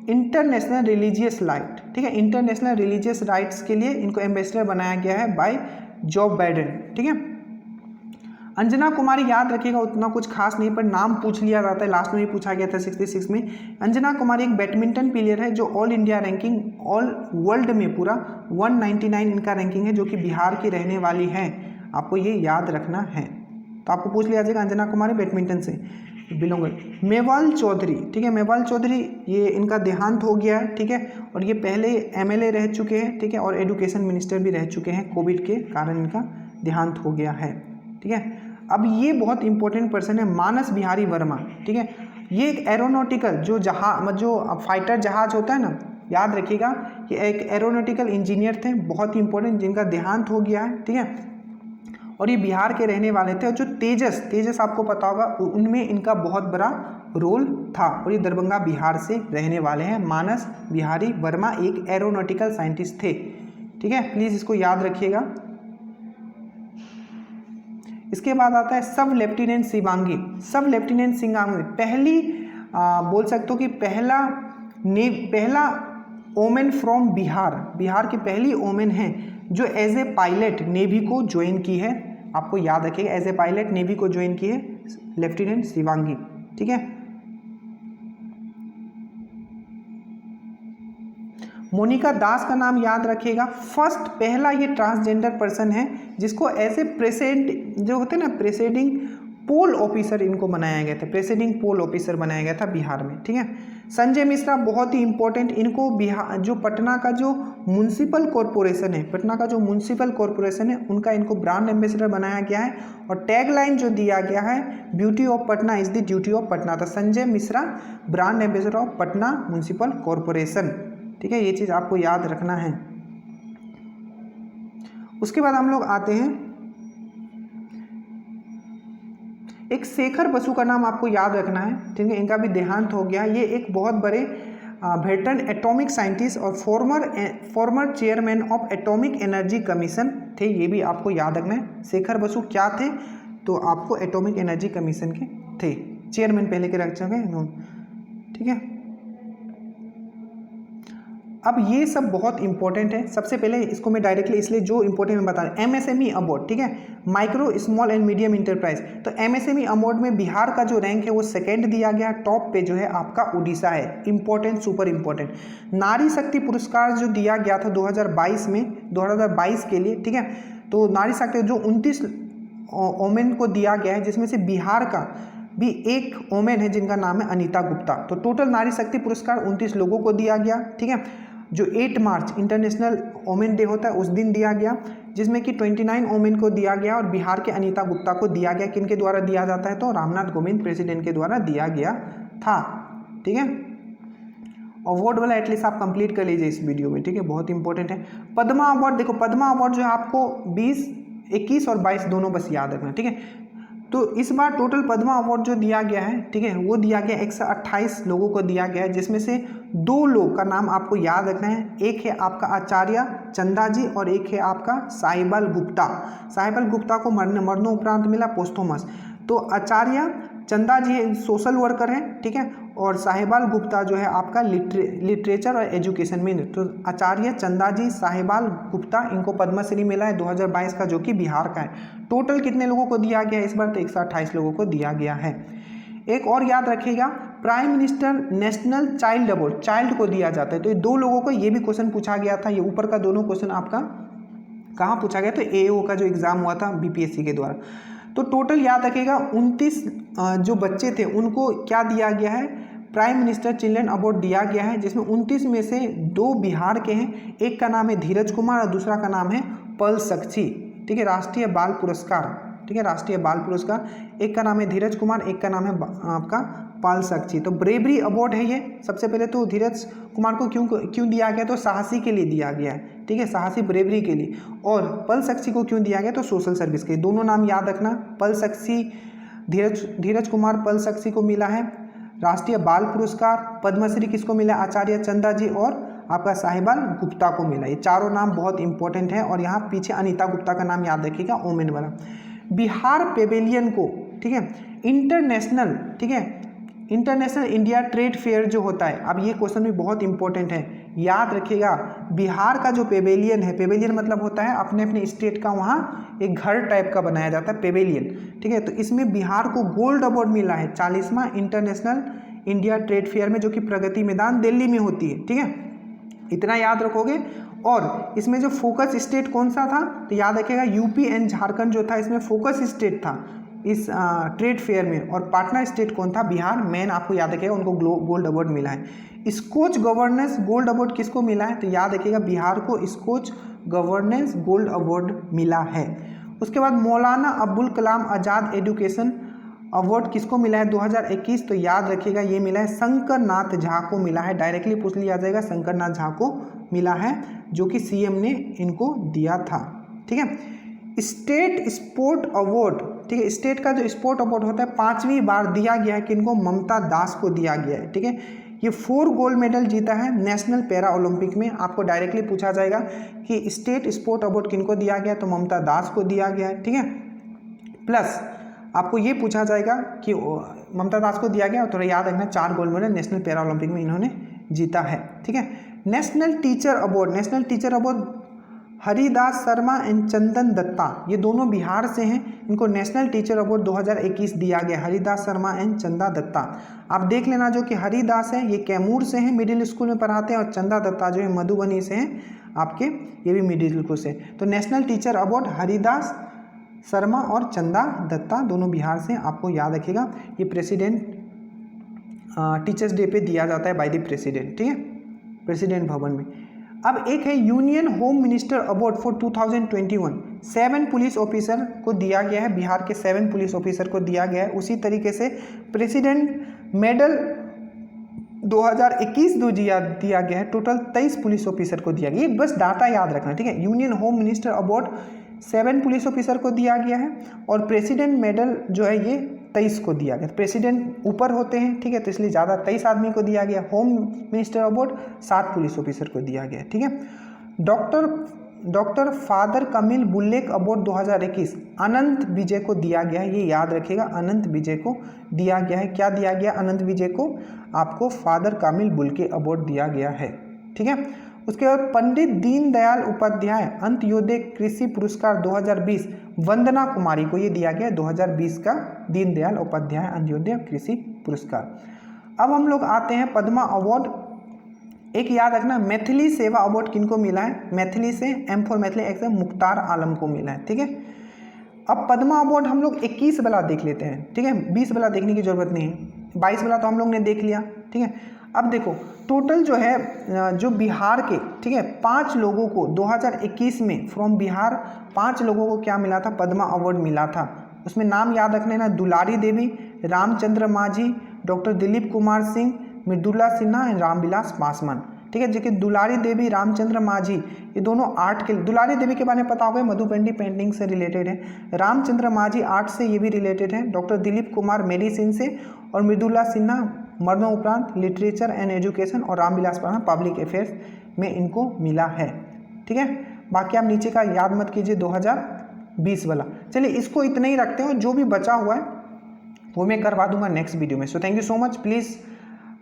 Speaker 1: इंटरनेशनल रिलीजियस राइट, ठीक है, इंटरनेशनल रिलीजियस राइट्स के लिए इनको एम्बेसडर बनाया गया है बाय जो बाइडेन, ठीक है। अंजना कुमारी याद रखिएगा, उतना कुछ खास नहीं, पर नाम पूछ लिया जाता है, लास्ट में भी पूछा गया था 66 में। अंजना कुमारी एक बैडमिंटन प्लेयर है जो all India ranking all world में पूरा 199 इनका रैंकिंग है, जो कि बिहार की रहने वाली है, आपको ये याद रखना है। तो आपको पूछ लिया जाएगा अंजना कुमारी बैडमिंटन से बिलोंग। मेवाल चौधरी, ठीक है, मेवाल चौधरी ये इनका देहांत हो गया है, ठीक है, और ये पहले एमएलए रह चुके हैं, ठीक है, और एजुकेशन मिनिस्टर भी रह चुके हैं, कोविड के कारण इनका देहांत हो गया है, ठीक है। अब ये बहुत इंपॉर्टेंट पर्सन है मानस बिहारी वर्मा, ठीक है, ये एक एरोनॉटिकल जो फाइटर जहाज होता है ना, याद रखिएगा, ये एक एरोनॉटिकल इंजीनियर थे, बहुत ही इंपॉर्टेंट, जिनका देहांत हो गया है, ठीक है, और ये बिहार के रहने वाले थे। और जो तेजस आपको पता होगा, उनमें इनका बहुत बड़ा रोल था, और ये दरभंगा बिहार से रहने वाले हैं। मानस बिहारी वर्मा एक एरोनॉटिकल साइंटिस्ट थे, ठीक है, प्लीज़ इसको याद रखिएगा। इसके बाद आता है सब लेफ्टिनेंट शिवांगी, पहली बोल सकते हो कि पहला ओमेन फ्रॉम बिहार, बिहार की पहली ओमेन है जो एज ए पायलट नेवी को ज्वाइन की है। आपको याद रखिएगा, एज ए पायलट नेवी को ज्वाइन की है लेफ्टिनेंट शिवांगी। ठीक है, मोनिका दास का नाम याद रखिएगा, फर्स्ट पहला ये ट्रांसजेंडर पर्सन है जिसको एज ए प्रेसिडेंट जो होते हैं ना प्रेसिडिंग पोल ऑफिसर इनको बनाया गया था, प्रेसिडिंग पोल ऑफिसर बनाया गया था बिहार में। ठीक है, संजय मिश्रा बहुत ही इंपॉर्टेंट, इनको बिहार जो पटना का जो म्यूनसिपल कॉरपोरेशन है, पटना का जो म्यूनसिपल कॉरपोरेशन है उनका इनको ब्रांड एम्बेसडर बनाया गया है और टैगलाइन जो दिया गया है beauty of Patna is the duty of Patna, तो Sanjay Mishra brand ambassador of Patna municipal corporation. ठीक है, ये चीज़ आपको याद रखना है। उसके बाद हम लोग आते हैं, एक शेखर बसु का नाम आपको याद रखना है। ठीक है, इनका भी देहांत हो गया। ये एक बहुत बड़े वेटरन एटॉमिक साइंटिस्ट और former chairman of atomic energy commission थे, ये भी आपको याद रखना है। शेखर बसु क्या थे, तो आपको एटॉमिक एनर्जी कमीशन के थे चेयरमैन, पहले के रख सके। ठीक है, अब ये सब बहुत इंपॉर्टेंट है। सबसे पहले इसको मैं डायरेक्टली इसलिए जो इंपॉर्टेंट मैं बता रहा हूँ, एमएसएमई अवार्ड। ठीक है, micro small and medium enterprise, तो एमएसएमई अवार्ड में बिहार का जो रैंक है वो सेकंड दिया गया। टॉप पे जो है आपका उड़ीसा है। Important, super important. नारी शक्ति पुरस्कार जो दिया गया था 2022 में, 2022 के लिए। ठीक है, तो नारी शक्ति जो 29 वोमेन को दिया गया है, जिसमें से बिहार का भी एक वोमेन है जिनका नाम है अनीता गुप्ता। तो टोटल नारी शक्ति पुरस्कार 29 लोगों को दिया गया। ठीक है, जो 8 मार्च इंटरनेशनल वोमेन डे होता है उस दिन दिया गया, जिसमें कि 29 वोमेन को दिया गया और बिहार के अनीता गुप्ता को दिया गया। किनके द्वारा दिया जाता है, तो रामनाथ कोविंद प्रेसिडेंट के द्वारा दिया गया था। ठीक है, अवार्ड वाला एटलीस्ट आप कंप्लीट कर लीजिए इस वीडियो में। ठीक है, बहुत इंपॉर्टेंट है। पद्मा अवार्ड, देखो पद्मा अवार्ड जो है आपको 20, 21 और 22 दोनों बस याद रखना। ठीक है, तो इस बार टोटल पद्मा अवार्ड जो दिया गया है, ठीक है, वो दिया गया 128 लोगों को दिया गया है, जिसमें से 2 लोग का नाम आपको याद रखना है। एक है आपका आचार्य चंदा जी और एक है आपका साहिबाल गुप्ता। साहिबाल गुप्ता को मरणोपरांत मिला, पोस्थोमस। तो आचार्य चंदा जी सोशल वर्कर हैं। ठीक है, और साहिबाल गुप्ता जो है आपका लिटरेचर और एजुकेशन में। तो आचार्य चंदा जी, साहिबाल गुप्ता, इनको पद्मश्री मिला है 2022 का, जो कि बिहार का है। टोटल कितने लोगों को दिया गया है इस बार, तो 128 लोगों को दिया गया है। एक और याद रखिएगा, prime minister national child award child को दिया जाता है। तो ये 2 लोगों को, ये भी क्वेश्चन पूछा गया था। ये ऊपर का दोनों क्वेश्चन आपका कहाँ पूछा गया, तो एओ का जो एग्जाम हुआ था बीपीएससी के द्वारा। तो टोटल याद रखिएगा 29 जो बच्चे थे उनको क्या दिया गया है, प्राइम मिनिस्टर चिल्ड्रन अवार्ड दिया गया है, जिसमें 29 में से 2 बिहार के हैं। एक का नाम है धीरज कुमार और दूसरा का नाम है पल सक्सी। ठीक है, राष्ट्रीय बाल पुरस्कार। ठीक है, राष्ट्रीय बाल पुरस्कार, एक का नाम है धीरज कुमार, एक का नाम है आपका पाल सक्सी। तो ब्रेवरी अवार्ड है ये। सबसे पहले तो धीरज कुमार को क्यों दिया गया, तो साहसी के लिए दिया गया है। ठीक है, साहसी ब्रेवरी के लिए। और पल सक्सी को क्यों दिया गया, तो सोशल सर्विस के लिए। दोनों नाम याद रखना, पल सक्सी, धीरज कुमार पल सक्सी को मिला है राष्ट्रीय बाल पुरस्कार। पद्मश्री किसको मिला, आचार्य चंदा जी और आपका साहिबाल गुप्ता को मिला। ये चारों नाम बहुत इंपॉर्टेंट है। और यहाँ पीछे अनीता गुप्ता का नाम याद रखिएगा, ओमेन वाला। बिहार पेवेलियन को, ठीक है, इंटरनेशनल, ठीक है, इंटरनेशनल इंडिया ट्रेड फेयर जो होता है, अब ये क्वेश्चन भी बहुत इंपॉर्टेंट है, याद रखिएगा। बिहार का जो पेवेलियन है, पेवेलियन मतलब होता है अपने अपने स्टेट का वहाँ एक घर टाइप का बनाया जाता है, पेवेलियन। ठीक है, तो इसमें बिहार को गोल्ड अवार्ड मिला है 40वां इंटरनेशनल इंडिया ट्रेड फेयर में, जो कि प्रगति मैदान दिल्ली में होती है। ठीक है, इतना याद रखोगे। और इसमें जो फोकस स्टेट कौन सा था, तो याद रखिएगा यूपी एंड झारखंड जो था इसमें फोकस स्टेट था इस ट्रेड फेयर में। और पार्टनर स्टेट कौन था, बिहार मेन, आपको याद रखिएगा, उनको गोल्ड अवार्ड मिला है। स्कोच गवर्नेंस गोल्ड अवार्ड किसको मिला है, तो याद रखिएगा बिहार को स्कोच गवर्नेंस गोल्ड अवार्ड मिला है। उसके बाद मौलाना अब्दुल कलाम आज़ाद एजुकेशन अवार्ड किसको मिला है 2021, तो याद रखिएगा ये मिला है शंकर नाथ झा को मिला है। डायरेक्टली पूछ लिया जाएगा, शंकर नाथ झा को मिला है, जो कि सीएम ने इनको दिया था। ठीक है, स्टेट स्पोर्ट अवार्ड, ठीक है, स्टेट का जो स्पोर्ट अवार्ड होता है 5वीं बार दिया गया है किनको, ममता दास को दिया गया है। ठीक है, ये 4 गोल्ड मेडल जीता है नेशनल पैरा ओलंपिक में। आपको डायरेक्टली पूछा जाएगा कि स्टेट स्पोर्ट अवार्ड किनको दिया गया, तो ममता दास को दिया गया है। ठीक है, प्लस आपको ये पूछा जाएगा कि ममता दास को दिया गया, थोड़ा याद रखना 4 gold medal national para Olympic में इन्होंने जीता है। ठीक है, national teacher award Haridas Sharma and Chandan Datta, ये दोनों बिहार से हैं, इनको नेशनल टीचर अवार्ड 2021 दिया गया, हरिदास शर्मा एंड चंदा दत्ता। आप देख लेना, जो कि हरिदास है ये कैमूर से हैं, मिडिल स्कूल में पढ़ाते हैं, और चंदा दत्ता जो है मधुबनी से हैं आपके, ये भी मिडिल स्कूल से। तो national teacher award Haridas Sharma और चंदा दत्ता दोनों बिहार से, आपको याद रखिएगा। ये प्रेसिडेंट टीचर्स डे पे दिया जाता है बाय द प्रेसिडेंट, ठीक है, प्रेसिडेंट भवन में। अब एक है union home minister award for 2021, 7 police officer को दिया गया है, बिहार के 7 पुलिस ऑफिसर को दिया गया है। उसी तरीके से प्रेसिडेंट मेडल 2021 दिया गया है, टोटल 23 पुलिस ऑफिसर को दिया गया। ये बस डाटा याद रखना, ठीक है। Union home minister award 7 police officer को दिया गया है, और प्रेसिडेंट मेडल जो है ये 23 को दिया गया। प्रेसिडेंट ऊपर होते हैं, ठीक है, तो इसलिए ज़्यादा 23 आदमी को दिया गया। Home minister award 7 police officer को दिया गया, ठीक है। डॉक्टर फादर कमिल बुल्लेक अवार्ड 2021 अनंत विजय को दिया गया है, ये याद रखिएगा, अनंत विजय को दिया गया है। क्या दिया गया अनंत विजय को? आपको फादर कामिल बुल्के अवार्ड दिया गया है, ठीक है। उसके बाद पंडित दीनदयाल उपाध्याय अंत्योदय कृषि पुरस्कार 2020 वंदना कुमारी को ये दिया गया 2020 का दीनदयाल उपाध्याय अंत्योदय कृषि पुरस्कार। अब हम लोग आते हैं पद्मा अवार्ड। एक याद रखना, मैथिली सेवा अवार्ड किनको मिला है? मैथिली से M for Maithili X Mukhtar Alam को मिला है, ठीक है। अब पद्मा अवार्ड हम लोग 21 वाला देख लेते हैं, ठीक है, 20 वाला देखने की जरूरत नहीं है, 22 वाला तो हम लोग ने देख लिया, ठीक है। अब देखो टोटल जो है जो बिहार के, ठीक है, 5 लोगों को 2021 में फ्रॉम बिहार 5 लोगों को क्या मिला था? पद्मा अवार्ड मिला था। उसमें नाम याद रखना है ना, दुलारी देवी, रामचंद्र माझी, डॉक्टर दिलीप कुमार सिंह, मृदुला सिन्हा एंड रामविलास पासवान, ठीक है। जो कि दुलारी देवी, रामचंद्र माझी, ये दोनों आर्ट के, दुलारी देवी के बारे में पता होगा, मधुपेंडी पेंटिंग से रिलेटेड है। रामचंद्र माझी आर्ट से ये भी रिलेटेड है। डॉक्टर दिलीप कुमार मेडिसिन से, और मृदुला सिन्हा मर्दों उपरांत लिटरेचर एंड एजुकेशन, और रामविलास पासवान पब्लिक अफेयर्स में इनको मिला है, ठीक है। बाकी आप नीचे का याद मत कीजिए 2020 वाला। चलिए इसको इतना ही रखते हैं, जो भी बचा हुआ है वो मैं करवा दूंगा नेक्स्ट वीडियो में। So thank you so much. Please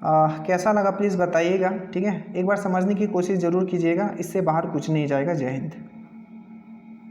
Speaker 1: कैसा लगा प्लीज़ बताइएगा, ठीक है। एक बार समझने की कोशिश ज़रूर कीजिएगा, इससे बाहर कुछ नहीं जाएगा। जय हिंद।